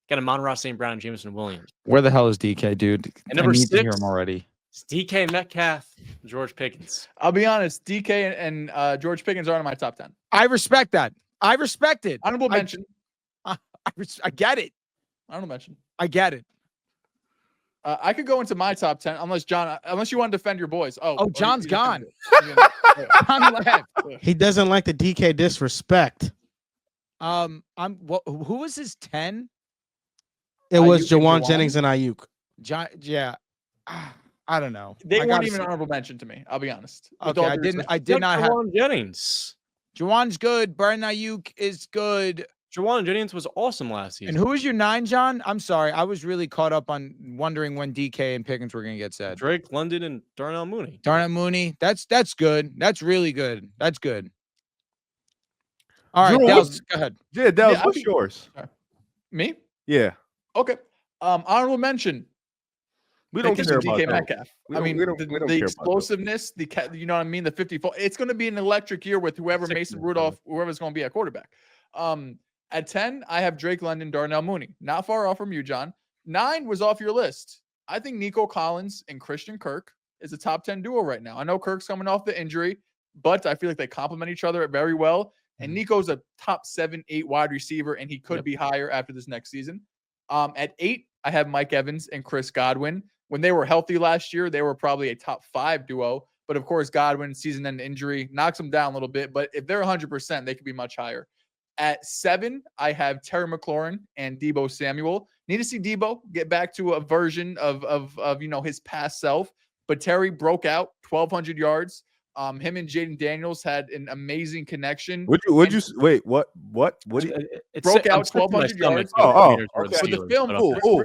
got Amon-Ra St. Brown and Jameson Williams. Where the hell is DK, dude? And number I need to hear 6, him already. it's DK Metcalf and George Pickens. I'll be honest. DK and George Pickens aren't in my top 10. I respect that. I respect it. Honorable mention. I get it. Honorable mention. I get it. I could go into my top 10 unless you want to defend your boys. Oh, John's you gone. defend it. John left. He doesn't like the DK disrespect. Who was his 10? It was Ayuk and Jawan Juwan? Jennings and Ayuk. Yeah. I don't know. They I weren't gotta even see. honorable mention to me. I'll be honest. With Okay, all I due did respect. not have. Jawan Jennings. Jawan's good. Brandon Ayuk is good. Jawan Jennings was awesome last season. And who was your 9, John? I'm sorry. I was really caught up on wondering when DK and Pickens were going to get said. Drake London and Darnell Mooney. Darnell Mooney. That's good. That's really good. That's good. All right, Drew, Dehls, go ahead. Yeah, that was I what's think- yours? Me? Yeah, Okay. Honorable mention. we don't Pickens care and about DK that. Metcalf. We I don't- mean, we don't the care about those. explosiveness, you know what I mean? The 54. It's going to be an electric year with whoever Mason Sickness, Rudolph, whoever's going to be at quarterback. At 10, I have Drake London, Darnell Mooney. Not far off from you, John. 9 was off your list. I think Nico Collins and Christian Kirk is a top 10 duo right now. I know Kirk's coming off the injury, but I feel like they complement each other very well. And Nico's a top 7, 8 wide receiver, and he could be higher after this next season. At 8, I have Mike Evans and Chris Godwin. When they were healthy last year, they were probably a top 5 duo. But of course, Godwin, season-end injury, knocks them down a little bit. But if they're 100%, they could be much higher. At 7, I have Terry McLaurin and Deebo Samuel. Need to see Deebo get back to a version of his past self. But Terry broke out 1,200 yards. Him and Jaden Daniels had an amazing connection. Wait, what? What? Do you, Broke out 1,200 yards. okay. But the film,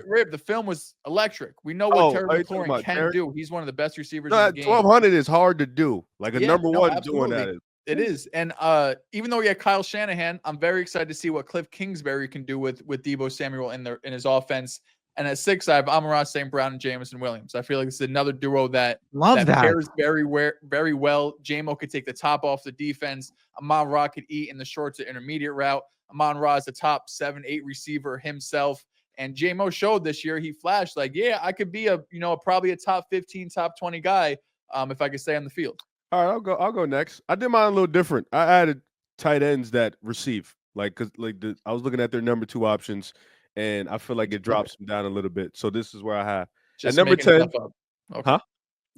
Rib, the film was electric. We know what Terry are you talking McLaurin about can Terry? do. He's one of the best receivers no, in the game. 1,200 is hard to do. Like a Yeah, number no, one absolutely. doing that is. It is. And even though he had Kyle Shanahan, I'm very excited to see what Cliff Kingsbury can do with Deebo Samuel in his offense. And at 6, I have Amon-Ra St. Brown and Jameson Williams. I feel like this is another duo that pairs very well. JMO could take the top off the defense. Amon-Ra could eat in the short to intermediate route. Amon-Ra is a top 7, 8 receiver himself. And JMO showed this year, he flashed like, yeah, I could be probably a top 15, top 20 guy if I could stay on the field. All right, I'll go next. I did mine a little different. I added tight ends that receive. Like, cause I was looking at their number 2 options, and I feel like it drops them down a little bit. So this is where I have Just number making 10. stuff up. Okay. Huh?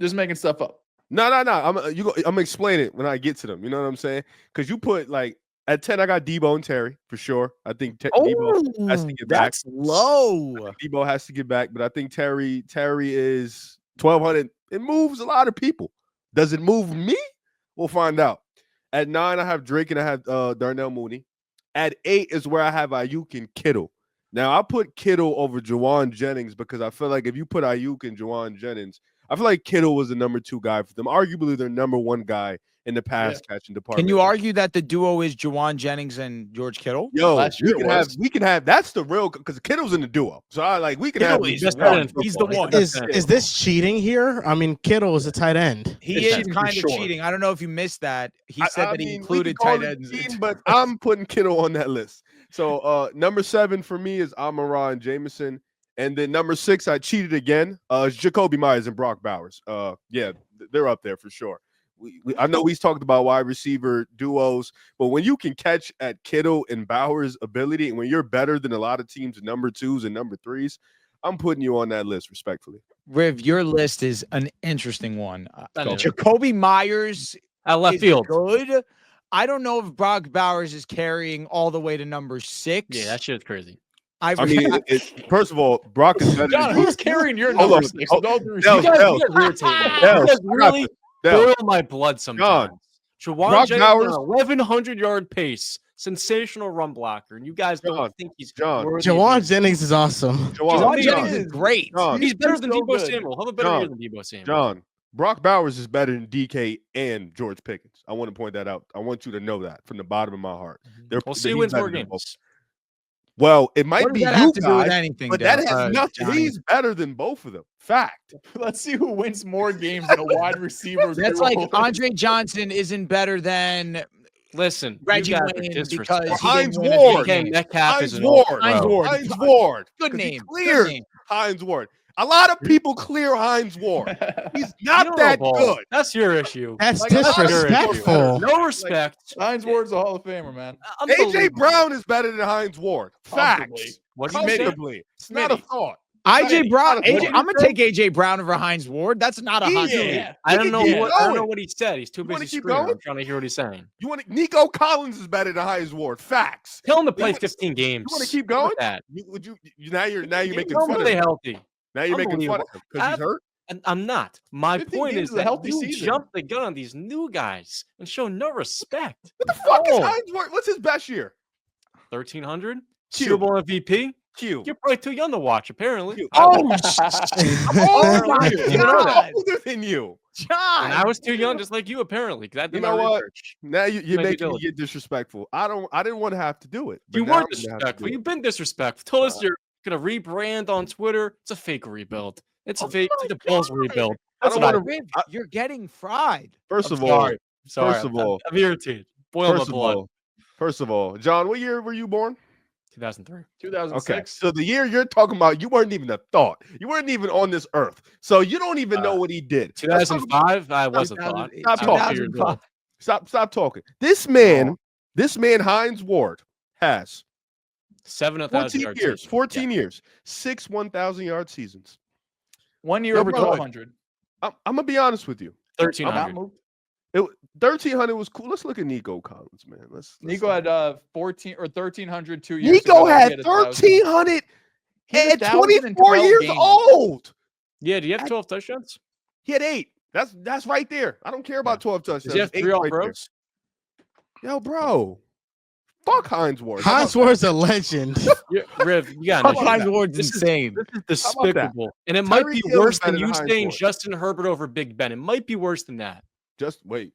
Just making stuff up. No. I'm gonna explain it when I get to them. You know what I'm saying? Because you put like at 10, I got Debo and Terry for sure. I think Debo has to get back. That's low. Debo has to get back, but I think Terry is 1,200. It moves a lot of people. Does it move me? We'll find out. At 9, I have Drake and I have Darnell Mooney. At 8 is where I have Ayuk and Kittle. Now, I put Kittle over Juwan Jennings because I feel like if you put Ayuk and Juwan Jennings, I feel like Kittle was the number 2 guy for them. Arguably, their number 1 guy in the pass catching department. Can you argue that the duo is Juwan Jennings and George Kittle? Yo, Last year we can have that's the real because Kittle's in the duo. So we can have He's Best the player in one. He's the football. one. Is this cheating here? I mean, Kittle is a tight end. He It's is cheating for kind of sure. cheating. I don't know if you missed that. He said that he we included can call tight it ends. cheating, but I'm putting Kittle on that list. So number 7 for me is Moran Jameson. And then number 6, I cheated again. Jacoby Myers and Brock Bowers. Yeah, they're up there for sure. I know he's talked about wide receiver duos, but when you can catch at Kittle and Bowers' ability, and when you're better than a lot of teams' number 2s and number 3s, I'm putting you on that list respectfully. Riv, your list is an interesting one. Go. Jacoby Myers At left is field. good. I don't know if Brock Bowers is carrying all the way to number 6. Yeah, that shit's crazy. I mean, first of all, Brock is better John, than who's carrying your Hold number on. 6? Oh, With all due Dehls, respect? Dehls, irritate me. Dehls, You guys I got really this. Dehls. boil my blood sometimes. Juwan Brock Jennings Bowers- on a 1,100-yard pace, sensational run blocker, and you guys John, don't think he's John. worthy of Jawan being- Jennings is awesome. Jawan John, Jennings is great. John, He's better than so Debo good. Samuel. Have a better John, year than Debo Samuel. John, Brock Bowers is better than DK and George Pickens. I want to point that out. I want you to know that from the bottom of my heart. We'll see he's who wins better more than both. games. Well, it might What be does that you have to do with guys, anything? but that has Dehls? nothing. Johnny? He's better than both of them. Fact. Let's see who wins more games than a wide receiver. That's duo. like Andre Johnson isn't better than Listen, Reggie you guys are Wayne disrespectful. because he Hines didn't win a Ward. big game. DK Metcalf is Hines an Ward. all-pro. Hines Ward. Hines Ward. Good 'Cause he name. Good cleared name. Hines Ward. A lot of people clear Hines Ward. He's You not don't that know ball. good. That's your issue. That's Like, that's your disrespectful. No respect. Hines Ward's a Hall of Famer, man. AJ Unbelievable. Brown is better than Hines Ward. Comfortably. Facts. What do you say? Comfortably. It's not a Smitty. thought. AJ Brown. What do you I'm gonna take AJ Brown over Hines Ward. That's not a hot Yeah. take. I don't know keep what I don't going. know what he said. He's too You wanna busy keep screaming. going? I'm trying to hear what he's saying. You want to, Nico Collins is better than Hines Ward. Facts. Tell him to play wanna- 15 games. You want to keep Look going? at that. Now you're making Tell him fun to of stay him. healthy. Now you're making fun of him because he's I've- hurt. And I'm not. My 15 point games is is a that healthy you season. jump the gun on these new guys and show no respect. What the fuck is Oh. Hines Ward? What's his best year? 1,300? Q. Super Bowl MVP? Q. You're probably too young to watch, apparently. Q. Oh, I'm Oh my older. God. I'm older than you. John. And I was too young, just like you, apparently. 'Cause I did You my know what? research. Now you're Might be making me diligent. get disrespectful. I didn't want to have to do it. but You now were I'm gonna have to disrespectful. do it. You've been disrespectful. Told us you're gonna rebrand on Twitter. It's a fake rebuild. It's a fake. It's a Bulls rebuild. I That's don't what I wanna- Riv, you're getting fried. First I'm of all, sorry. Sorry. first of all, I'm irritated. Boil my first of blood. all, John, what year were you born? 2003. 2006. Okay, so the year you're talking about, you weren't even a thought. You weren't even on this earth, so you don't even know what he did. Let's talk about- 2005, I was a thought. Stop I was talking. 2 years old. Stop talking. This man, Hines Ward, has 7,000 14 yards. years. season. 14 years. 6 1,000-yard seasons. 1 year Yo, over bro. 1,200. I'm gonna be honest with you. Not 1,300. moved. 1,300 was cool. Let's look at Nico Collins, man. Let's Nico look. had 14 or 1,300 2 years Nico ago. had He 1,000. 1,300 He had at 1,000 in 24 12 years games. old. Yeah, do you have 12 touchdowns? He had 8. That's right there. I don't care about 12 touchdowns. Does he have It's 3 8 all right there. pros? Yo, bro. Fuck Hines Ward. Hines Ward's a legend. Riv, you got Fuck an issue. Hines Ward's This is- insane. This is How about that? despicable. And it might Tyreek be Hill is worse better than than you Hines saying Ward. Justin Herbert over Big Ben. It might be worse than that. Just wait.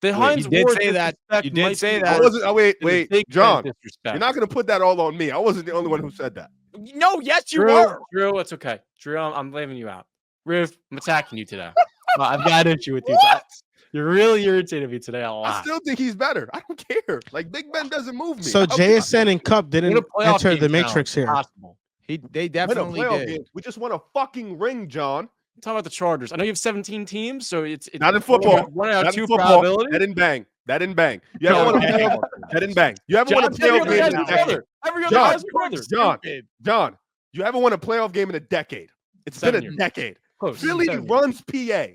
The Wait, Hines you did Ward say that. disrespect You did might say be that. I worse wasn't. Oh, wait, than the wait, Big Ben John. disrespect. You're not gonna put that all on me. I wasn't the only one who said that. No, yes, you Drew, were. Drew, it's okay. Drew, I'm leaving you out. Riv, I'm attacking you today. I've got an issue with you. You're really irritating me today a I lot. still think he's better. I don't care. Like Big Ben doesn't move me. So I don't- JSN and Cup Win a didn't playoff enter game the now. matrix here. Impossible. They Win a definitely playoff did. game. We just won a fucking ring, John. I'm talking about the Chargers. I know you have 17 teams, so it's Not in football. One out Not of in 2 football. probability. Head and bang. That didn't bang. You ever won a playoff? That didn't bang. You ever won a playoff game in a decade? John, you ever won a playoff game in a decade? It's been a decade. Philly runs PA.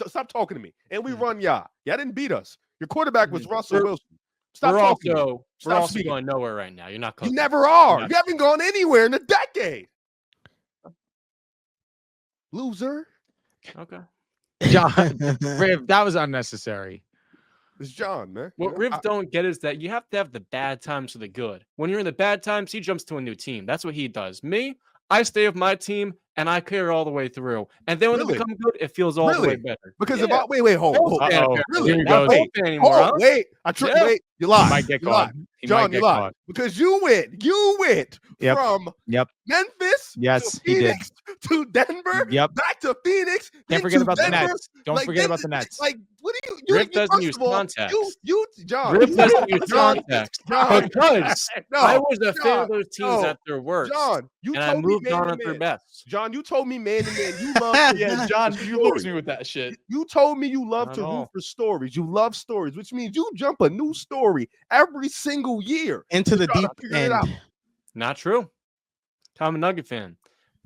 Stop talking to me. And we run y'all. Y'all didn't beat us. Your quarterback was Russell Wilson. Stop talking. We're also going nowhere right now. You're not cooking. You never are. You haven't gone anywhere in a decade. Loser. Okay. John, Riv, that was unnecessary. It's John, man. What Riv don't get is that you have to have the bad times for the good. When you're in the bad times, he jumps to a new team. That's what he does. Me, I stay with my team and I carry all the way through. And then when they become good, it feels all the way better. Because if I hold. Here he goes. Wait. Wait. You lied. He might get caught. John, you lied. Because you went from Memphis to Phoenix to Denver, back to Phoenix. Can't forget about the Nets. Don't forget about the Nets. Like, what do you Rip doesn't use context. John. Rip doesn't use context. John. Because I was a fan of those teams at their worst. John, and I moved on at their best. John, you told me man to man. You love yeah, John, you lose me with that shit. You told me you love to root for stories. You love stories, which means you jump a new story every single year into the deep end. Not true. I'm a Nugget fan.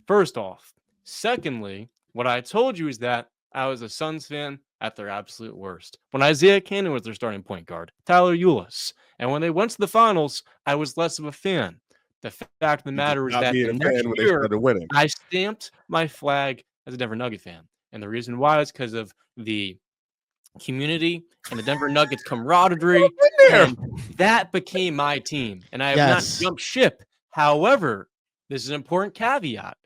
First off. Secondly, what I told you is that I was a Suns fan at their absolute worst. When Isaiah Cannon was their starting point guard, Tyler Ulis. And when they went to the finals, I was less of a fan. The fact of the matter is that the next year, I stamped my flag as a Denver Nugget fan. And the reason why is because of the community and the Denver Nuggets camaraderie. And that became my team. And I have not jumped ship. However, this is an important caveat.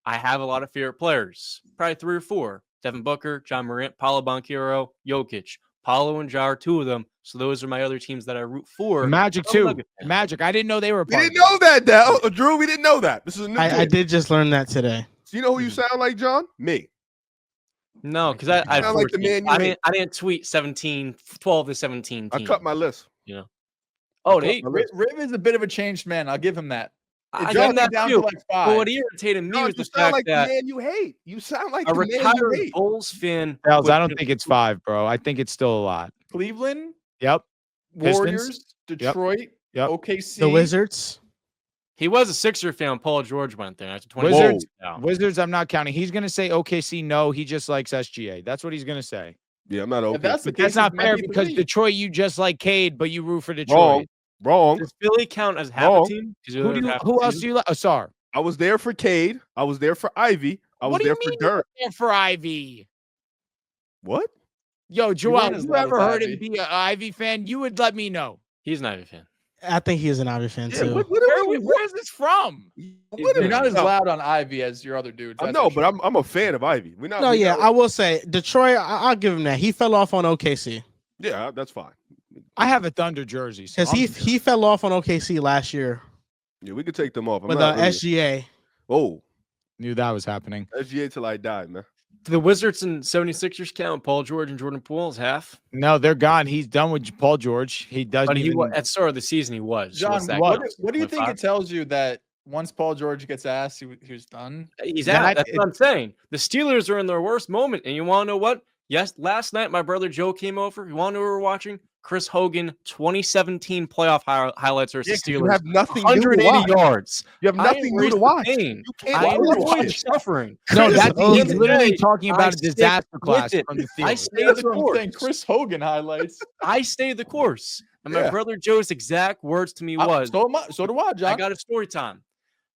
I have a lot of favorite players, probably 3 or 4. Devin Booker, John Morant, Paolo Banchero, Jokic. Paolo and Ja are 2 of them. So those are my other teams that I root for. Magic too. Magic. I didn't know they were. We didn't know that, Dehls. Drew. We didn't know that. This is a new. I did just learn that today. So you know who you sound like, John? Me. No, because I sound like the man you I didn't tweet 12 to 17. I cut my list. You know. Oh, Riv is a bit of a changed man. I'll give him that. I got that down too. to like 5. But what irritated me was the fact like that the man you hate. You sound like a the man you retired hate. Bulls fan. Dehls, I don't think it's 5, bro. I think it's still a lot. Cleveland. Yep. Warriors. Pistons. Detroit. Yep. OKC. The Wizards. He was a Sixer fan when Paul George went there. That's Wizards, I'm not counting. He's going to say OKC. No, he just likes SGA. That's what he's going to say. Yeah, I'm not okay. That's not fair because Detroit, you just like Cade, but you root for Detroit. Wrong. Does Philly count as half a team? Who else do you like? Oh, sorry. I was there for Cade. I was there for Ivy. I was there for Dirk. For Ivy. What? Yo, Joel, you ever heard him be an Ivy fan? You would let me know. He's an Ivy fan. I think he is an Ivy fan too. Where is this from? You're not as loud on Ivy as your other dudes. No, but I'm a fan of Ivy. I will say Detroit. I'll give him that. He fell off on OKC. Yeah, that's fine. I have a Thunder jersey because he fell off on OKC last year. Yeah, we could take them off. With SGA. Oh, knew that was happening. SGA till I die, man. The Wizards and 76ers count Paul George and Jordan Poole as half? No, they're gone. He's done with Paul George. He doesn't. But he was at the start of the season. He was. John, what do you think it tells you that once Paul George gets asked, he was done? He's out. That's what I'm saying. The Steelers are in their worst moment, and you want to know what? Yes, last night my brother Joe came over. You want to know what we were watching? Chris Hogan 2017 playoff highlights versus Steelers. You have nothing 180 yards. You have nothing new to watch. You can't watch suffering. No, he's literally talking about a disaster class from the field. I stayed the course. Chris Hogan highlights. I stayed the course. And my brother Joe's exact words to me was, so do I, John. I got a story time.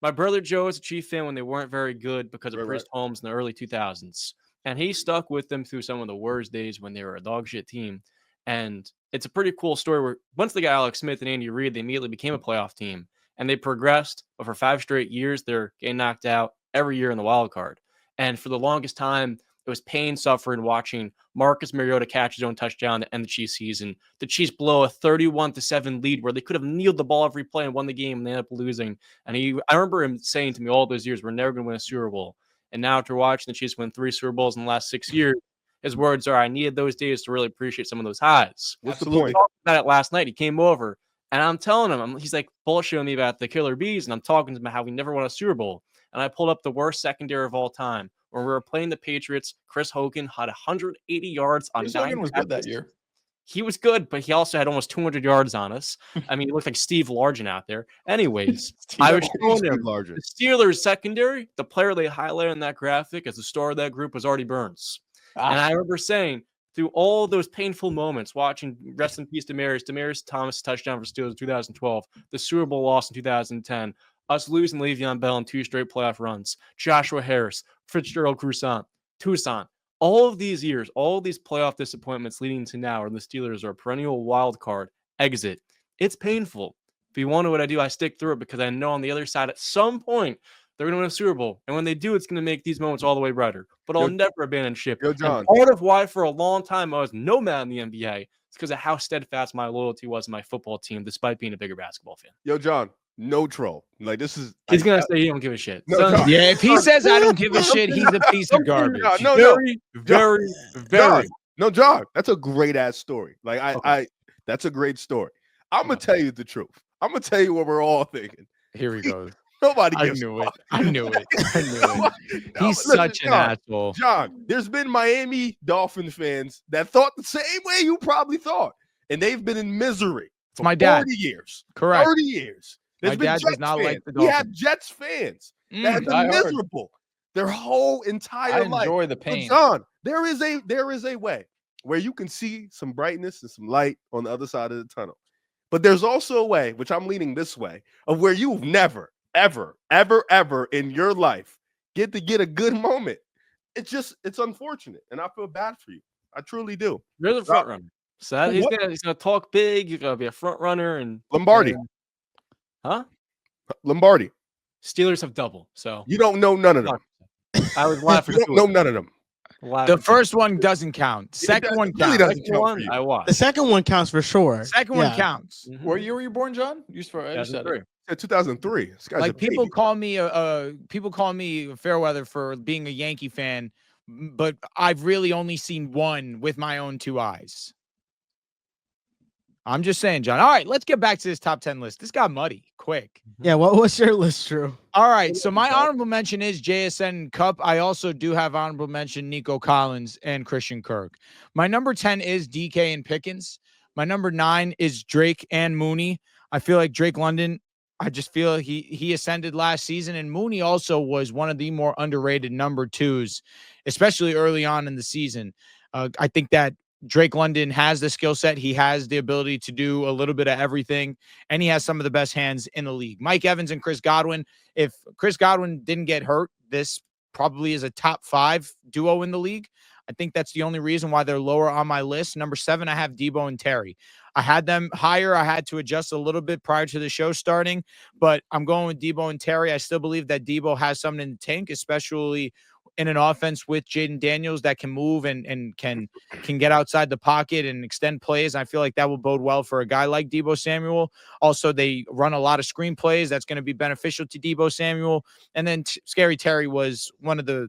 My brother Joe was a Chief fan when they weren't very good because of Chris Holmes in the early 2000s. And he stuck with them through some of the worst days when they were a dog shit team. And it's a pretty cool story where once they got Alex Smith and Andy Reid, they immediately became a playoff team. And they progressed. But for 5 straight years, they're getting knocked out every year in the wild card. And for the longest time, it was pain, suffering, watching Marcus Mariota catch his own touchdown to end the Chiefs season. The Chiefs blow a 31-7 lead where they could have kneeled the ball every play and won the game, and they ended up losing. And I remember him saying to me all those years, we're never going to win a Super Bowl. And now after watching the Chiefs win 3 Super Bowls in the last 6 years, his words are, I needed those days to really appreciate some of those highs. What's the point? We talked about it last night. He came over, and I'm telling him, he's like bullshitting me about the Killer Bees, and I'm talking to him about how we never won a Super Bowl. And I pulled up the worst secondary of all time. When we were playing the Patriots, Chris Hogan had 180 yards on 9 was good that year. he was good, but he also had almost 200 yards on us. I mean, he looked like Steve Largent out there. Anyways, I was showing him the Steelers secondary, the player they highlighted in that graphic as the star of that group was Artie Burns. And I remember saying, through all those painful moments, watching rest in peace Demarius Thomas touchdown for Steelers in 2012, the Super Bowl loss in 2010, us losing Le'Veon Bell in 2 straight playoff runs, Joshua Harris, Fitzgerald Toussaint, all of these years, all of these playoff disappointments leading to now, where the Steelers are a perennial wild card exit. It's painful. If you want to know what I do, I stick through it because I know on the other side, at some point, they're going to win a Super Bowl. And when they do, it's going to make these moments all the way brighter. But I'll never abandon ship. John. And part of why for a long time I was no man in the NBA is because of how steadfast my loyalty was in my football team, despite being a bigger basketball fan. Yo, John, no troll. Like, this is... He's going to say he don't give a shit. No, John. Yeah, if he says I don't give a shit, he's a piece of garbage. Very. No, John, that's a great-ass story. Like, that's a great story. I'm going to tell you the truth. I'm going to tell you what we're all thinking. Here he goes. Nobody I gives knew a it. fuck. I knew it. He's Listen, such an asshole. John, there's been Miami Dolphin fans that thought the same way you probably thought, and they've been in misery for my dad. 40 years. Correct. 30 years. My There's been dad Jets does not fans. like the We have Dolphins. Jets fans that have been miserable their whole entire life. I enjoy the But pain. John, there is a way where you can see some brightness and some light on the other side of the tunnel. But there's also a way, which I'm leaning this way, of where you've never, ever in your life get a good moment. It's unfortunate, and I feel bad for you. I truly do. You're the front runner. So he's gonna talk big. You're gonna be a front runner and Lombardi. Lombardi. Steelers have double. So You don't know none of them. I was laughing. You don't know none of them. The first one doesn't count. Second one really counts. doesn't count for you. I watched. The second one counts for sure. Second one counts. What year were you born, John? You said it. 2003. This guy's Like a people baby. call me Fairweather for being a Yankee fan, but I've really only seen one with my own 2 eyes. I'm just saying, John. All right, let's get back to this top 10 list. This got muddy quick. Yeah, what's your list, Drew? All right, so my honorable mention is JSN Cup. I also do have honorable mention Nico Collins and Christian Kirk. My number 10 is DK and Pickens. My number 9 is Drake and Mooney. I feel like Drake London, I just feel he ascended last season, and Mooney also was one of the more underrated number 2s, especially early on in the season. I think that Drake London has the skill set. He has the ability to do a little bit of everything, and he has some of the best hands in the league. Mike Evans and Chris Godwin. If Chris Godwin didn't get hurt, this probably is a top 5 duo in the league. I think that's the only reason why they're lower on my list. Number 7, I have Debo and Terry. I had them higher. I had to adjust a little bit prior to the show starting, but I'm going with Debo and Terry. I still believe that Debo has something in the tank, especially in an offense with Jaden Daniels that can move and can get outside the pocket and extend plays. I feel like that will bode well for a guy like Deebo Samuel. Also, they run a lot of screen plays. That's going to be beneficial to Deebo Samuel. And then Scary Terry was one of the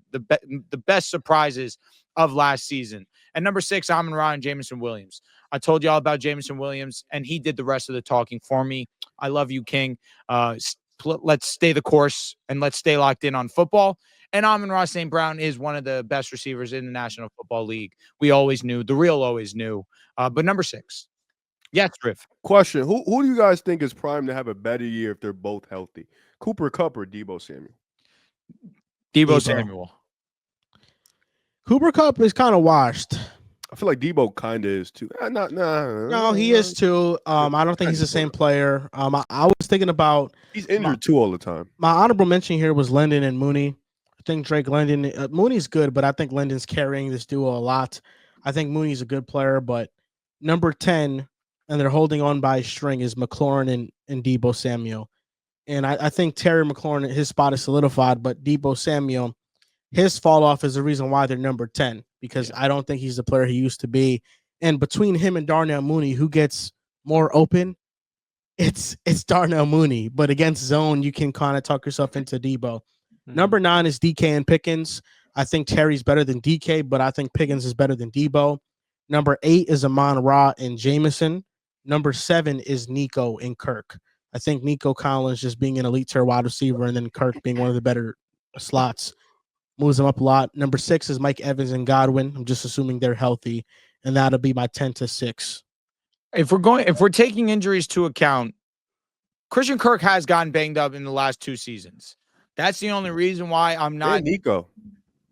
best surprises of last season. And number 6, Amon-Ra and Jameson Williams. I told you all about Jameson Williams, and he did the rest of the talking for me. I love you, King. Let's stay the course, and let's stay locked in on football. And Amon-Ra St. Brown is one of the best receivers in the National Football League. We always knew. The real always knew. But number 6. Yes, Riff. Question. Who do you guys think is primed to have a better year if they're both healthy? Cooper Kupp or Deebo Samuel? Deebo Samuel. Cooper Kupp is kind of washed. I feel like Deebo kind of is too. No, he is too. I don't think he's the same player. I was thinking about he's injured too all the time. My honorable mention here was London and Mooney. I think Drake London, Mooney's good, but I think London's carrying this duo a lot. I think Mooney's a good player, but number 10, and they're holding on by a string, is McLaurin and Deebo Samuel. And I think Terry McLaurin, his spot is solidified, but Deebo Samuel, his fall off is the reason why they're number 10, because I don't think he's the player he used to be. And between him and Darnell Mooney, who gets more open, it's Darnell Mooney. But against zone, you can kind of talk yourself into Deebo. Number 9 is DK and Pickens. I think Terry's better than DK, but I think Pickens is better than Deebo. Number 8 is Amon-Ra and Jameson. Number 7 is Nico and Kirk. I think Nico Collins just being an elite tier wide receiver, and then Kirk being one of the better slots moves him up a lot. Number 6 is Mike Evans and Godwin. I'm just assuming they're healthy, and that'll be my 10 to 6 if we're taking injuries to account, Christian Kirk has gotten banged up in the last 2 seasons. That's the only reason why I'm not. And Nico.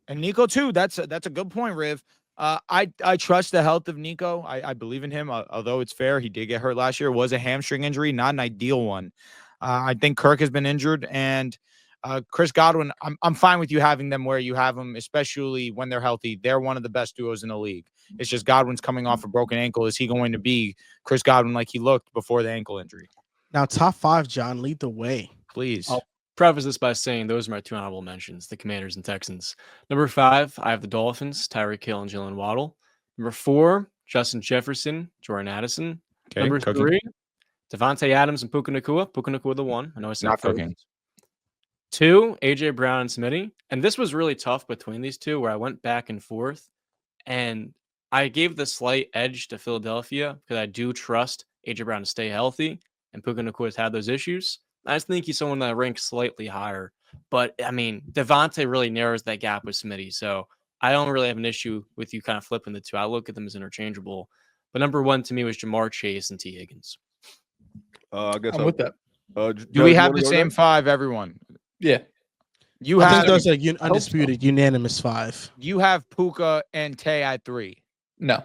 And Nico too. That's a good point, Riv. I trust the health of Nico. I believe in him. Although it's fair, he did get hurt last year. It was a hamstring injury, not an ideal one. I think Kirk has been injured, and Chris Godwin. I'm fine with you having them where you have them, especially when they're healthy. They're one of the best duos in the league. It's just Godwin's coming off a broken ankle. Is he going to be Chris Godwin like he looked before the ankle injury? Now, top 5, John, lead the way. Please. I'll preface this by saying those are my 2 honorable mentions, the Commanders and Texans. Number 5, I have the Dolphins, Tyreek Hill and Jalen Waddle. Number 4, Justin Jefferson, Jordan Addison. Okay, Number cooking. 3, Devontae Adams and Puka Nacua. Puka Nacua the 1. I know I said Not first. cooking. 2, AJ Brown and Smitty. And this was really tough between these two where I went back and forth. And I gave the slight edge to Philadelphia because I do trust AJ Brown to stay healthy. And Puka Nacua has had those issues. I just think he's someone that ranks slightly higher. But, I mean, Devontae really narrows that gap with Smitty. So I don't really have an issue with you kind of flipping the two. I look at them as interchangeable. But number 1 to me was Jamar Chase and T. Higgins. I guess I'm with that. Do we have the same 5, everyone? Yeah. You I have think those are undisputed, unanimous 5. you have Puka and Tay at 3. No.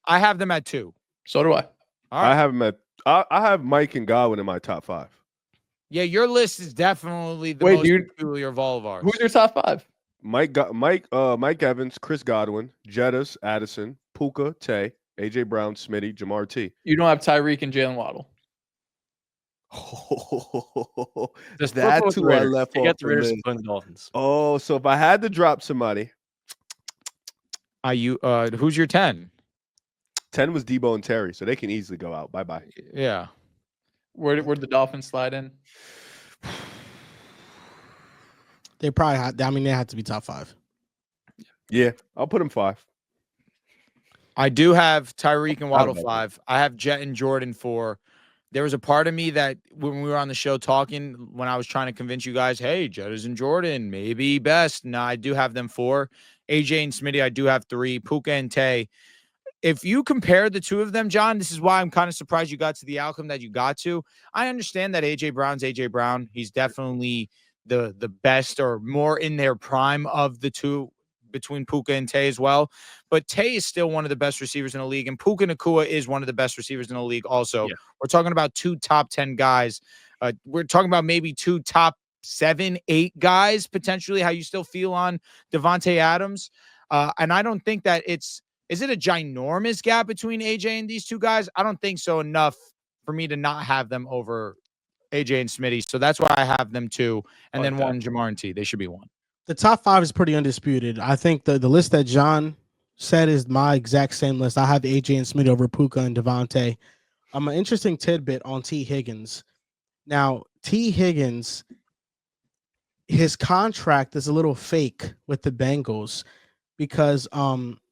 I have them at 2. So do I. All right. I have him at. I have Mike and Godwin in my top 5. Yeah, your list is definitely the Wait, most peculiar of all of ours. Who's your top 5? Mike Evans, Chris Godwin, Jettis, Addison, Puka, Tay, AJ Brown, Smitty, Jamar T. You don't have Tyreek and Jalen Waddle. Just That's flip with the who I Raiders. left You off got the the Raiders list. and put in the Dolphins. Oh, so if I had to drop somebody, Who's your 10? 10 was Debo and Terry, so they can easily go out. Bye-bye. Yeah. Where'd the Dolphins slide in? They probably had, I mean, they had to be top 5. Yeah, I'll put him 5. I do have Tyreek and Waddle know. 5. I have Jet and Jordan 4. There was a part of me that when we were on the show talking, when I was trying to convince you guys, hey, Jet is and Jordan, maybe best. No, I do have them 4. AJ and Smitty, I do have 3. Puka and Tay. If you compare the two of them, John, this is why I'm kind of surprised you got to the outcome that you got to. I understand that AJ Brown's AJ Brown. He's definitely the best or more in their prime of the two between Puka and Tay as well. But Tay is still one of the best receivers in the league, and Puka Nacua is one of the best receivers in the league also. Yeah. We're talking about 2 top 10 guys. We're talking about maybe 2 top 7, 8 guys, potentially, how you still feel on Devontae Adams. And I don't think that is it a ginormous gap between AJ and these 2 guys? I don't think so enough for me to not have them over AJ and Smitty. So that's why I have them 2. And then 1 Jamar and T. They should be 1. The top 5 is pretty undisputed. I think the list that John said is my exact same list. I have AJ and Smitty over Puka and Devontae. An interesting tidbit on T. Higgins. Now, T. Higgins, his contract is a little fake with the Bengals because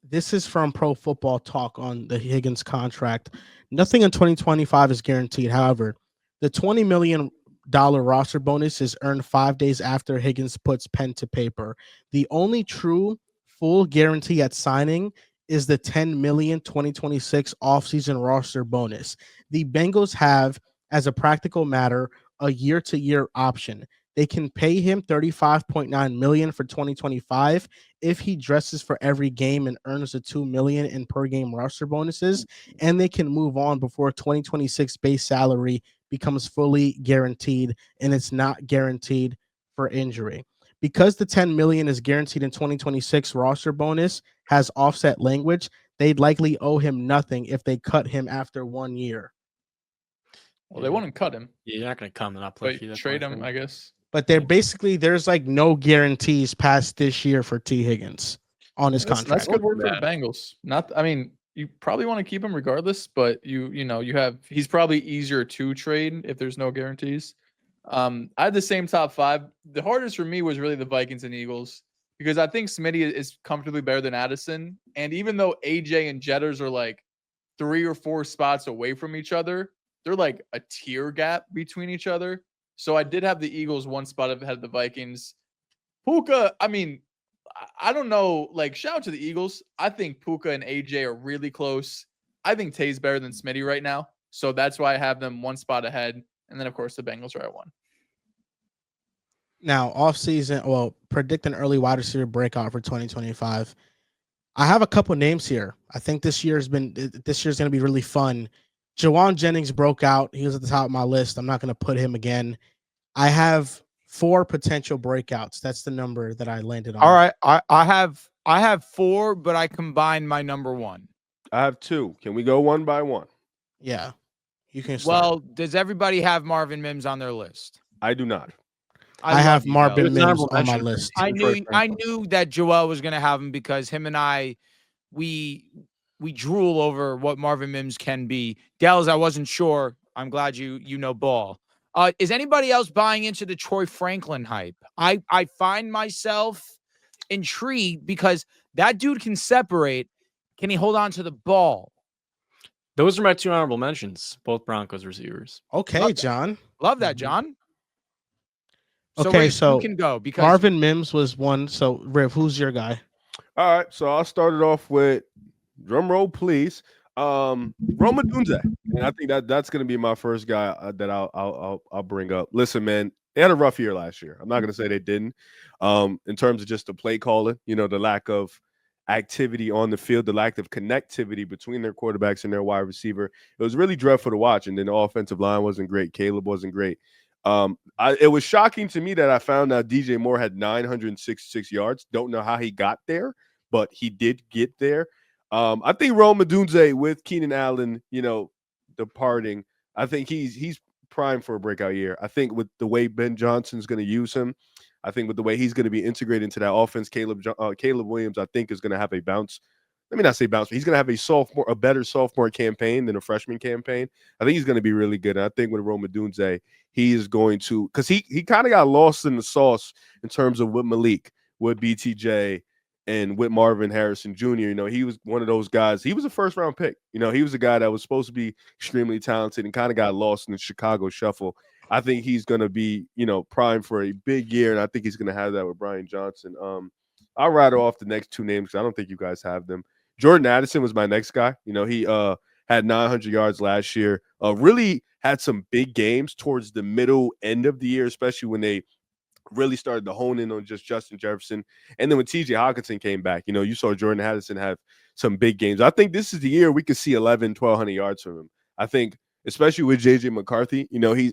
this is from Pro Football Talk on the Higgins contract. Nothing in 2025 is guaranteed. However, the $20 million roster bonus is earned 5 days after Higgins puts pen to paper. The only true full guarantee at signing is the $10 million 2026 offseason roster bonus. The Bengals have, as a practical matter, a year-to-year option. They can pay him $35.9 million for 2025 if he dresses for every game and earns the $2 million in per game roster bonuses, and they can move on before 2026 base salary becomes fully guaranteed, and it's not guaranteed for injury. Because the $10 million is guaranteed in 2026 roster bonus has offset language, they'd likely owe him nothing if they cut him after 1 year. Well, they wouldn't cut him. Yeah, you're not going to come and not play. But trade him, I guess. But there's like no guarantees past this year for T. Higgins on his contract. That's good work for the Bengals. You probably want to keep him regardless, but he's probably easier to trade if there's no guarantees. I had the same top 5. The hardest for me was really the Vikings and Eagles because I think Smitty is comfortably better than Addison. And even though AJ and Jetters are like 3 or 4 spots away from each other, they're like a tier gap between each other. So I did have the Eagles 1 spot ahead of the Vikings. Puka, I don't know. Like, shout out to the Eagles. I think Puka and AJ are really close. I think Tay's better than Smitty right now. So that's why I have them one spot ahead. And then, of course, the Bengals are at 1. Now, off season, well, predict an early wide receiver breakout for 2025. I have a couple names here. I think this year's going to be really fun. Jawan Jennings broke out. He was at the top of my list. I'm not going to put him again. I have 4 potential breakouts. That's the number that I landed on. All right, I have 4, but I combined my number 1. I have 2. Can we go one by one? Yeah, you can start. Well, does everybody have Marvin Mims on their list? I do not. I have love you, Marvin Dehls. Mims on my list. I knew that Joel was going to have him because him and I, we drool over what Marvin Mims can be. Dehls, I wasn't sure. I'm glad you know ball. Is anybody else buying into the Troy Franklin hype? I find myself intrigued because that dude can separate. Can he hold on to the ball? Those are my 2 honorable mentions, both Broncos receivers. Okay, John. Love that, John. Okay, so you can go because Marvin Mims was one. So, Riv, who's your guy? All right, so I'll start it off with drum roll, please. Rome Odunze, and I think that's going to be my first guy that I'll bring up. Listen, man, they had a rough year last year. I'm not going to say they didn't. In terms of just the play calling, the lack of activity on the field, the lack of connectivity between their quarterbacks and their wide receiver, it was really dreadful to watch. And then the offensive line wasn't great. Caleb wasn't great. It was shocking to me that I found out DJ Moore had 966 yards. Don't know how he got there, but he did get there. I think Rome Odunze with Keenan Allen, departing, I think he's primed for a breakout year. I think with the way Ben Johnson's going to use him, I think with the way he's going to be integrated into that offense, Caleb Williams, I think is going to have a bounce. Let me not say bounce, but he's going to have a better sophomore campaign than a freshman campaign. I think he's going to be really good. And I think with Rome Odunze, he is going to, because he kind of got lost in the sauce in terms of with Malik, with BTJ, and with Marvin Harrison Jr. He was one of those guys. He was a first-round pick. He was a guy that was supposed to be extremely talented and kind of got lost in the Chicago shuffle. I think he's going to be, primed for a big year, and I think he's going to have that with Brian Johnson. I'll rattle off the next 2 names because I don't think you guys have them. Jordan Addison was my next guy. He had 900 yards last year. Really had some big games towards the middle end of the year, especially when they really started to hone in on just Justin Jefferson. And then when TJ Hawkinson came back, you saw Jordan Addison have some big games. I think this is the year we could see 1,200 yards from him. I think, especially with JJ McCarthy,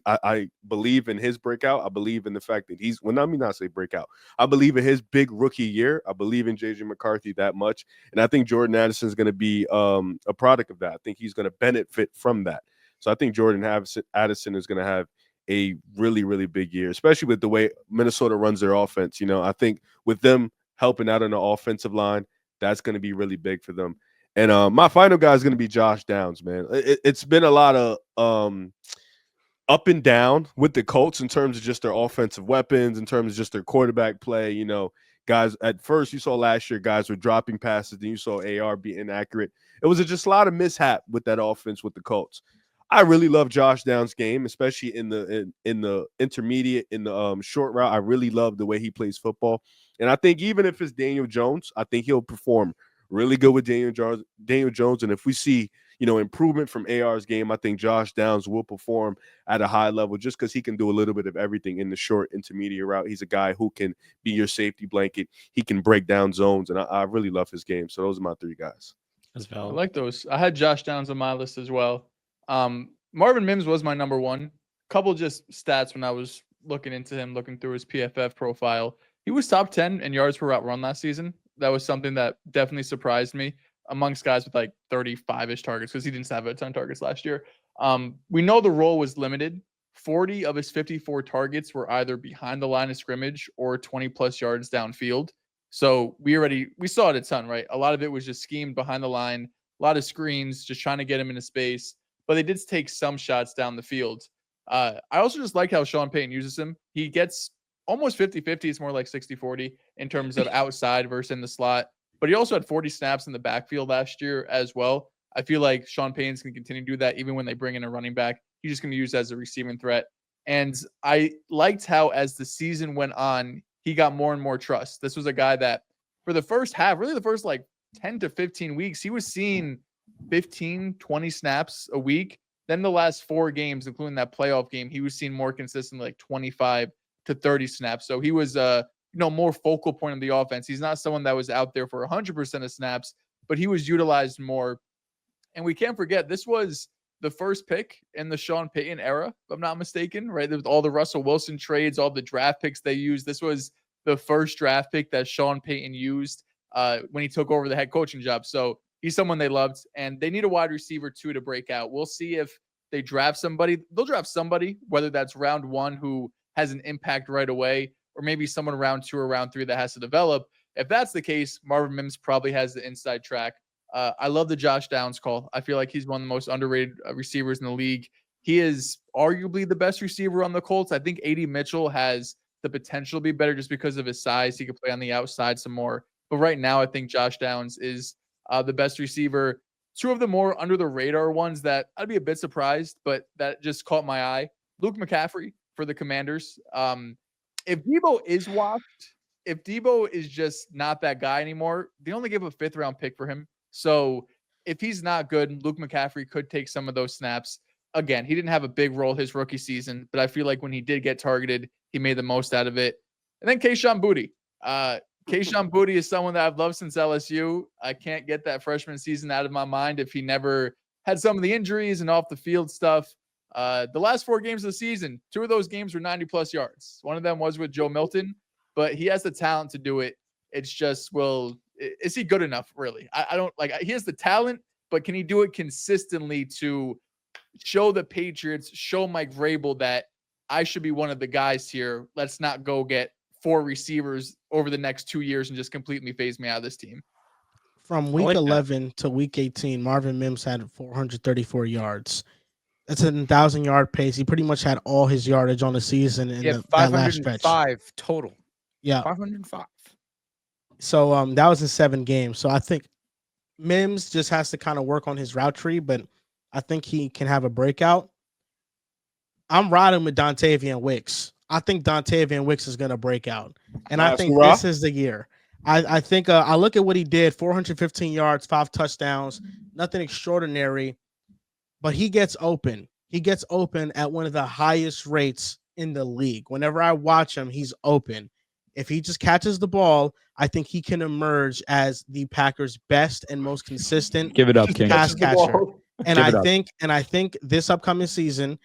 I believe in his breakout. I believe in the fact that not say breakout. I believe in his big rookie year. I believe in JJ McCarthy that much. And I think Jordan Addison is going to be a product of that. I think he's going to benefit from that. So I think Jordan Addison is going to have a really, really big year, especially with the way Minnesota runs their offense. I think with them helping out on the offensive line, that's going to be really big for them. And my final guy is going to be Josh Downs, man. It's been a lot of up and down with the Colts in terms of just their offensive weapons, in terms of just their quarterback play. Guys, at first you saw last year, guys were dropping passes. Then you saw AR be inaccurate. It was just a lot of mishap with that offense with the Colts. I really love Josh Downs' game, especially in the intermediate, in the short route. I really love the way he plays football. And I think even if it's Daniel Jones, I think he'll perform really good with Daniel Jones. And if we see, improvement from AR's game, I think Josh Downs will perform at a high level just because he can do a little bit of everything in the short intermediate route. He's a guy who can be your safety blanket. He can break down zones. And I really love his game. So those are my 3 guys. That's I valid. like those. I had Josh Downs on my list as well. Marvin Mims was my number 1. Couple just stats when I was looking into him, looking through his PFF profile. He was top 10 in yards per route run last season. That was something that definitely surprised me amongst guys with like 35-ish targets because he didn't have a ton of targets last year. We know the role was limited. 40 of his 54 targets were either behind the line of scrimmage or 20-plus yards downfield. So we saw it a ton, right? A lot of it was just schemed behind the line, a lot of screens, just trying to get him into space. But they did take some shots down the field. I also just like how Sean Payton uses him. He gets almost 50-50. It's more like 60-40 in terms of outside versus in the slot. But he also had 40 snaps in the backfield last year as well. I feel like Sean Payton's going to continue to do that even when they bring in a running back. He's just going to use it as a receiving threat. And I liked how as the season went on, he got more and more trust. This was a guy that for the first half, really the first like 10 to 15 weeks, he was seeing 15, 20 snaps a week. Then the last 4 games, including that playoff game, he was seen more consistently, like 25 to 30 snaps. So he was more focal point of the offense. He's not someone that was out there for 100% of snaps, but he was utilized more. And we can't forget, this was the first pick in the Sean Payton era, if I'm not mistaken, right? With all the Russell Wilson trades, all the draft picks they used. This was the first draft pick that Sean Payton used when he took over the head coaching job. So he's someone they loved, and they need a wide receiver too to break out. We'll see if they draft somebody. They'll draft somebody, whether that's round 1 who has an impact right away, or maybe someone round 2 or round 3 that has to develop. If that's the case, Marvin Mims probably has the inside track. I love the Josh Downs call. I feel like he's one of the most underrated receivers in the league. He is arguably the best receiver on the Colts. I think A.D. Mitchell has the potential to be better just because of his size. He could play on the outside some more. But right now, I think Josh Downs is the best receiver. 2 of the more under the radar ones that I'd be a bit surprised, but that just caught my eye. Luke McCaffrey for the Commanders. If Debo is washed, if Debo is just not that guy anymore, they only gave a 5th round pick for him. So if he's not good, Luke McCaffrey could take some of those snaps. Again, he didn't have a big role his rookie season, but I feel like when he did get targeted, he made the most out of it. And then Kayshon Boutte. Kayshon Boutte is someone that I've loved since LSU. I can't get that freshman season out of my mind if he never had some of the injuries and off the field stuff. The last 4 games of the season, 2 of those games were 90-plus yards. One of them was with Joe Milton, but he has the talent to do it. It's just, is he good enough, really? I don't he has the talent, but can he do it consistently to show the Patriots, show Mike Vrabel that I should be one of the guys here? Let's not go get 4 receivers over the next 2 years and just completely phase me out of this team. From week 11 to week 18, Marvin Mims had 434 yards. That's a 1,000-yard pace. He pretty much had all his yardage on the season in that last stretch. 505 total. Yeah. 505. So that was in 7 games. So I think Mims just has to kind of work on his route tree, but I think he can have a breakout. I'm riding with Dontavian Wicks. I think Dontavian Wicks is going to break out. And I think this is the year. I think I look at what he did, 415 yards, 5 touchdowns, nothing extraordinary, but he gets open. He gets open at one of the highest rates in the league. Whenever I watch him, he's open. If he just catches the ball, I think he can emerge as the Packers' best and most consistent pass catcher. And I think this upcoming season,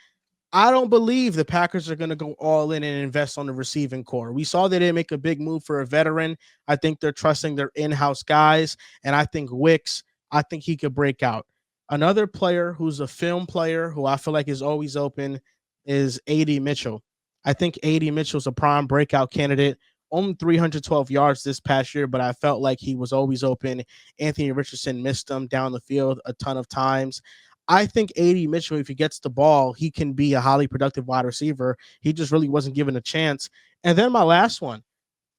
I don't believe the Packers are going to go all in and invest on the receiving core. We saw they didn't make a big move for a veteran. I think they're trusting their in-house guys, and I think Wicks, I think he could break out. Another player who's a film player who I feel like is always open is A.D. Mitchell. I think A.D. Mitchell's a prime breakout candidate. Only 312 yards this past year, but I felt like he was always open. Anthony Richardson missed him down the field a ton of times. I think A.D. Mitchell, if he gets the ball, he can be a highly productive wide receiver. He just really wasn't given a chance. And then my last one,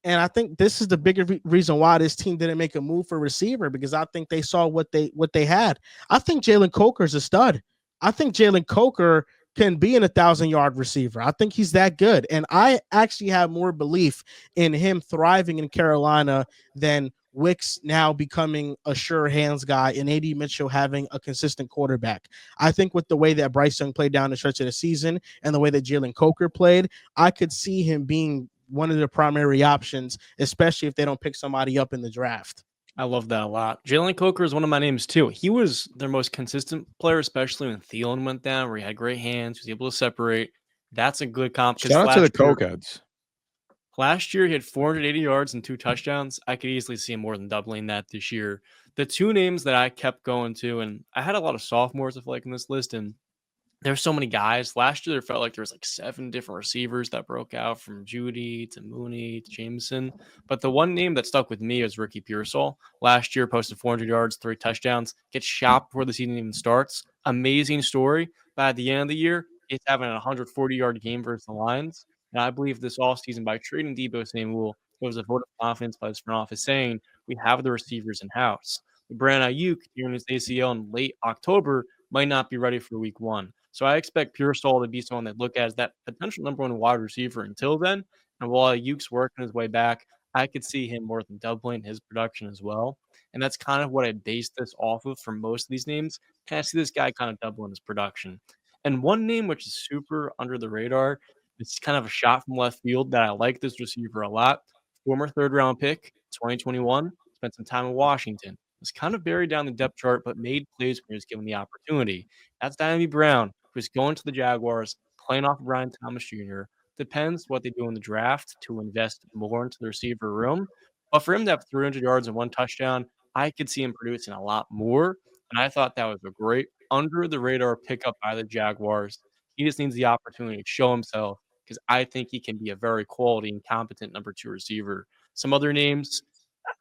and I think this is the bigger reason why this team didn't make a move for receiver, because I think they saw what they had. I think Jalen Coker is a stud. I think Jalen Coker can be an 1,000-yard receiver. I think he's that good. And I actually have more belief in him thriving in Carolina than Wicks now becoming a sure hands guy and A.D. Mitchell having a consistent quarterback. I think with the way that Bryce Young played down the stretch of the season and the way that Jalen Coker played, I could see him being one of the primary options, especially if they don't pick somebody up in the draft. I love that a lot. Jalen Coker is one of my names too. He was their most consistent player, especially when Thielen went down, where he had great hands, he was able to separate. That's a good comp. Shout out to the Cokeheads. Last year, he had 480 yards and 2 touchdowns. I could easily see him more than doubling that this year. The 2 names that I kept going to, and I had a lot of sophomores, I feel like, in this list, and there's so many guys. Last year, there felt like there was like 7 different receivers that broke out, from Judy to Mooney to Jameson. But the one name that stuck with me is Ricky Pearsall. Last year, posted 400 yards, 3 touchdowns, gets shot before the season even starts. Amazing story. But at the end of the year, he's having a 140-yard game versus the Lions. And I believe this offseason, by trading Deebo Samuel, it was a vote of confidence by his front office saying, we have the receivers in-house. Brandon Ayuk, during his ACL in late October, might not be ready for week 1. So I expect Pearsall to be someone that look at as that potential number 1 wide receiver until then. And while Ayuk's working his way back, I could see him more than doubling his production as well. And that's kind of what I based this off of for most of these names. Kind of see this guy kind of doubling his production. And one name which is super under the radar, it's kind of a shot from left field that I like this receiver a lot. Former third round pick, 2021, spent some time in Washington. Was kind of buried down the depth chart, but made plays when he was given the opportunity. That's Diami Brown, who's going to the Jaguars, playing off of Brian Thomas Jr. Depends what they do in the draft to invest more into the receiver room. But for him to have 300 yards and 1 touchdown, I could see him producing a lot more. And I thought that was a great under the radar pickup by the Jaguars. He just needs the opportunity to show himself because I think he can be a very quality and competent number 2 receiver. Some other names,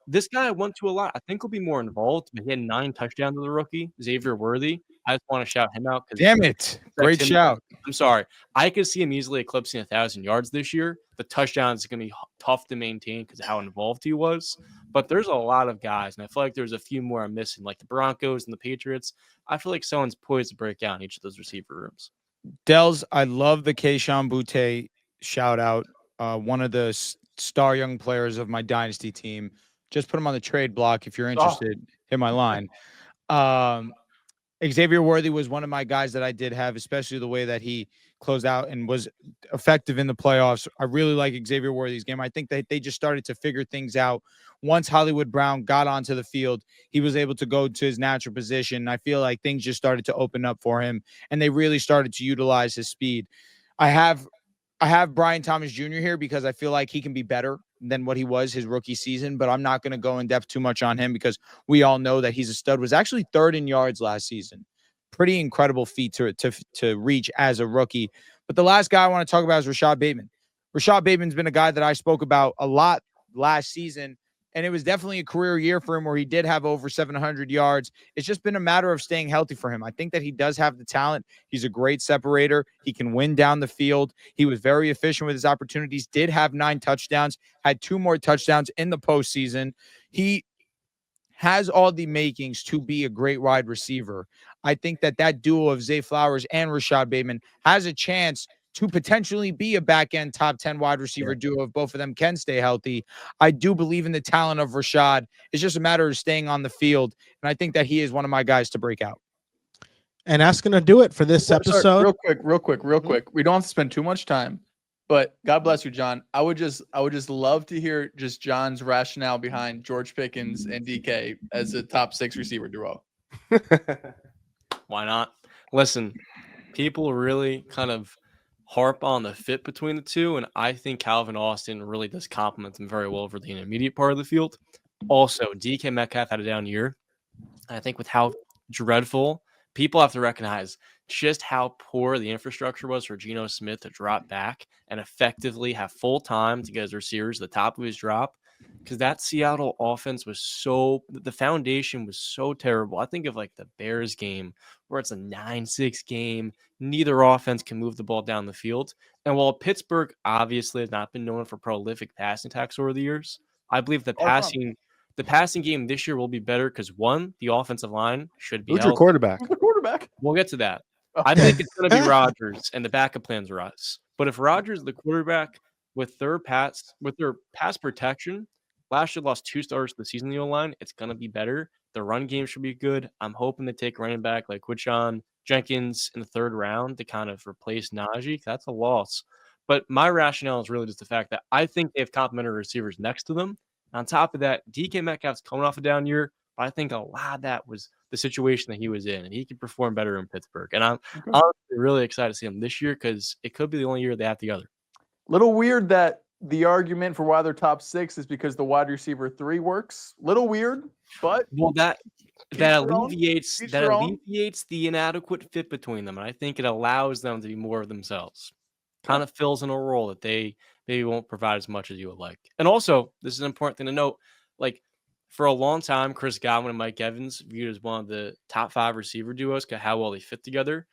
this guy I went to a lot. I think he'll be more involved, but he had 9 touchdowns as a rookie, Xavier Worthy. I just want to shout him out because Damn it. Great shout. I'm sorry. I could see him easily eclipsing 1,000 yards this year. The touchdowns are going to be tough to maintain because of how involved he was. But there's a lot of guys, and I feel like there's a few more I'm missing, like the Broncos and the Patriots. I feel like someone's poised to break out in each of those receiver rooms. Dehls, I love the Keyshawn Butte shout out. One of the star young players of my dynasty team. Just put him on the trade block if you're interested. Hit my line. Xavier Worthy was one of my guys that I did have, especially the way that he closed out and was effective in the playoffs. I really like Xavier Worthy's game. I think that they just started to figure things out. Once Hollywood Brown got onto the field, he was able to go to his natural position. I feel like things just started to open up for him, and they really started to utilize his speed. I have Brian Thomas Jr. here because I feel like he can be better than what he was his rookie season, but I'm not going to go in depth too much on him because we all know that he's a stud. Was actually 3rd in yards last season. Pretty incredible feat to reach as a rookie. But the last guy I want to talk about is Rashad Bateman. Rashad Bateman's been a guy that I spoke about a lot last season, and it was definitely a career year for him where he did have over 700 yards. It's just been a matter of staying healthy for him. I think that he does have the talent. He's a great separator. He can win down the field. He was very efficient with his opportunities, did have 9 touchdowns, had 2 more touchdowns in the postseason. He has all the makings to be a great wide receiver. I think that duo of Zay Flowers and Rashad Bateman has a chance to potentially be a back-end top 10 wide receiver duo if both of them can stay healthy. I do believe in the talent of Rashad. It's just a matter of staying on the field, and I think that he is one of my guys to break out. And that's going to do it for this episode. Sorry, real quick. We don't have to spend too much time, but God bless you, John. I would just love to hear just John's rationale behind George Pickens and DK as a top 6 receiver duo. Why not? Listen, people really kind of harp on the fit between the two, and I think Calvin Austin really does complement them very well for the intermediate part of the field. Also, DK Metcalf had a down year. I think with how dreadful, people have to recognize just how poor the infrastructure was for Geno Smith to drop back and effectively have full time to get his receivers to the top of his drop. Because that Seattle offense was the foundation was so terrible. I think of like the Bears game where it's a 9-6 game. Neither offense can move the ball down the field. And while Pittsburgh obviously has not been known for prolific passing attacks over the years, I believe the passing game this year will be better because, one, the offensive line should be Who's your healthy. quarterback? Who's the quarterback? We'll get to that. I think it's going to be Rodgers, and the backup plans are us. But if Rodgers is the quarterback with their pass protection, last year lost 2 starters to the season in the O-line, it's going to be better. The run game should be good. I'm hoping to take running back like Quinshon Jenkins in the 3rd round to kind of replace Najee. That's a loss. But my rationale is really just the fact that I think they have complementary receivers next to them. On top of that, DK Metcalf's coming off a down year, but I think a lot of that was the situation that he was in, and he could perform better in Pittsburgh. And I'm honestly really excited to see him this year because it could be the only year they have together. Little weird that the argument for why they're top 6 is because the wide receiver 3 works. Little weird, but that alleviates the inadequate fit between them, and I think it allows them to be more of themselves. Kind of fills in a role that they maybe won't provide as much as you would like. And also, this is an important thing to note, like for a long time, Chris Godwin and Mike Evans viewed as one of the top 5 receiver duos because how well they fit together.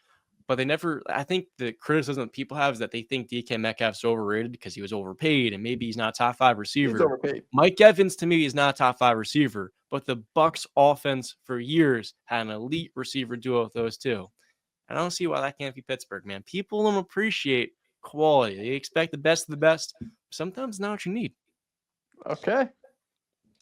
But they never, I think the criticism that people have is that they think DK Metcalf's overrated because he was overpaid and maybe he's not a top 5 receiver. he's overpaid. Mike Evans to me is not a top 5 receiver, but the Bucs offense for years had an elite receiver duo with those two. I don't see why that can't be Pittsburgh, man. People don't appreciate quality. They expect the best of the best. Sometimes not what you need. Okay.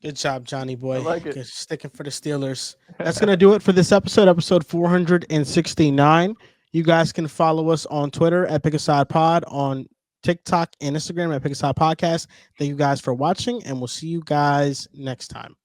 Good job, Johnny boy. like it. Good, sticking for the Steelers. That's going to do it for this episode 469. You guys can follow us on Twitter at Pick a Side Pod, on TikTok and Instagram at Pick a Side Podcast. Thank you guys for watching, and we'll see you guys next time.